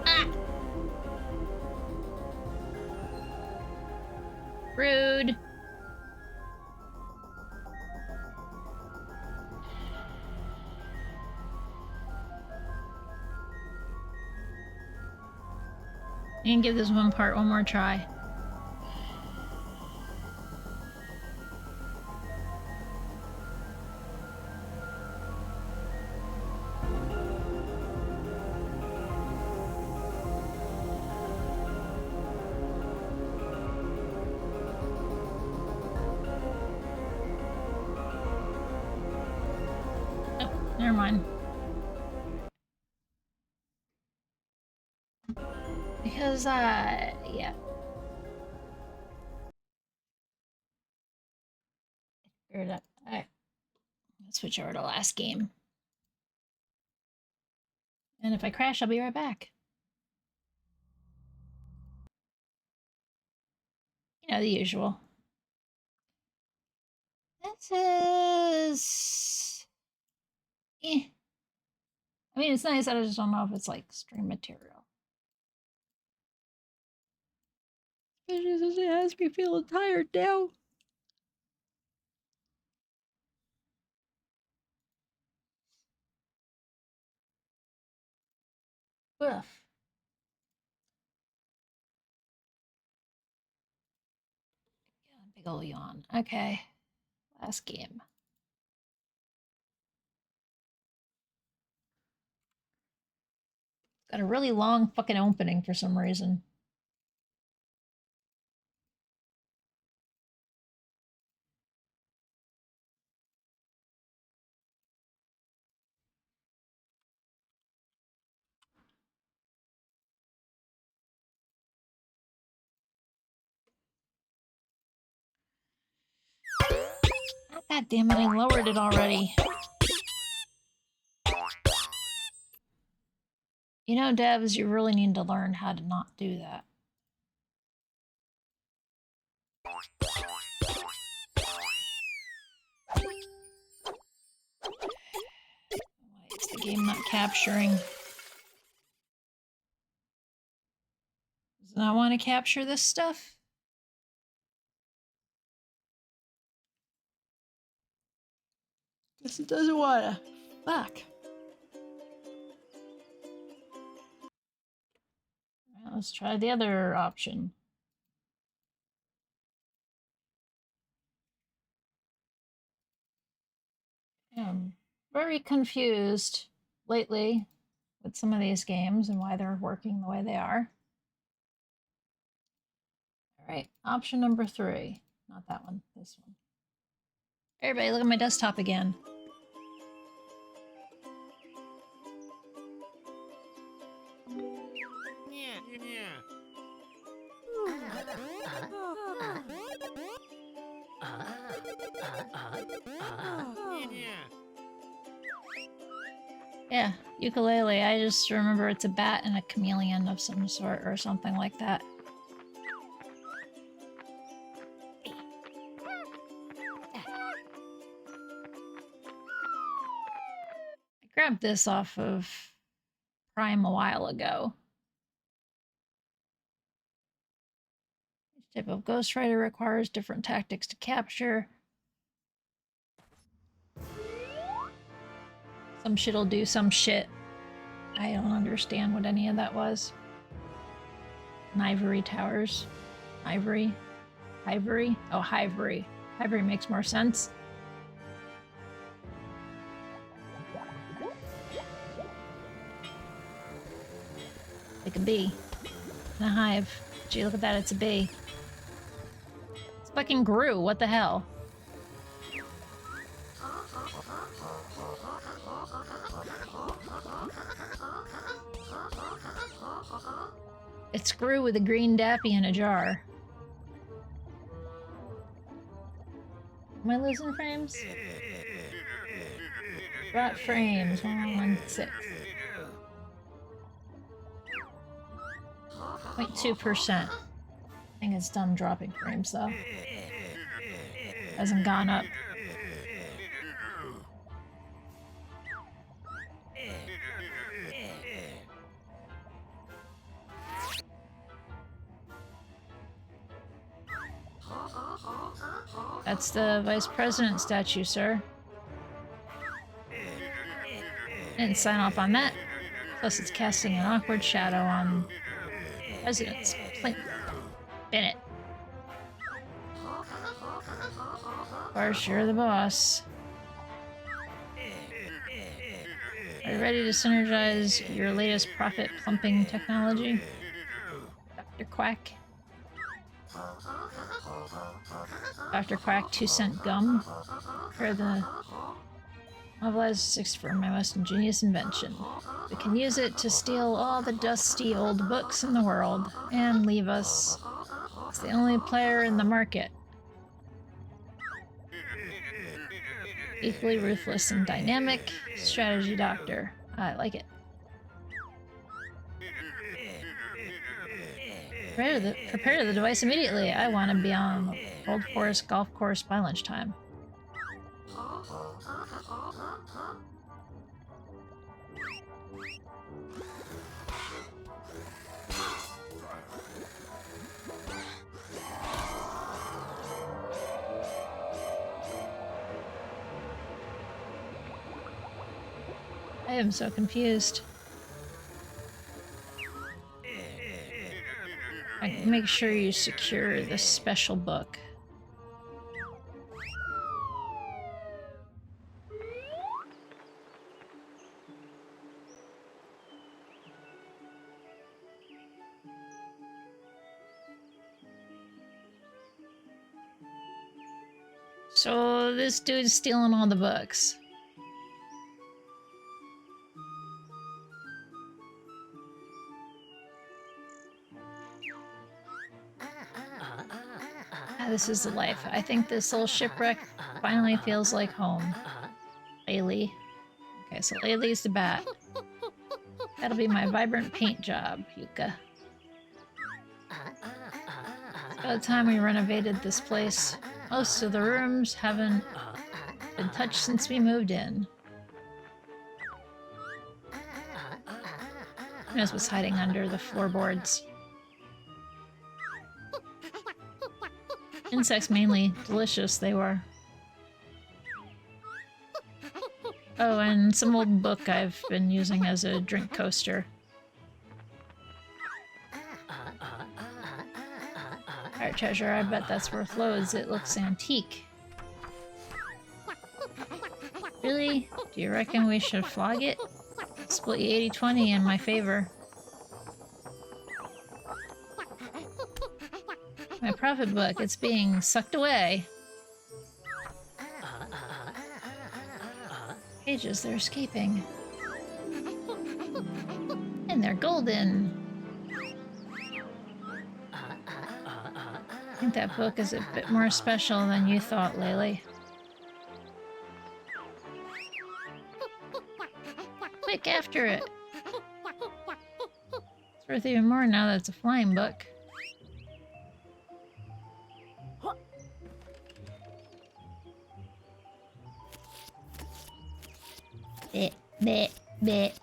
Ah! Rude. You can give this one part one more try. Oh, never mind. Because, yeah. Alright. Let's switch over to last game. And if I crash, I'll be right back. You know, the usual. This is... eh. I mean, it's nice, I just don't know if it's, like, stream material. It has me feeling tired now. Ugh. Big ol' yawn. Okay. Last game. Got a really long fucking opening for some reason. God damn it, I lowered it already. You know, devs, you really need to learn how to not do that. Why is the game not capturing? Does it not want to capture this stuff? Guess it doesn't want to. Fuck. Right, let's try the other option. I'm very confused lately with some of these games and why they're working the way they are. All right, option number 3. Not that one, this one. Everybody, look at my desktop again. Yeah, ukulele. I just remember it's a bat and a chameleon of some sort or something like that. I grabbed this off of Prime a while ago. Each type of ghostwriter requires different tactics to capture. Some shit'll do some shit. I don't understand what any of that was. Ivory towers. Ivory? Ivory? Oh, Hivory. Hivory makes more sense. Like a bee. In a hive. Gee, look at that, it's a bee. It's fucking Gru, what the hell? It's Gru with a green dappy in a jar. Am I losing frames? Rot frames, 1116. 0.2%. I think it's done dropping frames though. Hasn't gone up. That's the vice president statue, sir. Didn't sign off on that. Plus it's casting an awkward shadow on President's Bennett. Of course, you're the boss. Are you ready to synergize your latest profit-plumping technology? Dr. Quack. Dr. Quack 2-cent gum. Prepare the novelized 6 for my most ingenious invention. We can use it to steal all the dusty old books in the world and leave us as the only player in the market. Equally ruthless and dynamic. Strategy doctor. I like it. Prepare the device immediately. I want to be on Old Forest Golf Course by lunchtime. I am so confused. Make sure you secure this special book. So this dude's stealing all the books. This is the life. I think this little shipwreck finally feels like home. Laylee. Okay, so Laylee's the bat. That'll be my vibrant paint job, Yuka. It's about time we renovated this place. Most of the rooms haven't been touched since we moved in. Who knows what's hiding under the floorboards? Insects mainly. Delicious they were. Oh, and some old book I've been using as a drink coaster. Alright, treasure, I bet that's worth loads. It looks antique. Really? Do you reckon we should flog it? Split you 80-20 in my favor. My profit book, it's being sucked away. Pages, they're escaping. And they're golden. I think that book is a bit more special than you thought, Laylee. Quick, after it! It's worth even more now that it's a flying book. Bit, bit, bit.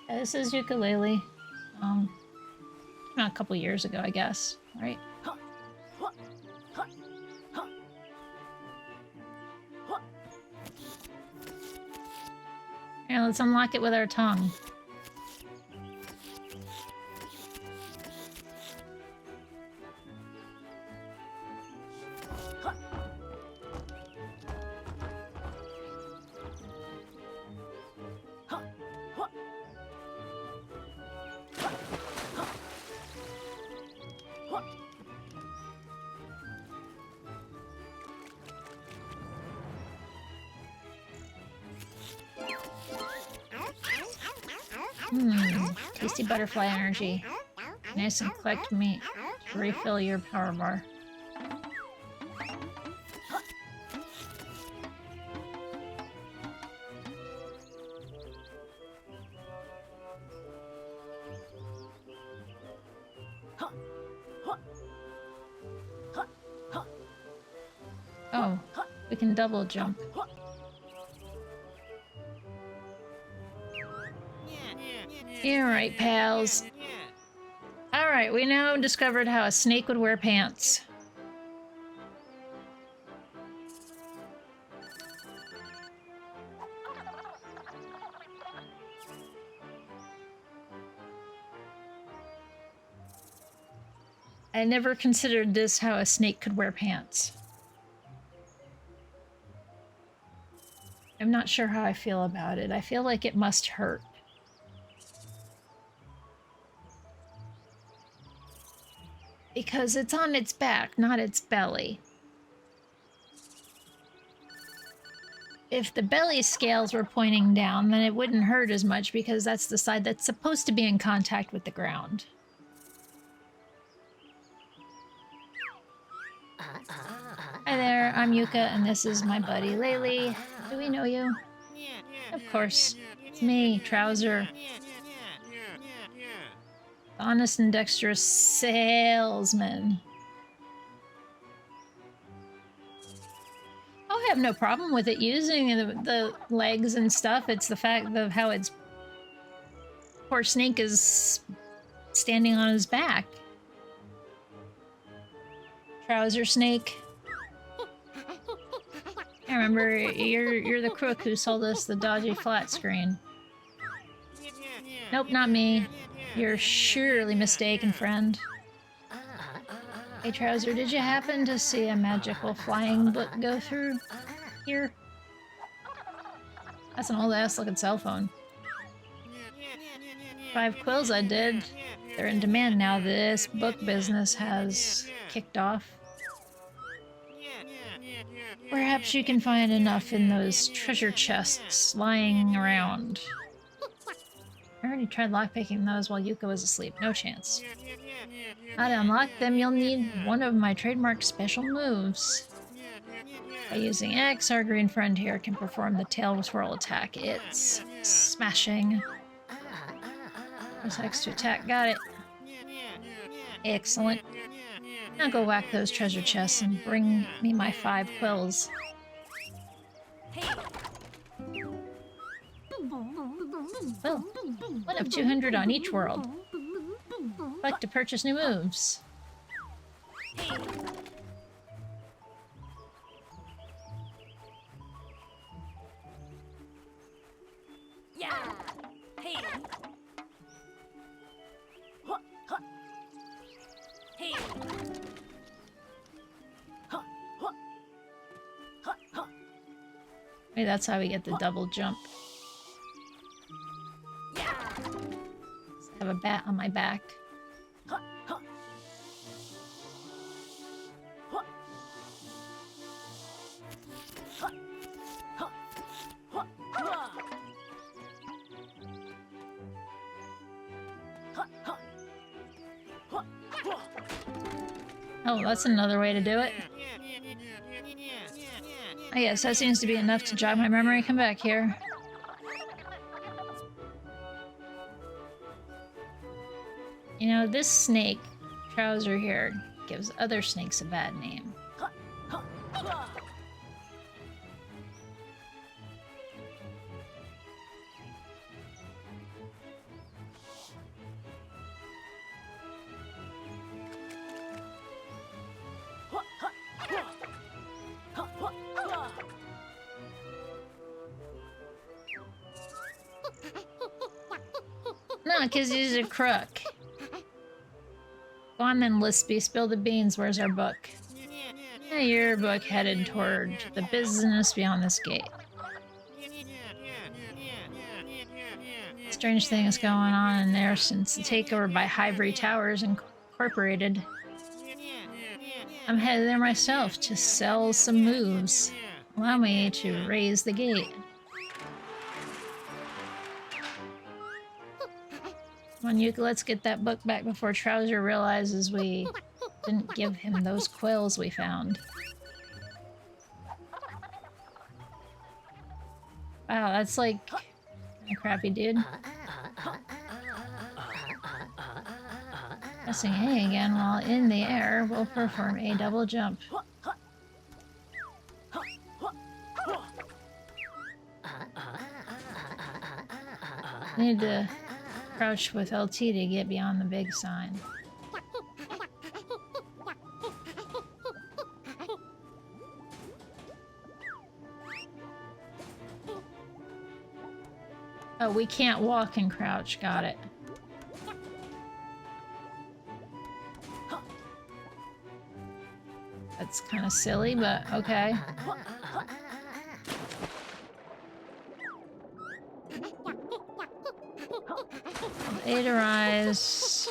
Yeah, this is YookaLaylee. Came out a couple years ago, I guess, right? Yeah, let's unlock it with our tongue. Tasty butterfly energy. Nice and collect meat. Refill your power bar. Oh, we can double jump. You're right, pals. Alright, we now discovered how a snake would wear pants. I never considered this how a snake could wear pants. I'm not sure how I feel about it. I feel like it must hurt. Because it's on its back, not its belly. If the belly scales were pointing down, then it wouldn't hurt as much because that's the side that's supposed to be in contact with the ground. Hi there, I'm Yuka, and this is my buddy Laylee. Do we know you? Of course. It's me, Trouser. Honest and dexterous salesman. I have no problem with it using the legs and stuff. It's the fact of how its poor snake is standing on his back. Trouser snake. I remember you're the crook who sold us the dodgy flat screen. Nope, not me. You're surely mistaken, friend. Hey, Trouser, did you happen to see a magical flying book go through here? That's an old-ass looking cell phone. 5 quills I did. They're in demand now this book business has kicked off. Perhaps you can find enough in those treasure chests lying around. I already tried lockpicking those while Yuka was asleep. No chance. How to unlock them, you'll need one of my trademark special moves. By using X, our green friend here can perform the tail swirl attack. It's smashing. Press X to attack. Got it. Excellent. Now go whack those treasure chests and bring me my 5 quills. Well, 1 of 200 on each world. Like to purchase new moves. Yeah. Hey. Hey. Maybe that's how we get the double jump. I have a bat on my back. Oh, that's another way to do it. I guess that seems to be enough to jog my memory. Come back here. You know, this snake, Trouser here, gives other snakes a bad name. No, because he's a crook. Go on then, Lispy. Spill the beans. Where's our book? Yeah, your book headed toward the business beyond this gate. Strange things going on in there since the takeover by Hivory Towers Incorporated. I'm headed there myself to sell some moves. Allow me to raise the gate. Come on, Yuka, let's get that book back before Trouser realizes we didn't give him those quills we found. Wow, that's like kind of crappy, dude. Pressing A again while in the air will perform a double jump. Need to crouch with LT to get beyond the big sign. Oh, we can't walk and crouch. Got it. That's kind of silly, but okay. A to rise.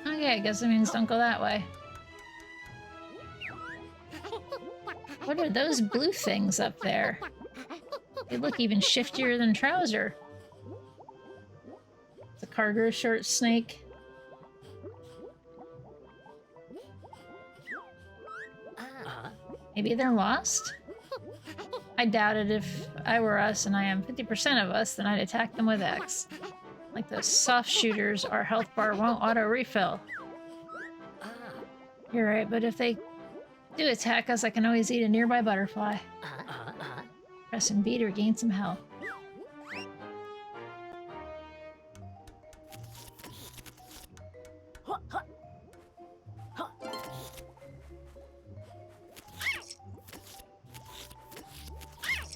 Okay, I guess it means don't go that way. What are those blue things up there? They look even shiftier than Trouser. It's a cargo short snake. Maybe they're lost? I doubt it. If I were us, and I am 50% of us, then I'd attack them with X. Like those soft shooters, our health bar won't auto-refill. You're right, but if they do attack us, I can always eat a nearby butterfly. Pressing B to regain some health.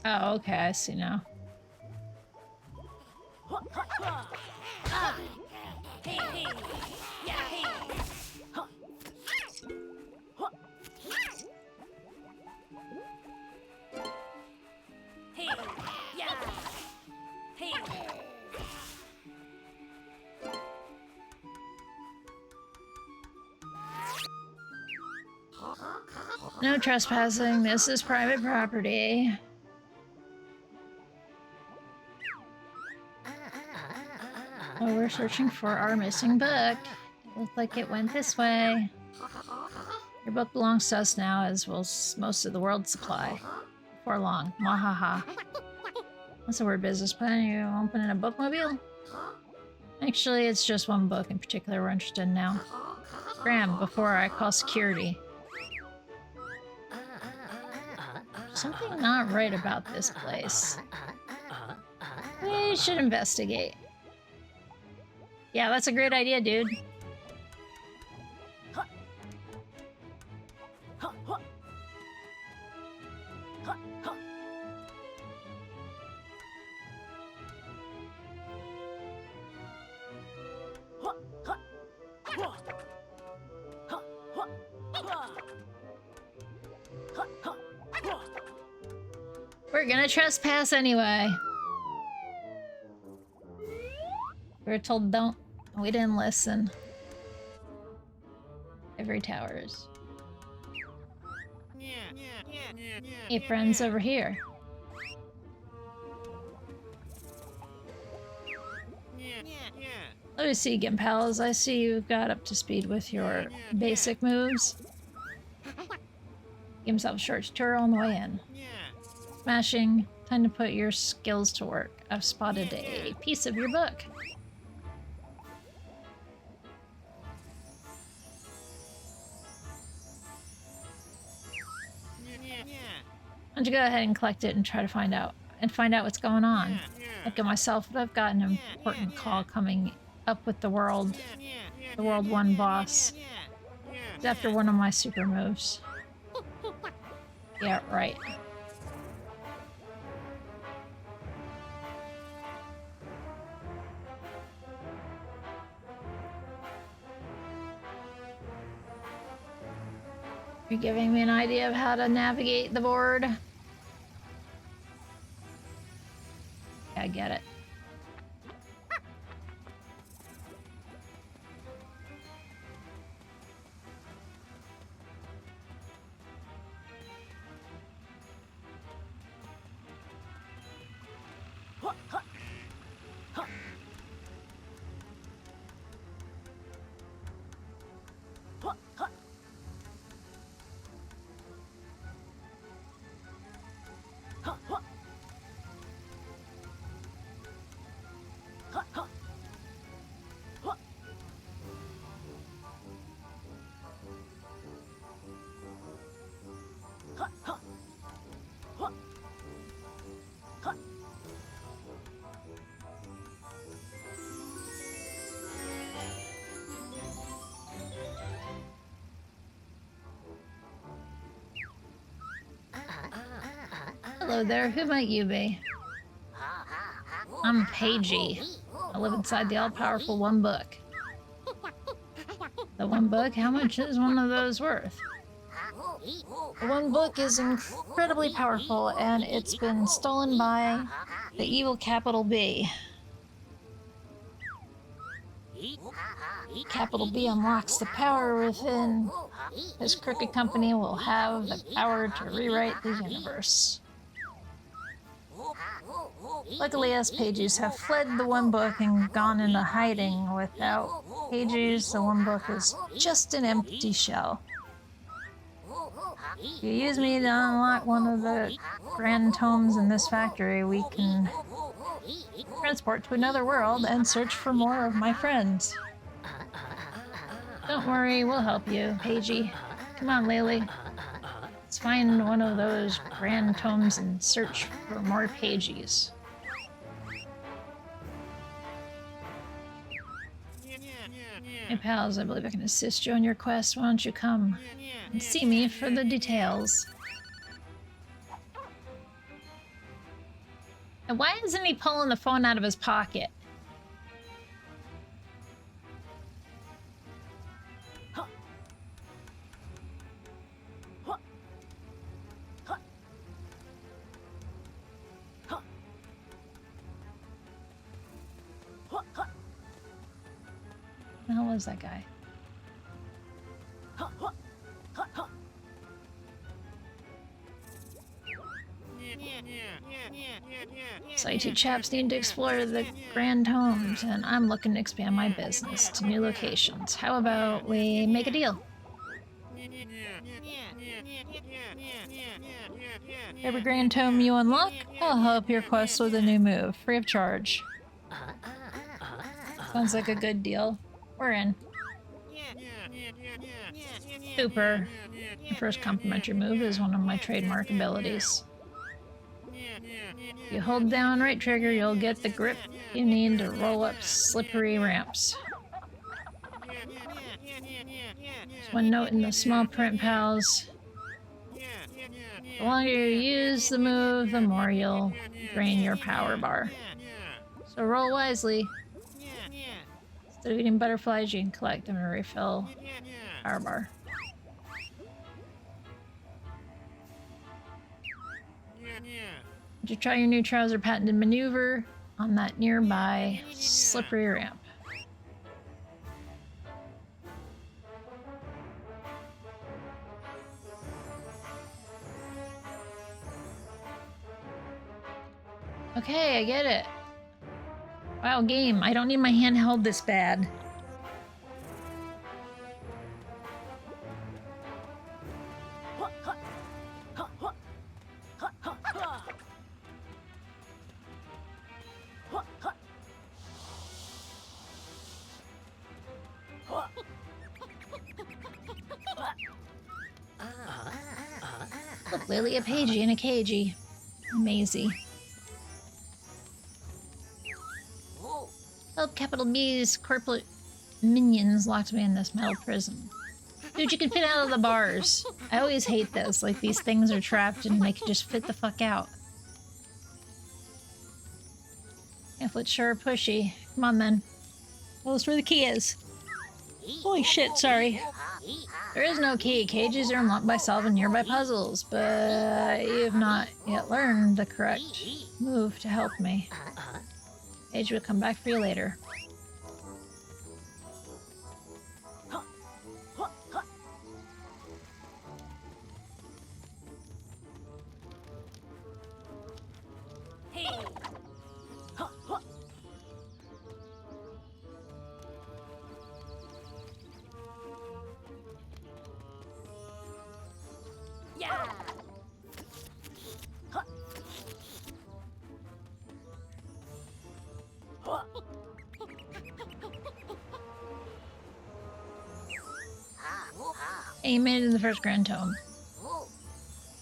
Oh, okay, I see now. Hey, hey. Yeah, hey. Hey, yeah. Hey. No trespassing. This is private property. Oh, we're searching for our missing book. It looked like it went this way. Your book belongs to us now, as will most of the world's supply. Before long. Mwahaha. What's the word, business plan? You opening a bookmobile? Actually, it's just one book in particular we're interested in now. Graham, before I call security. Something not right about this place. We should investigate. Yeah, that's a great idea, dude. We're gonna trespass anyway. We were told don't. We didn't listen. Every towers. Hey, friends over here. Let me see, Gimpals. I see you got up to speed with your basic moves. Give himself a short tutorial on the way in. Smashing. Time to put your skills to work. I've spotted a piece of your book. Why don't you go ahead and collect it and try to find out what's going on. Look at myself, but I've got an important call coming up with the World 1 boss. It's after one of my super moves. Yeah, right. You're giving me an idea of how to navigate the board. Yeah, I get it. Hello there, who might you be? I'm Paigey. I live inside the all-powerful One Book. The One Book? How much is one of those worth? The One Book is incredibly powerful, and it's been stolen by the evil capital B. Capital B unlocks the power within. This crooked company will have the power to rewrite the universe. Luckily, us pages have fled the One Book and gone into hiding. Without pages, the One Book is just an empty shell. If you use me to unlock one of the grand tomes in this factory, we can transport to another world and search for more of my friends. Don't worry, we'll help you, Paigey. Come on, Laylee. Let's find one of those grand tomes and search for more pages. Hey pals, I believe I can assist you on your quest. Why don't you come and see me for the details? And why isn't he pulling the phone out of his pocket? Who the hell was that guy? So you two chaps need to explore the grand homes, and I'm looking to expand my business to new locations. How about we make a deal? Every grand tome you unlock, I'll help your quest with a new move, free of charge. Sounds like a good deal. We're in. Super. The first complimentary move is one of my trademark abilities. If you hold down right trigger, you'll get the grip you need to roll up slippery ramps. There's one note in the small print, pals. The longer you use the move, the more you'll drain your power bar. So roll wisely. Instead of eating butterflies, you can collect them and refill power bar. Would you try your new trouser patented maneuver on that nearby slippery ramp? Okay, I get it. Wow, game. I don't need my handheld this bad. Look, Lily, a Paigey and a cagey. Amazing. Help Capital B's corporate minions locked me in this metal prison. Dude, you can fit out of the bars. I always hate this. Like, these things are trapped and they can just fit the fuck out. Pamphlets sure are pushy. Come on, then. Tell us where the key is. Holy shit, sorry. There is no key. Cages are unlocked by solving nearby puzzles, but you have not yet learned the correct move to help me. Page will come back for you later. Hey, you made it to the first Grand Tome.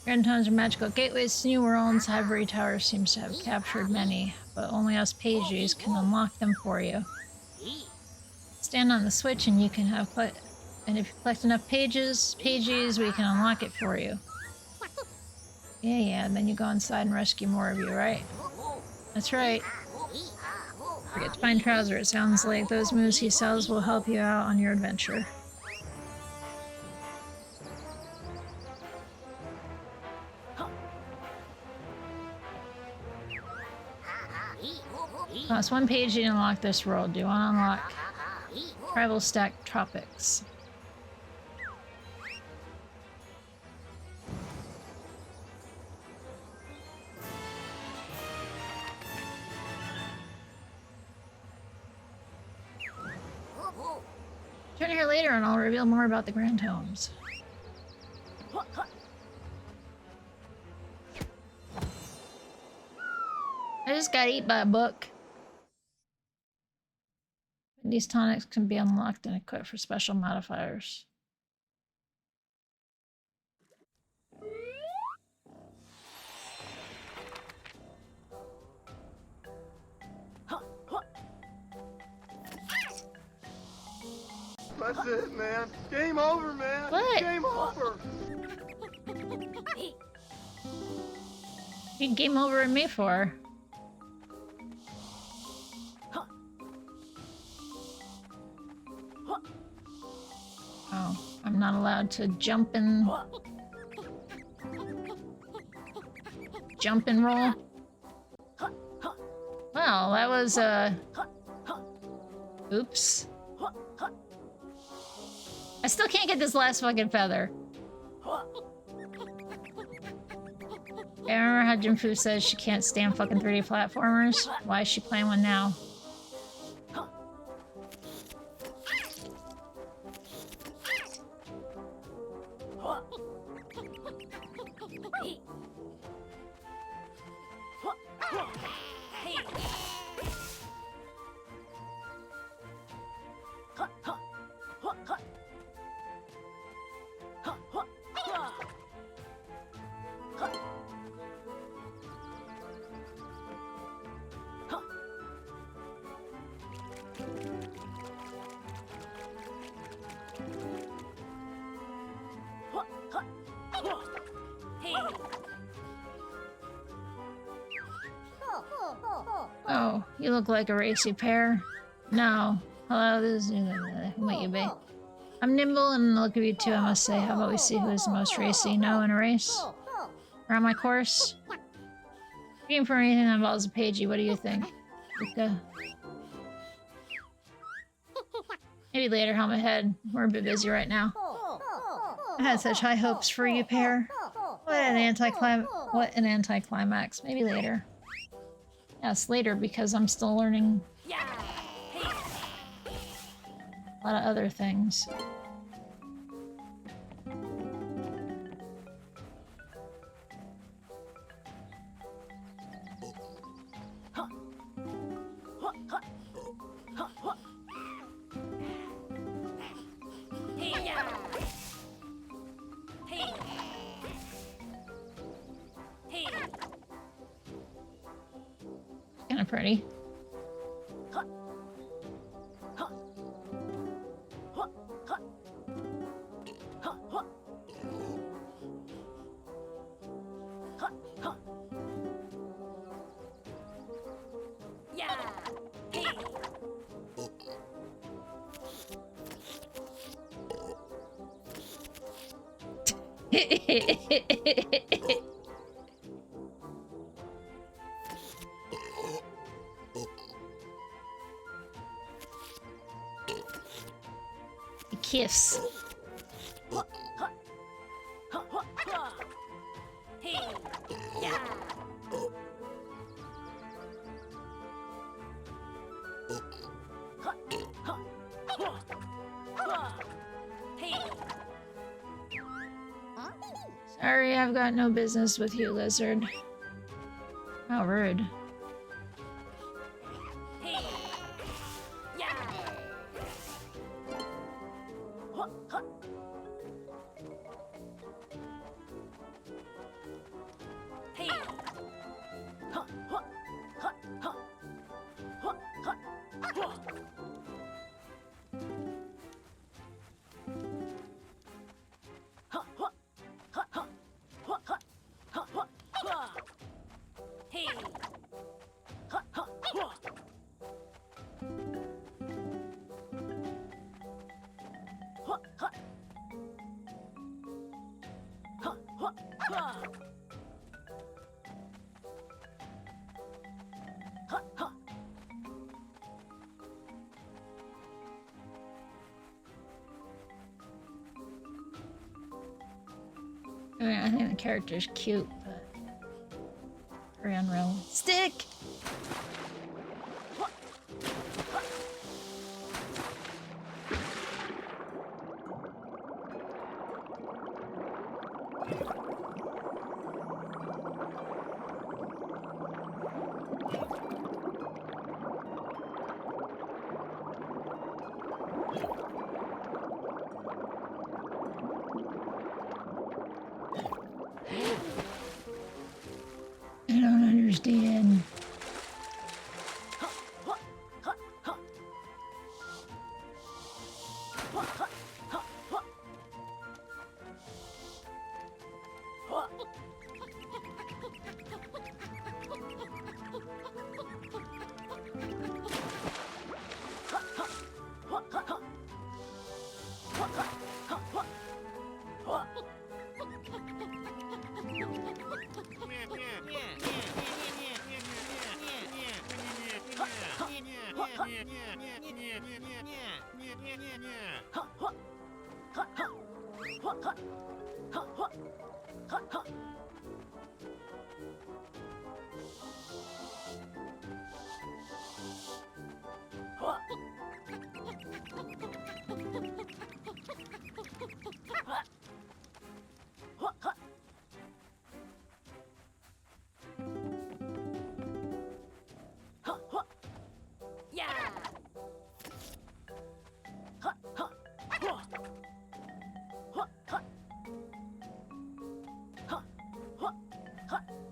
Grand Tomes are magical gateways to new worlds. Ivory Tower seems to have captured many, but only us pages can unlock them for you. Stand on the switch and you can have and if you collect enough pages, we can unlock it for you. Yeah, and then you go inside and rescue more of you, right? That's right. Forget to find Trouser. It sounds like those moves he sells will help you out on your adventure. Plus one page to unlock this world. Do you want to unlock Tribal Stack Tropics? Turn here later and I'll reveal more about the Grand Tomes. I just got eat by a book. These tonics can be unlocked and equipped for special modifiers. That's it, man. Game over, man. What? Game over. You game over at me for? Oh, I'm not allowed to jump and roll. Well, that was oops. I still can't get this last fucking feather. I remember how Ginpu says she can't stand fucking 3D platformers. Why is she playing one now? Oh, you look like a racy pair. No. Hello, this is... Who might you be? I'm nimble and look at you too, I must say. How about we see who is the most racy? No, in a race? Around my course? Looking for anything that involves a pagey, what do you think? Yuka? Maybe later, helmet head. We're a bit busy right now. I had such high hopes for you pair. What an anticlimax. Maybe later. Yes, later, because I'm still learning a lot of other things. Kind of pretty. Kiss. Hey, yeah. Hey. Sorry, I've got no business with you, lizard. How rude. Hey, yeah. Hey. Hey. I mean, I think the character's cute, but very unreal. Stick! I don't understand.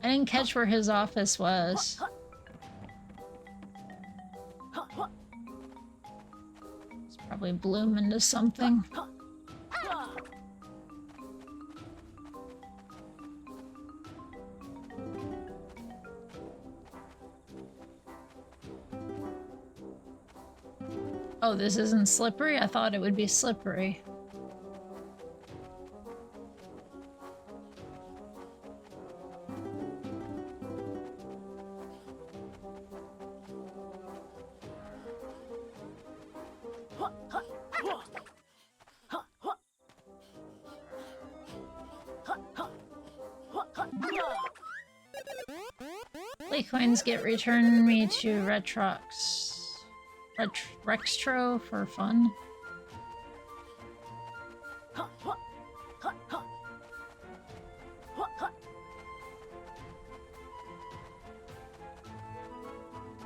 I didn't catch where his office was. It's probably bloom into something. Oh, this isn't slippery? I thought it would be slippery. Coins get returned me to Rextro for fun. I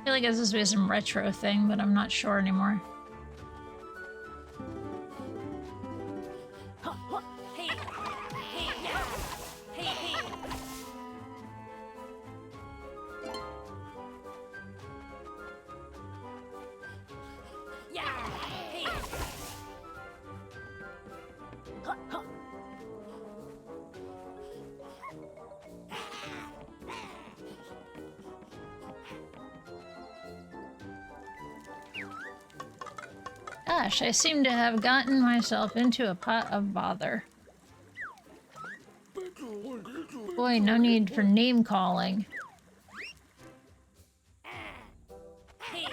feel like it's supposed to be some retro thing, but I'm not sure anymore. Gosh, I seem to have gotten myself into a pot of bother. Boy, no need for name calling. Hey.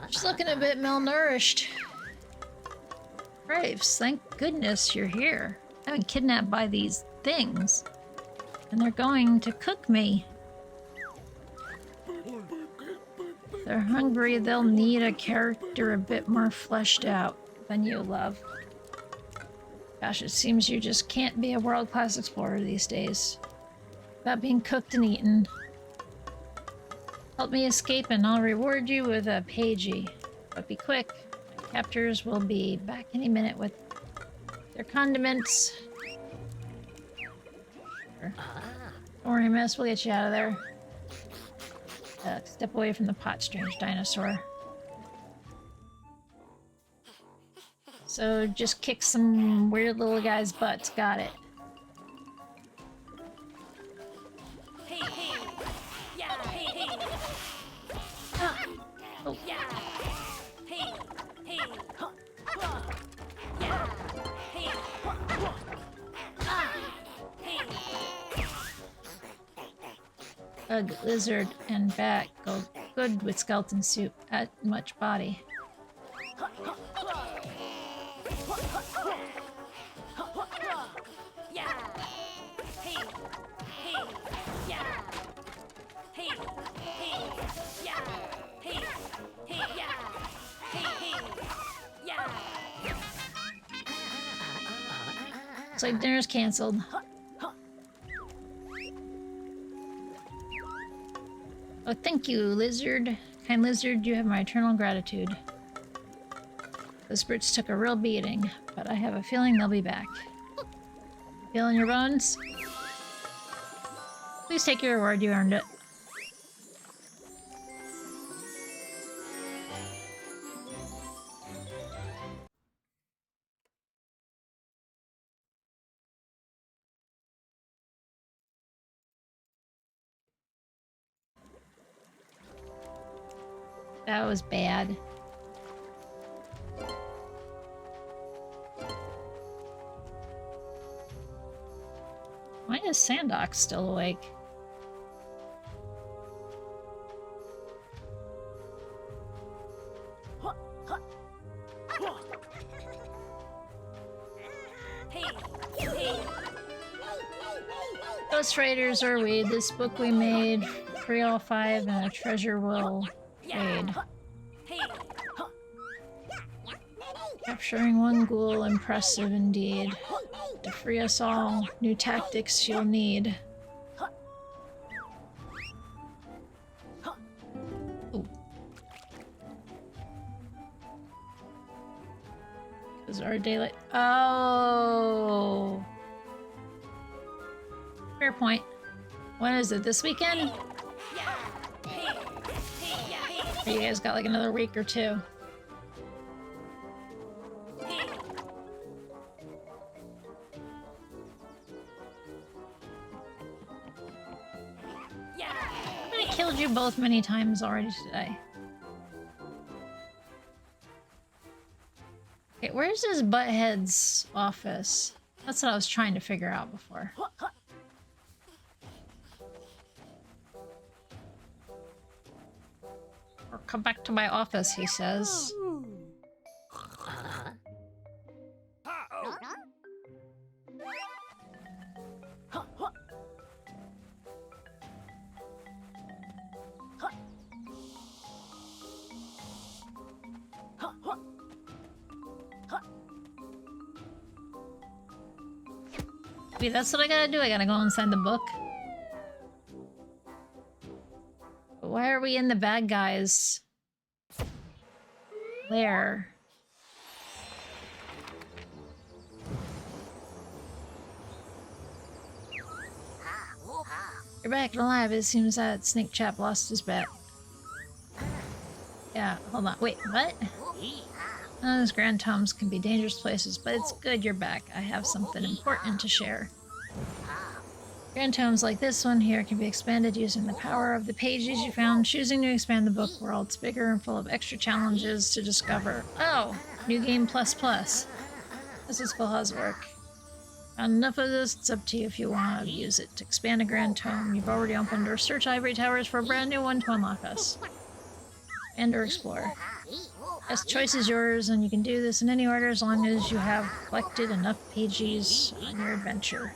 She's looking a bit malnourished. Graves, thank goodness you're here. I've been kidnapped by these things. And they're going to cook me. If they're hungry, they'll need a character a bit more fleshed out than you, love. Gosh, it seems you just can't be a world-class explorer these days without being cooked and eaten. Help me escape and I'll reward you with a pagey. But be quick. My captors will be back any minute with their condiments. Sure. Don't worry, miss. We'll get you out of there. Step away from the pot, strange dinosaur. So just kick some weird little guy's butts. Got it. Hey, hey. Yeah, hey, hey. Oh. Yeah. Hey, hey. Yeah. Hey. Hey. Ugh, lizard and bat go good with skeleton soup. Add much body. Yeah. Hey. Hey. Yeah. Hey. Hey. Yeah. Hey. Hey. Yeah. Hey. Hey. Yeah. Looks like dinner's canceled. Oh, thank you, lizard. Kind lizard, you have my eternal gratitude. The spirits took a real beating, but I have a feeling they'll be back. Feeling your bones? Please take your reward, you earned it. That was bad. Why is Sandok still awake? Ghost Raiders are we? This book we made, 305 and a treasure will fade. Capturing one ghoul, impressive indeed. To free us all, new tactics you'll need. Ooh. Is our daylight? Oh. Fair point. When is it? This weekend? Or you guys got like another week or two? I killed you both many times already today. Okay, where's this Butthead's office? That's what I was trying to figure out before. Or come back to my office, he says. Wait, that's what I gotta do? I gotta go and sign the book? Why are we in the bad guys' lair? You're back in the lab. It seems that Snake Chap lost his bet. Yeah, hold on. Wait, what? Those grand tomes can be dangerous places, but it's good you're back. I have something important to share. Grand tomes like this one here can be expanded using the power of the pages you found, choosing to expand the book world. It's bigger and full of extra challenges to discover. Oh! New game plus plus. This is Phil's work. Enough of this, it's up to you if you want to use it to expand a grand tome. You've already opened or search ivory towers for a brand new one to unlock us. And or explore. Yes, choice is yours, and you can do this in any order as long as you have collected enough pages on your adventure.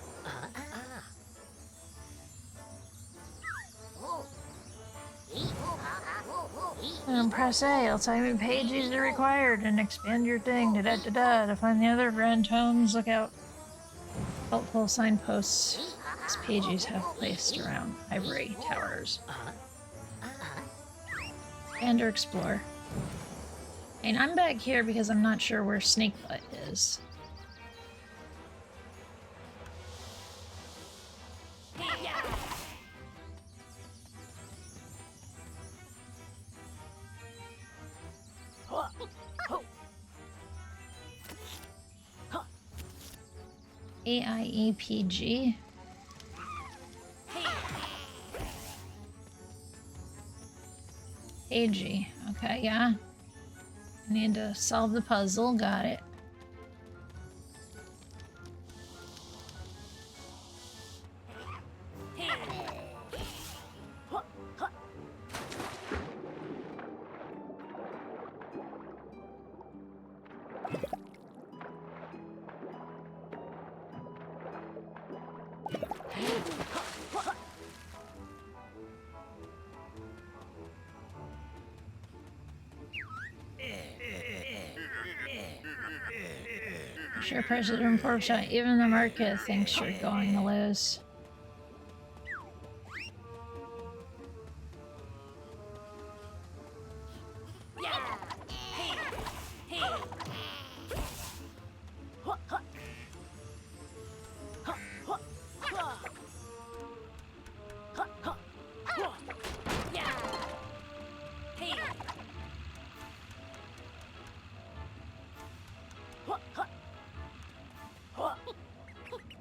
And press A, it'll tell you what pages are required, and expand your thing, da-da-da-da. To find the other grand tomes, look out. Helpful signposts these pages have placed around ivory towers. And or explore. And I'm back here because I'm not sure where Snakebutt is. AIEPG. AG. Okay, yeah. I need to solve the puzzle. Got it. Sure, President Porkshot, even the market thinks you're going to lose.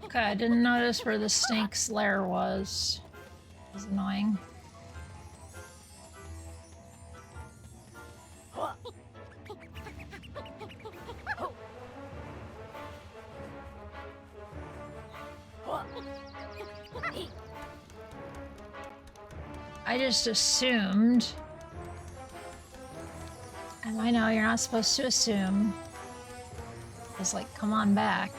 Okay, I didn't notice where the snake's lair was. It was annoying. I just assumed. And I know you're not supposed to assume. It's like, come on back.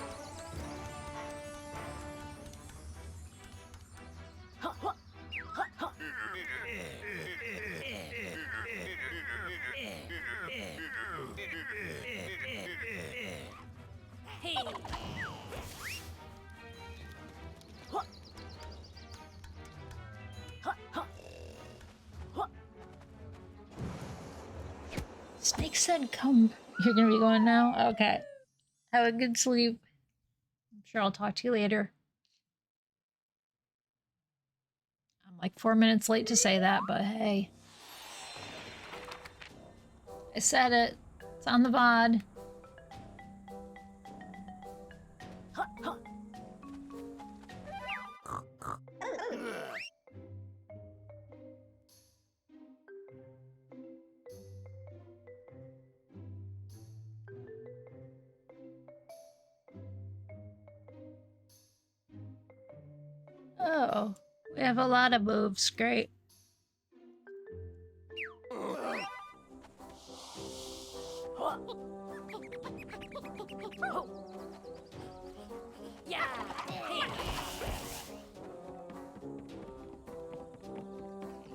Snake said, come. You're gonna be going now? Okay. Have a good sleep. I'm sure I'll talk to you later. I'm like 4 minutes late to say that, but hey. I said it. It's on the VOD. Oh, we have a lot of moves. Great.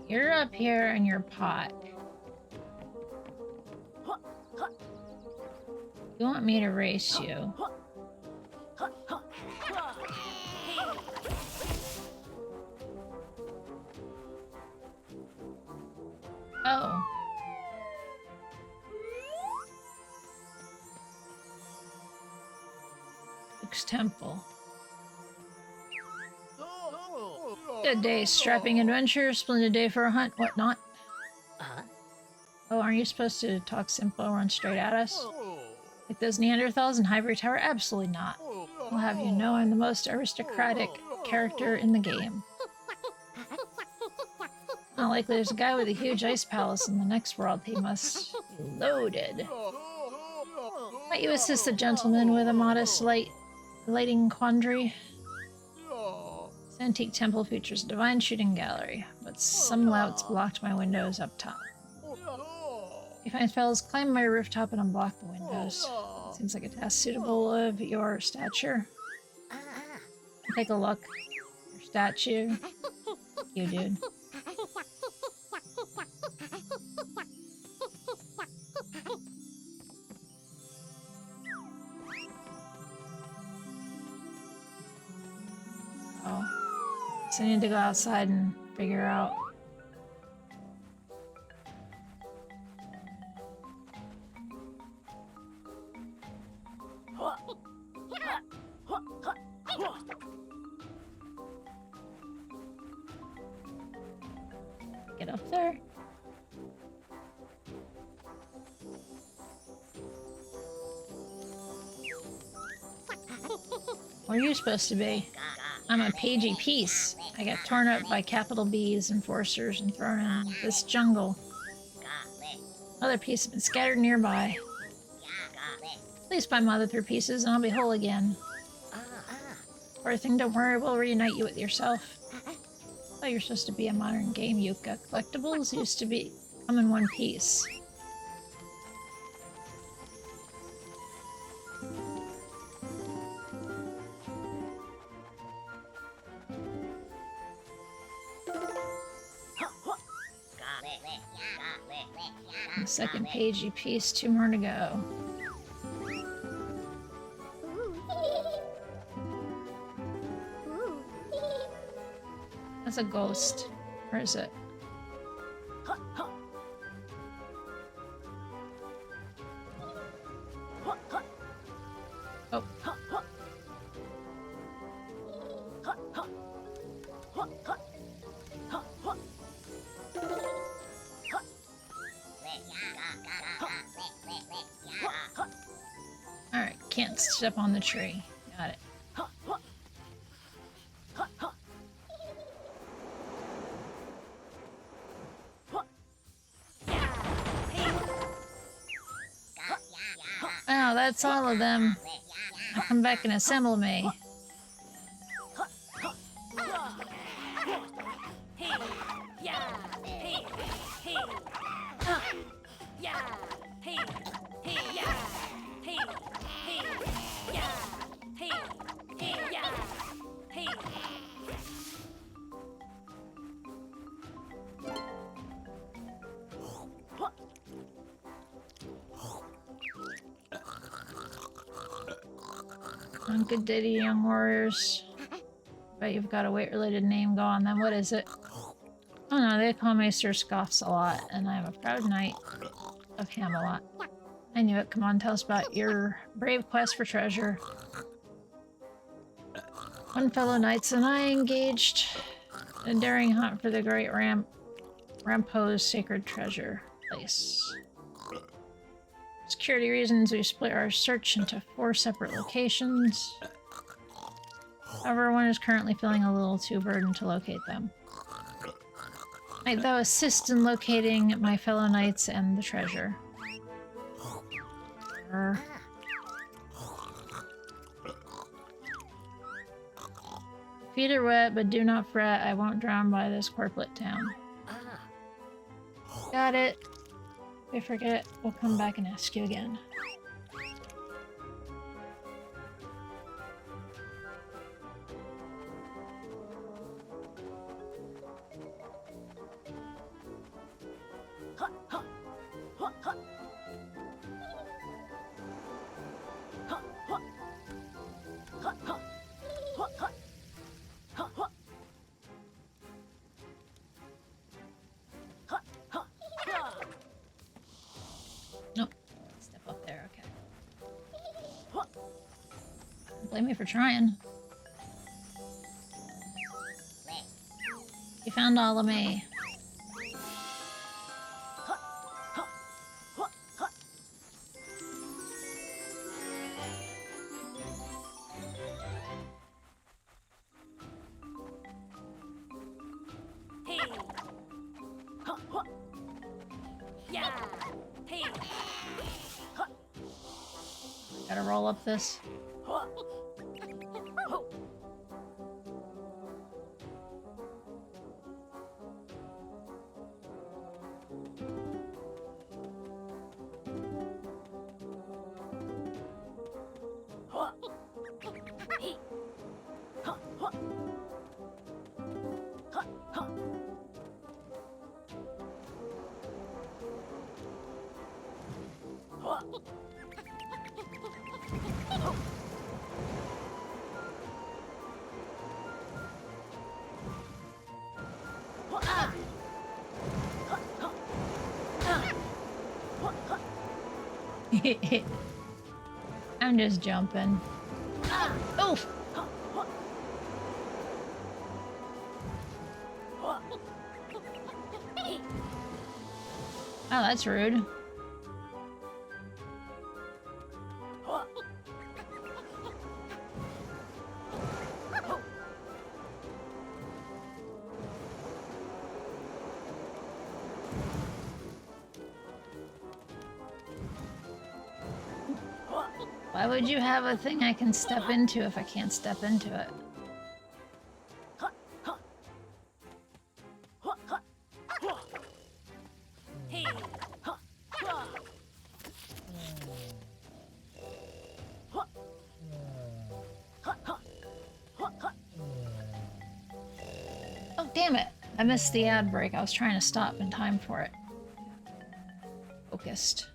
You're up here in your pot. You want me to race you? Oh. Luke's temple. Good day, strapping adventure. Splendid day for a hunt. What not? Oh, aren't you supposed to talk simple and run straight at us? Like those Neanderthals in Ivory Tower? Absolutely not. I'll have you know I'm the most aristocratic character in the game. Not likely there's a guy with a huge ice palace in the next world. He must be loaded. Might you assist the gentleman with a modest lighting quandary? This antique temple features a divine shooting gallery, but some louts blocked my windows up top. You fine fellows, climb my rooftop and unblock the windows. Seems like a task suitable of your stature. Take a look. Your statue. You, dude. Oh. So I need to go outside and figure out. Get up there. Where are you supposed to be? I'm a pagey piece. I got torn up by capital B's enforcers and thrown in this jungle. Other pieces have been scattered nearby. Please find my other 3 pieces and I'll be whole again. Poor thing, don't worry, we'll reunite you with yourself. I thought you were supposed to be a modern game, Yuka. Collectibles used to come in one piece. The second pagey piece, 2 more to go. That's a ghost. Where is it? Oh. Alright, can't step on the tree. Got it. Oh, that's all of them. I'll come back and assemble me. Good day to you, young warriors. Bet you've got a weight-related name. Go on then. What is it? Oh no, they call me Sir Scoffs a lot, and I'm a proud knight of Hamelot. I knew it. Come on, tell us about your brave quest for treasure. One fellow knights and I engaged in a daring hunt for the great Rampo's sacred treasure place. Security reasons, we split our search into 4 separate locations. However, one is currently feeling a little too burdened to locate them. Might thou assist in locating my fellow knights and the treasure? Feet are wet, but do not fret. I won't drown by this corplet town. Got it. If I forget, we'll come back and ask you again. Blame me for trying. found all of me. Hey. Yeah. Hey. Gotta roll up this. I'm just jumping. Oof! Oh, that's rude. Why would you have a thing I can step into if I can't step into it? Hey. Oh, damn it. I missed the ad break. I was trying to stop in time for it. Focused.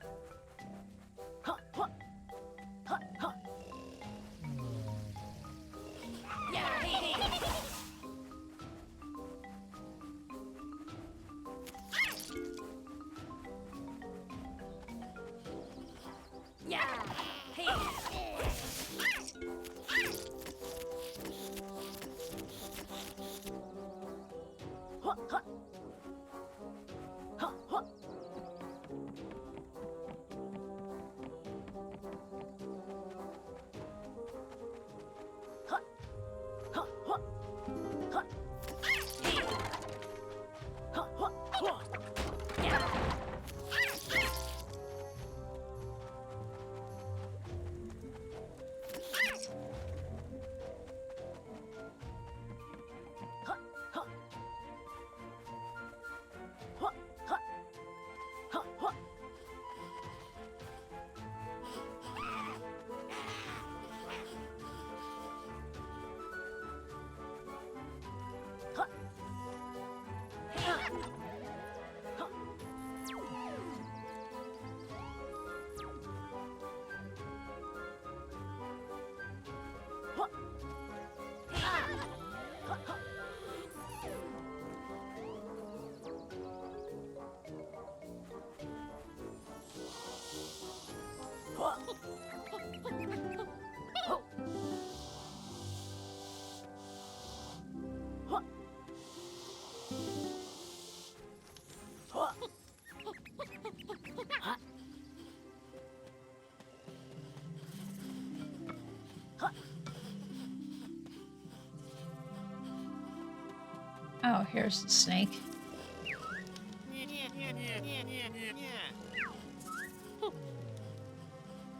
Oh, here's the snake.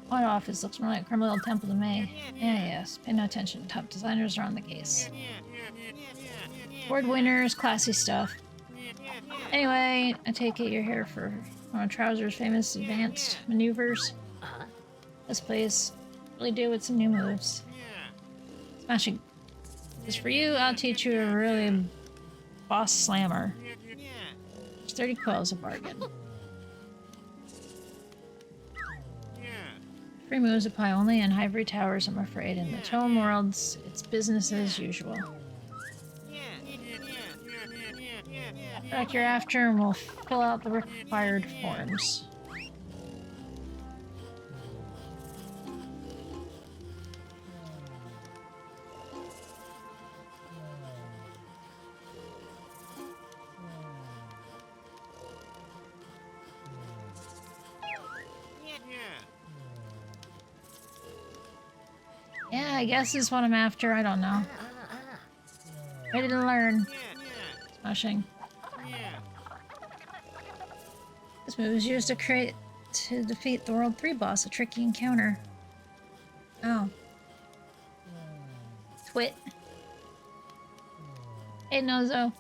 What office looks more like a criminal temple to me. Yeah, yes. Pay no attention. Top designers are on the case. Award winners, classy stuff. Anyway, I take it you're here for one of Trouser's famous advanced maneuvers. This place really do with some new moves. Smashing. As for you, I'll teach you a really boss slammer. There's 30 quills a bargain. Free moves apply only in Ivory Towers, I'm afraid. In the Tome worlds, it's business as usual. Back here after, and we'll fill out the required forms. I guess is what I'm after. I don't know. I didn't learn. Smashing. This move is used to defeat the World 3 boss, a tricky encounter. Oh. Twit. Hey, Nozo.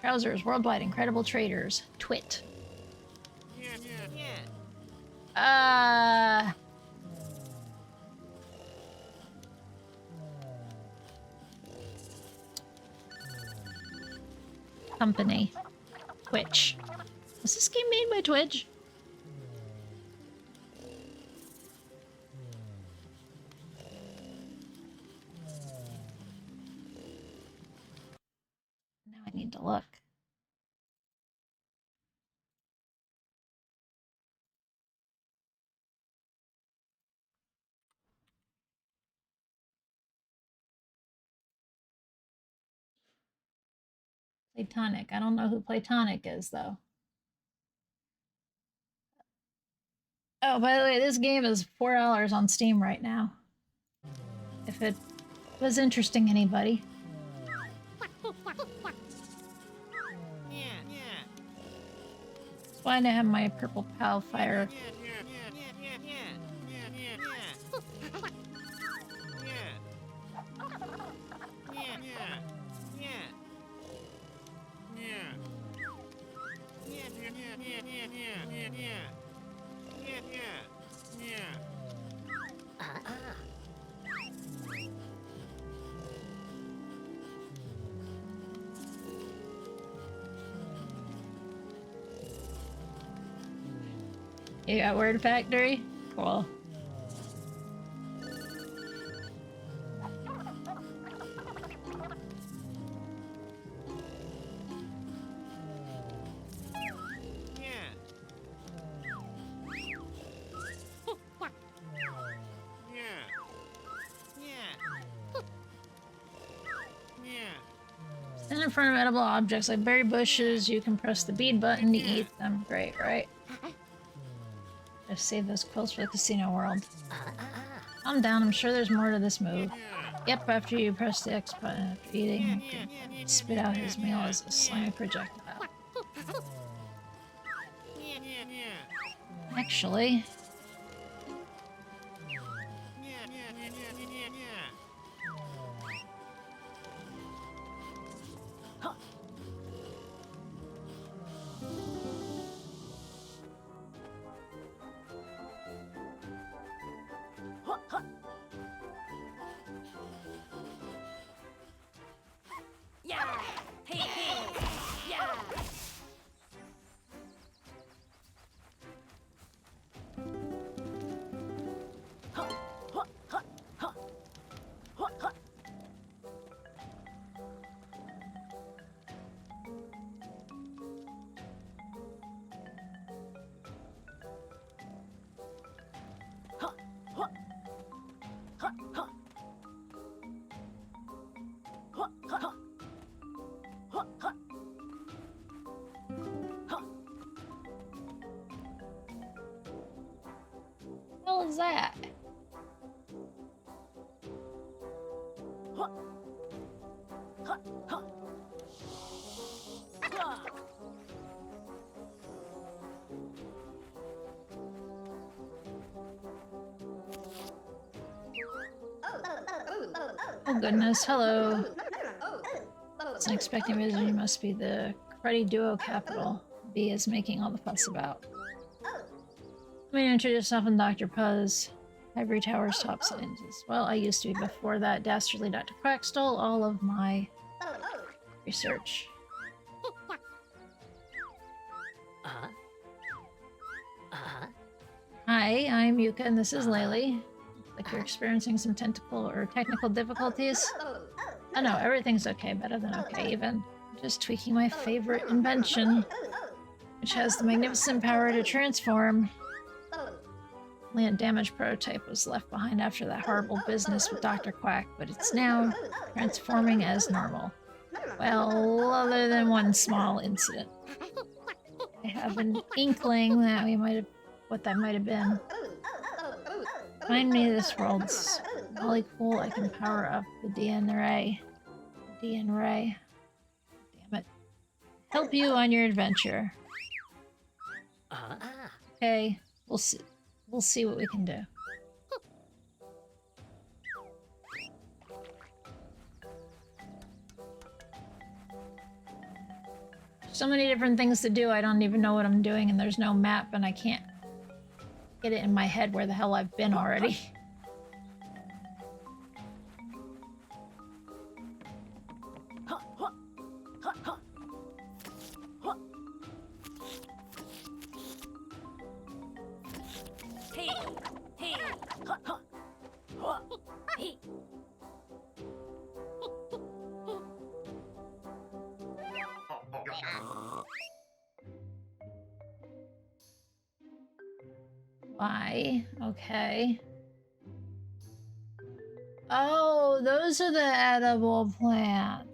Trousers, worldwide, incredible traders. Twit. Company. Twitch. Was this game made by Twitch? Now I need to look. Platonic. I don't know who Platonic is, though. Oh, by the way, this game is $4 on Steam right now. If it was interesting anybody. It's fine to have my purple pal fire. You got Word Factory? Cool. Stand in front of edible objects like berry bushes. You can press the bead button to eat them. Great, right? Just save those quills for the casino world. Calm down, I'm sure there's more to this move. Yep, after you press the X button after eating, you can spit out his meal as a slimy projectile. Actually... What was that? Oh goodness, hello. It's an unexpected visit. You must be the cruddy duo capital B is making all the fuss about. Let me introduce yourself and Dr. Puzz, Ivory Tower's top scientist. Well, I used to be before that. Dastardly Dr. Quack stole all of my research. Hi, I'm Yuka and this is Laylee. Like you're experiencing some tentacle or technical difficulties? Oh no, everything's okay, better than okay even. Just tweaking my favorite invention, which has the magnificent power to transform. Only a damaged prototype was left behind after that horrible business with Dr. Quack, but it's now transforming as normal. Well, other than one small incident. I have an inkling that what that might have been. Remind me of this world's Really cool. I can power up the DN ray. DN ray. Damn it. Help you on your adventure. Okay, we'll see. We'll see what we can do. So many different things to do. I don't even know what I'm doing, and there's no map, and I can't get it in my head where the hell I've been already. Why? Okay. Oh, those are the edible plants.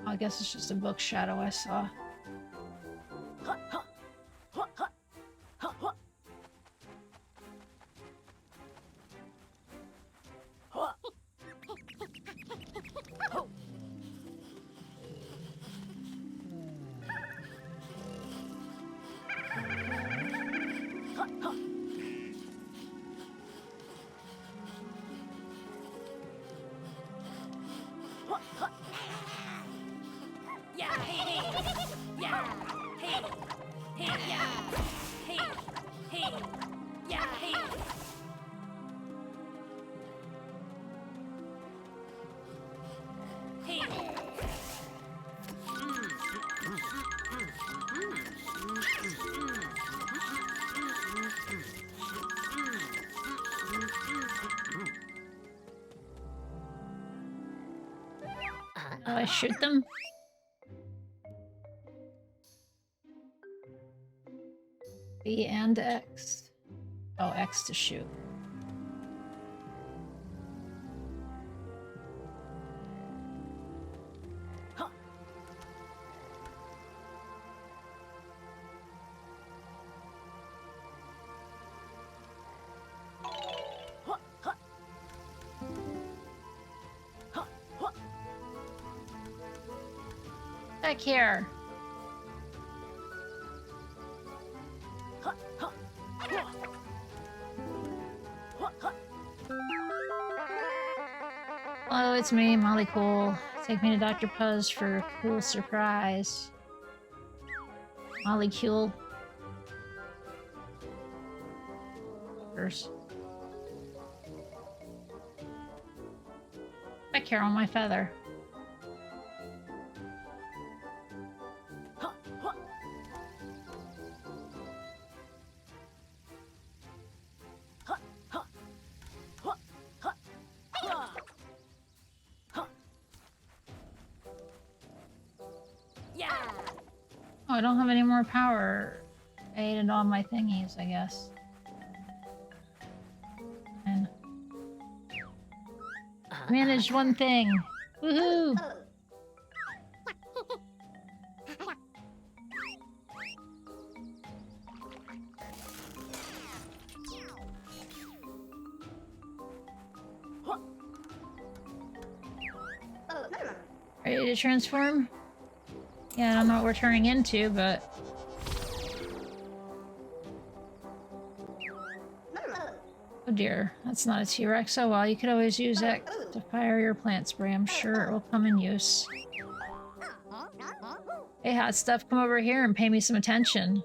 I guess it's just a book shadow I saw. Do I shoot them? B and X. Oh, X to shoot. Back here. Hello, it's me, Molly Cool. Take me to Dr. Puzz for a cool surprise. Molly Cool. Back here on my feather. Oh, I don't have any more power. I ate all my thingies, I guess. And managed one thing. Woohoo! Ready to transform? Yeah, I don't know what we're turning into, but... Oh dear, that's not a T-Rex. Oh well, you could always use that to fire your plant spray. I'm sure it will come in use. Hey, hot stuff, come over here and pay me some attention.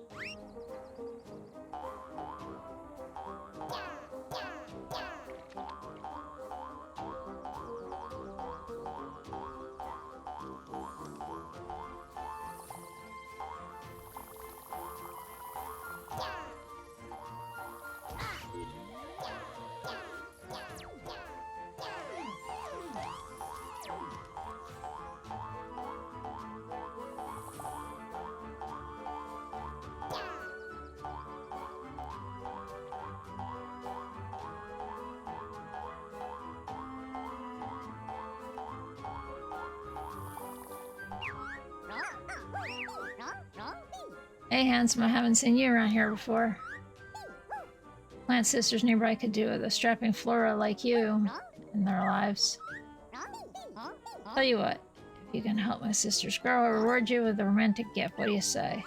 Hey, handsome, I haven't seen you around here before. Plant sisters nearby could do with a strapping flora like you in their lives. Tell you what, if you can help my sisters grow, I'll reward you with a romantic gift. What do you say?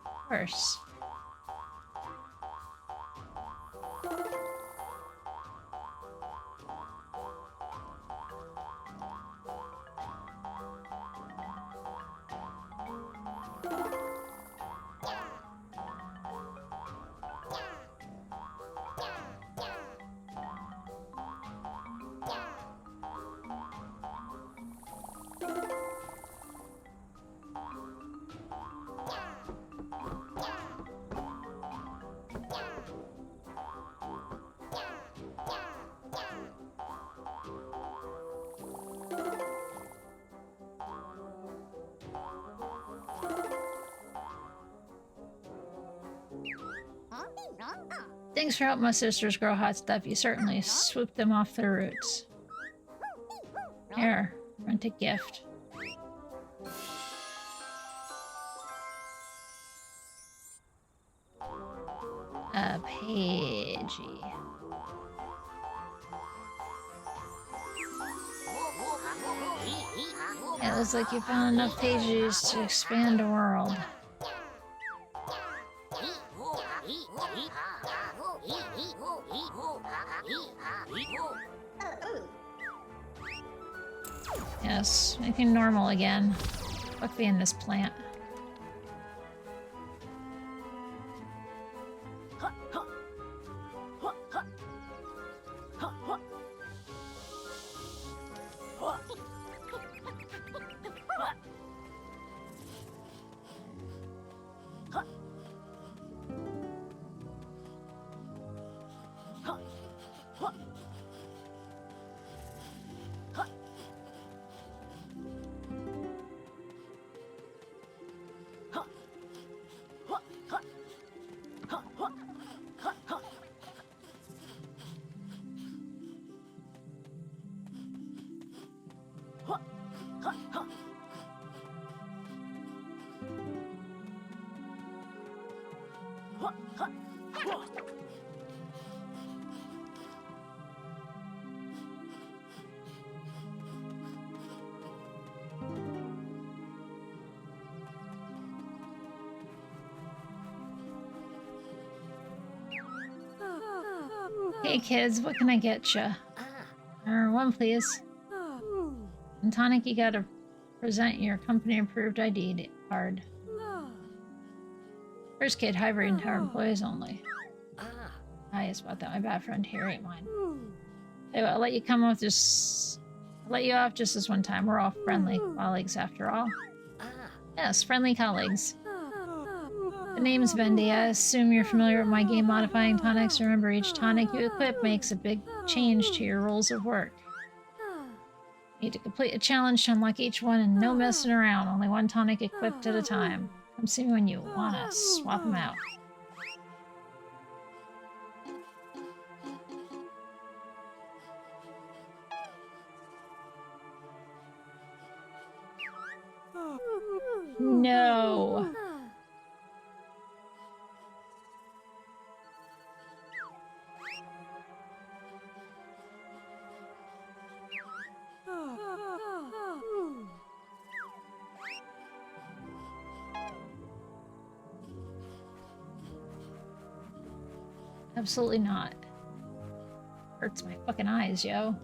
Of course. Thanks for helping my sisters grow hot stuff. You certainly swooped them off their roots. Here, rent a gift. A pagey. It looks like you found enough pages to expand a world. Yes, making normal again. Fuck being this plant. Hey kids, what can I get ya? One please. And tonic, you gotta present your company-approved ID card. First kid, hybrid to our employees only. Ah, yes, about that. My bad friend here ain't mine. Hey, well, I'll let you come off just... I'll let you off just this one time. We're all friendly colleagues after all. Yes, friendly colleagues. The name's Vendy. I assume you're familiar with my game-modifying tonics. Remember, each tonic you equip makes a big change to your rules of work. You need to complete a challenge to unlock each one, and no messing around. Only one tonic equipped at a time. Come see me when you wanna swap them out. No. Absolutely not. Hurts my fucking eyes, yo.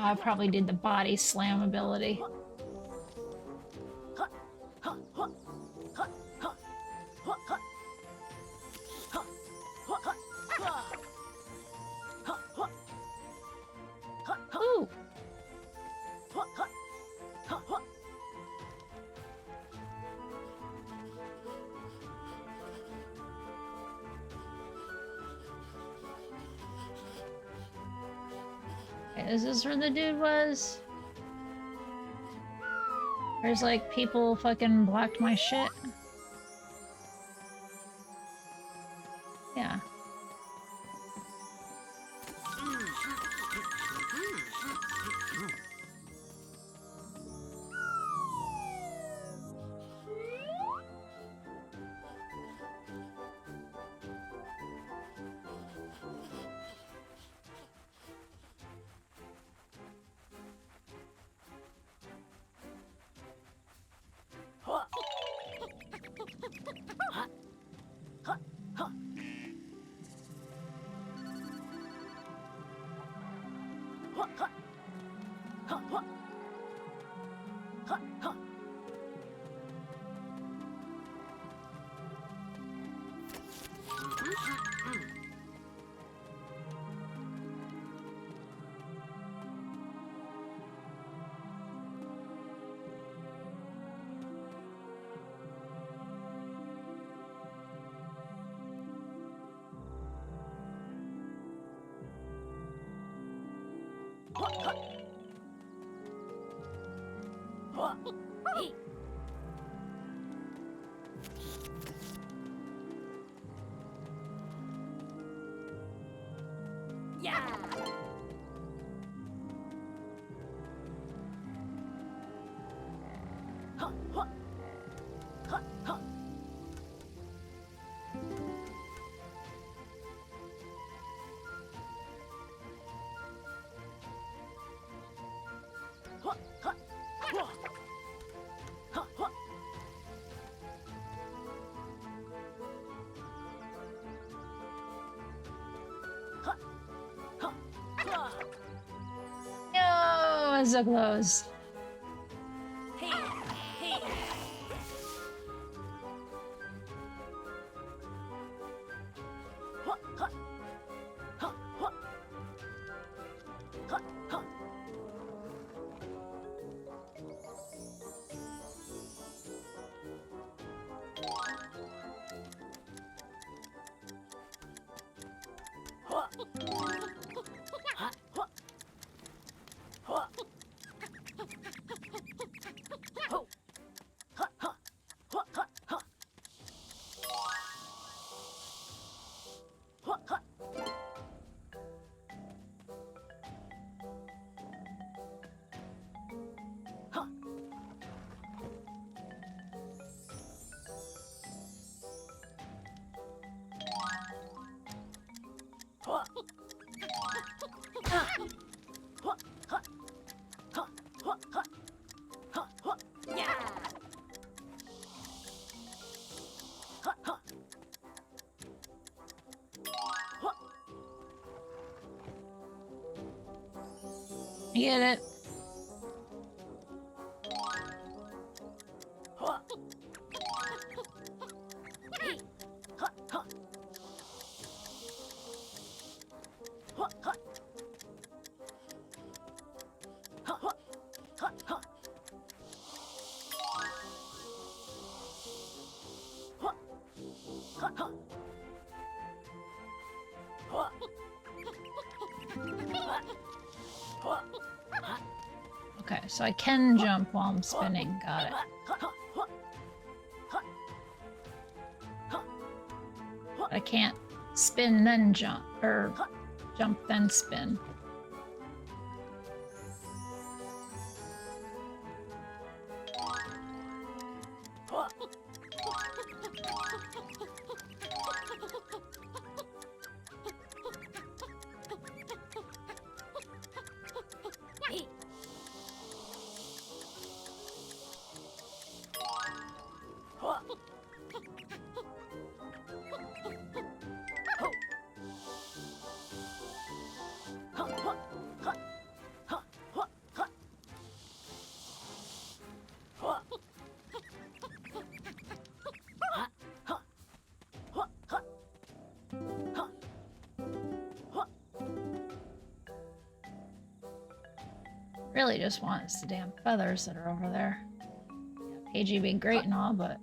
I probably did the body slam ability. Ooh. Is this where the dude was? There's like people fucking blocked my shit. Yeah. Yo, so close. Get it. Okay, so I can jump while I'm spinning. Got it. But I can't spin then jump, or jump then spin. Really just wants the damn feathers that are over there. Yeah, PG being great and all, but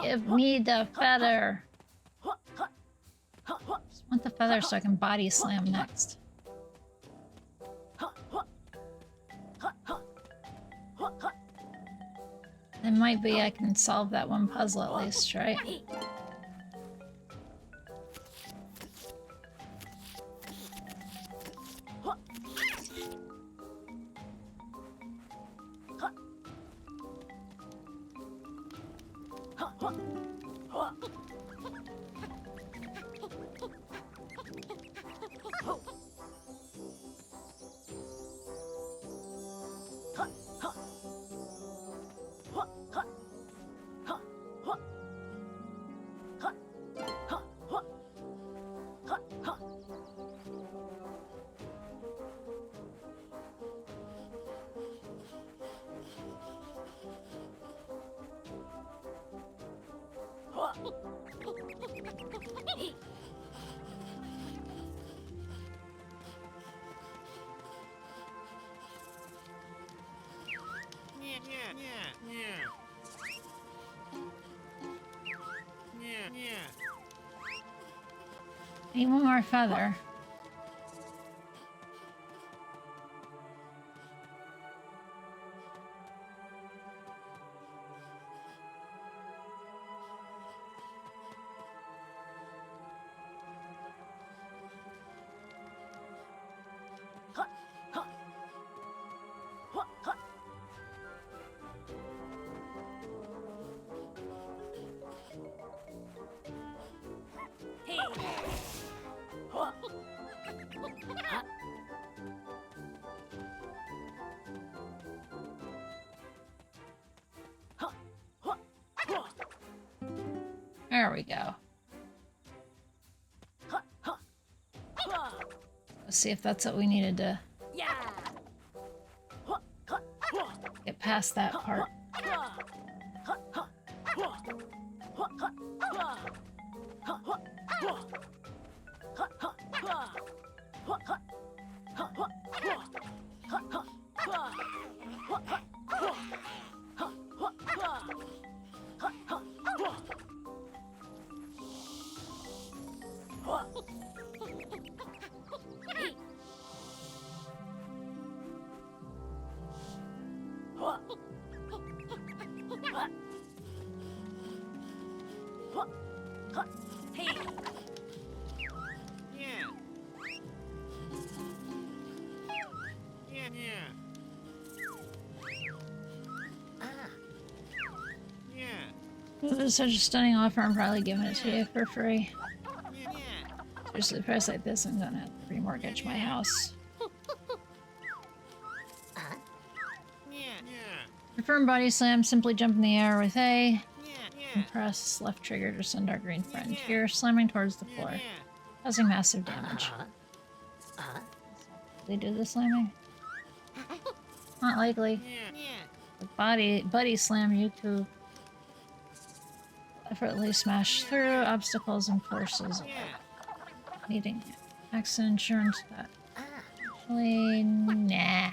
give me the feather. Just want the feather so I can body slam next. It might be I can solve that one puzzle at least, right? Need one more feather. There we go. Let's see if that's what we needed to... Yeah. past that part. Hey. Yeah. Yeah, yeah. Yeah. This is such a stunning offer. I'm probably giving it to you for free. Yeah. Just at a price like this, I'm gonna have to remortgage my house. For firm body slam, simply jump in the air with A. And press left trigger to send our green friend here, slamming towards the floor, causing massive damage. They do the slamming? Not likely. The buddy slam you to effortlessly smash through obstacles and forces. Needing accident insurance, but actually, nah.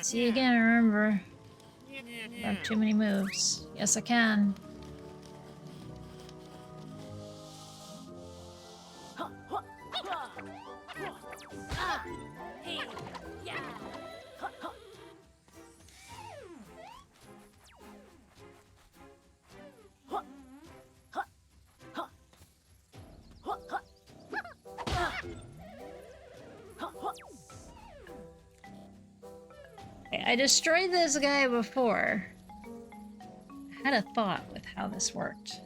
See you again, remember. I have too many moves. Yes, I can. Hey. Yeah. I destroyed this guy before. I had a thought with how this worked.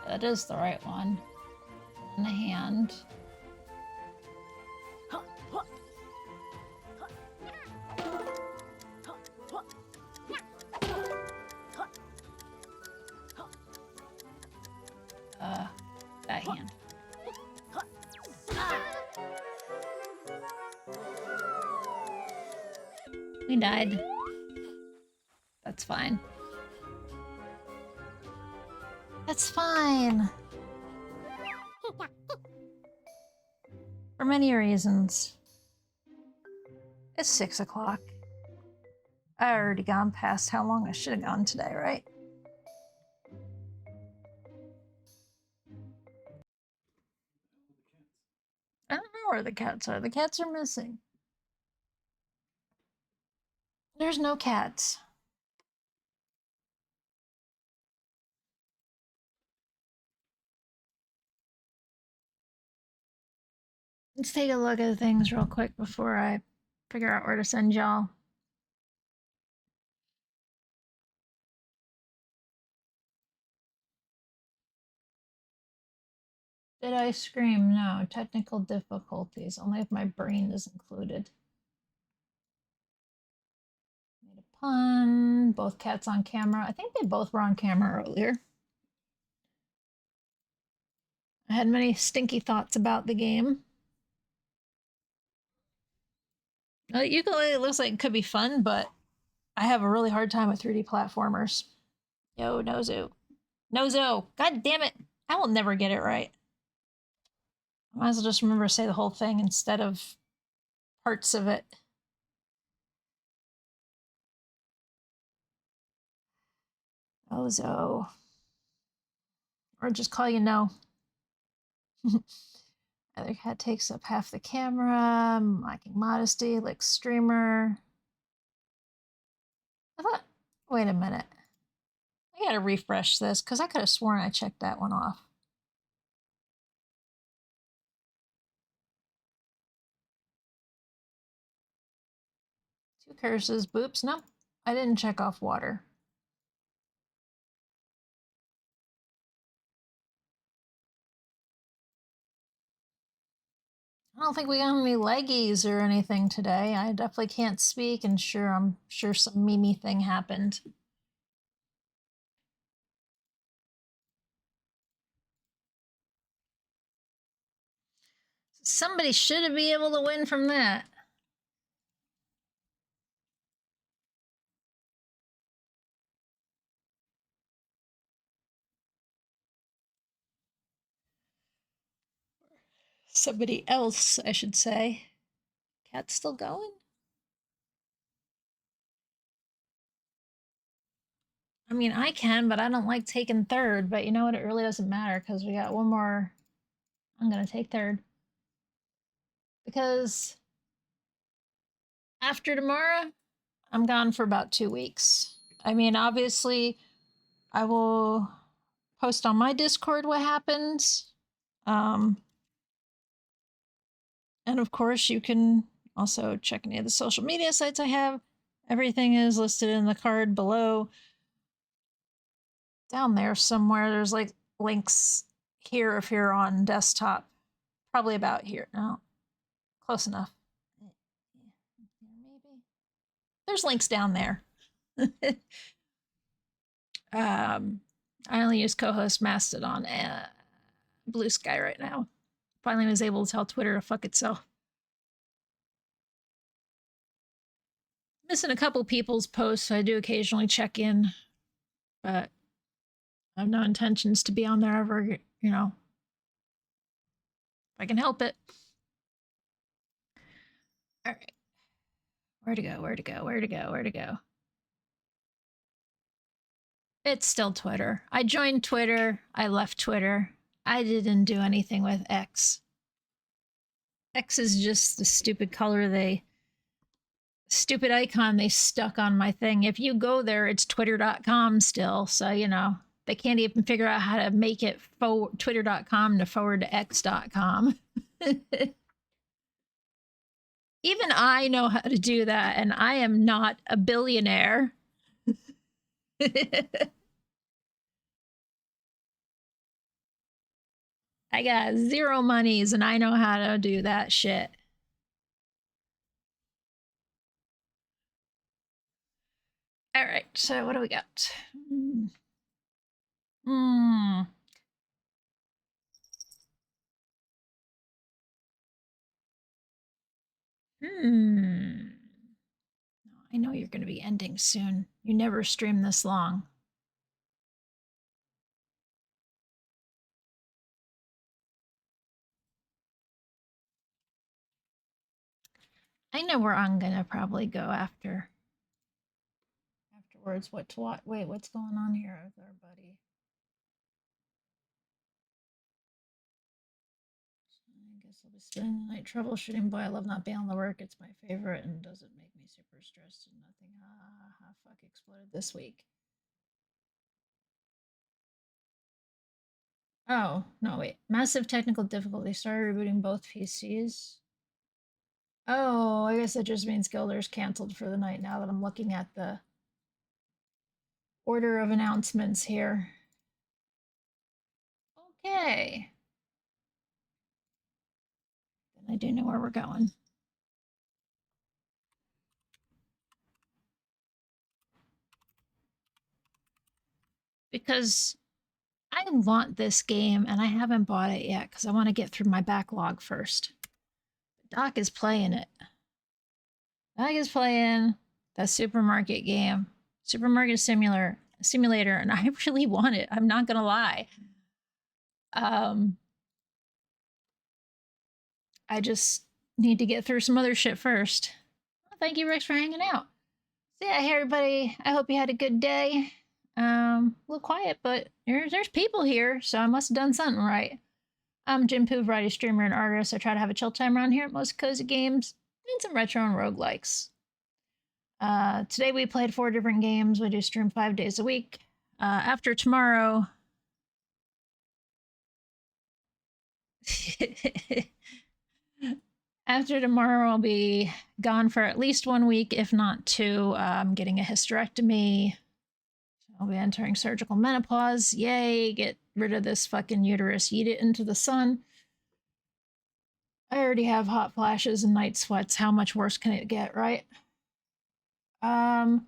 That is the right one. On the hand. That hand. We died. That's fine. That's fine. For many reasons. It's 6 o'clock. I already gone past how long I should have gone today, right? I don't know where the cats are. The cats are missing. There's no cats. Let's take a look at things real quick before I figure out where to send y'all. Did I scream? No. Technical difficulties. Only if my brain is included. Made a pun. Both cats on camera. I think they both were on camera earlier. I had many stinky thoughts about the game. YookaLaylee looks like it could be fun, but I have a really hard time with 3D platformers. Yo, Nozo. Nozo! God damn it! I will never get it right. I might as well just remember to say the whole thing instead of parts of it. Ozo. Or just call you no. Other cat takes up half the camera. Lacking modesty, like streamer. I thought, wait a minute. I gotta refresh this because I could have sworn I checked that one off. Two curses, boops. Nope, I didn't check off water. I don't think we got any leggies or anything today. I definitely can't speak, and I'm sure some Mimi thing happened. Somebody should be able to win from that. Somebody else, I should say. Cat's still going? I mean, I can, but I don't like taking third. But you know what? It really doesn't matter because we got one more. I'm going to take third. Because after tomorrow, I'm gone for about 2 weeks. I mean, obviously, I will post on my Discord what happens. And of course, you can also check any of the social media sites I have. Everything is listed in the card below. Down there somewhere, there's like links here if you're on desktop. Probably about here. No, close enough. Maybe. There's links down there. I only use co-host Mastodon and Blue Sky right now. Finally was able to tell Twitter to fuck itself. Missing a couple people's posts, so I do occasionally check in, but I have no intentions to be on there ever, you know, if I can help it. All right. Where to go, where to go, where to go, where to go? It's still Twitter. I joined Twitter. I left Twitter. I didn't do anything with X. X is just the stupid color stupid icon they stuck on my thing. If you go there, it's twitter.com still. So, you know, they can't even figure out how to make it twitter.com to forward to x.com. Even I know how to do that, and I am not a billionaire. I got 0 monies, and I know how to do that shit. All right, so what do we got? I know you're going to be ending soon. You never stream this long. I know where I'm going to probably go afterwards. What to watch? Wait, what's going on here with our buddy? I guess I'll be spending the night troubleshooting. Boy, I love not being able to work. It's my favorite and doesn't make me super stressed and nothing. Fuck exploded this week. Oh, no, wait. Massive technical difficulty. Started rebooting both PCs. Oh, I guess that just means Gilder's canceled for the night now that I'm looking at the order of announcements here. Okay. Then I do know where we're going. Because I want this game and I haven't bought it yet because I want to get through my backlog first. Doc is playing it. Doc is playing the supermarket game, supermarket simulator, and I really want it. I'm not gonna lie. I just need to get through some other shit first. Well, thank you, Rex, for hanging out. So yeah, hey everybody. I hope you had a good day. A little quiet, but there's people here, so I must have done something right. I'm Ginpu, variety streamer and artist. I try to have a chill time around here at most cozy games and some retro and roguelikes. Today we played 4 different games. We do stream 5 days a week. After tomorrow... After tomorrow, I'll be gone for at least 1 week, if not 2. I'm getting a hysterectomy. I'll be entering surgical menopause. Yay, get rid of this fucking uterus. Eat it into the sun. I already have hot flashes and night sweats. How much worse can it get, right? And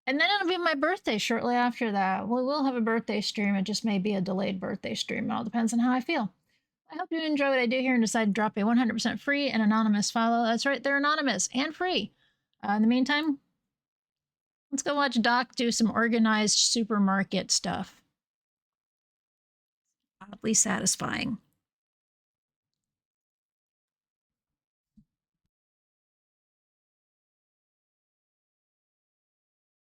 then it'll be my birthday shortly after that. We will have a birthday stream. It just may be a delayed birthday stream. It all depends on how I feel. I hope you enjoy what I do here and decide to drop a 100% free and anonymous follow. That's right, they're anonymous and free. In the meantime, let's go watch Doc do some organized supermarket stuff. Oddly satisfying.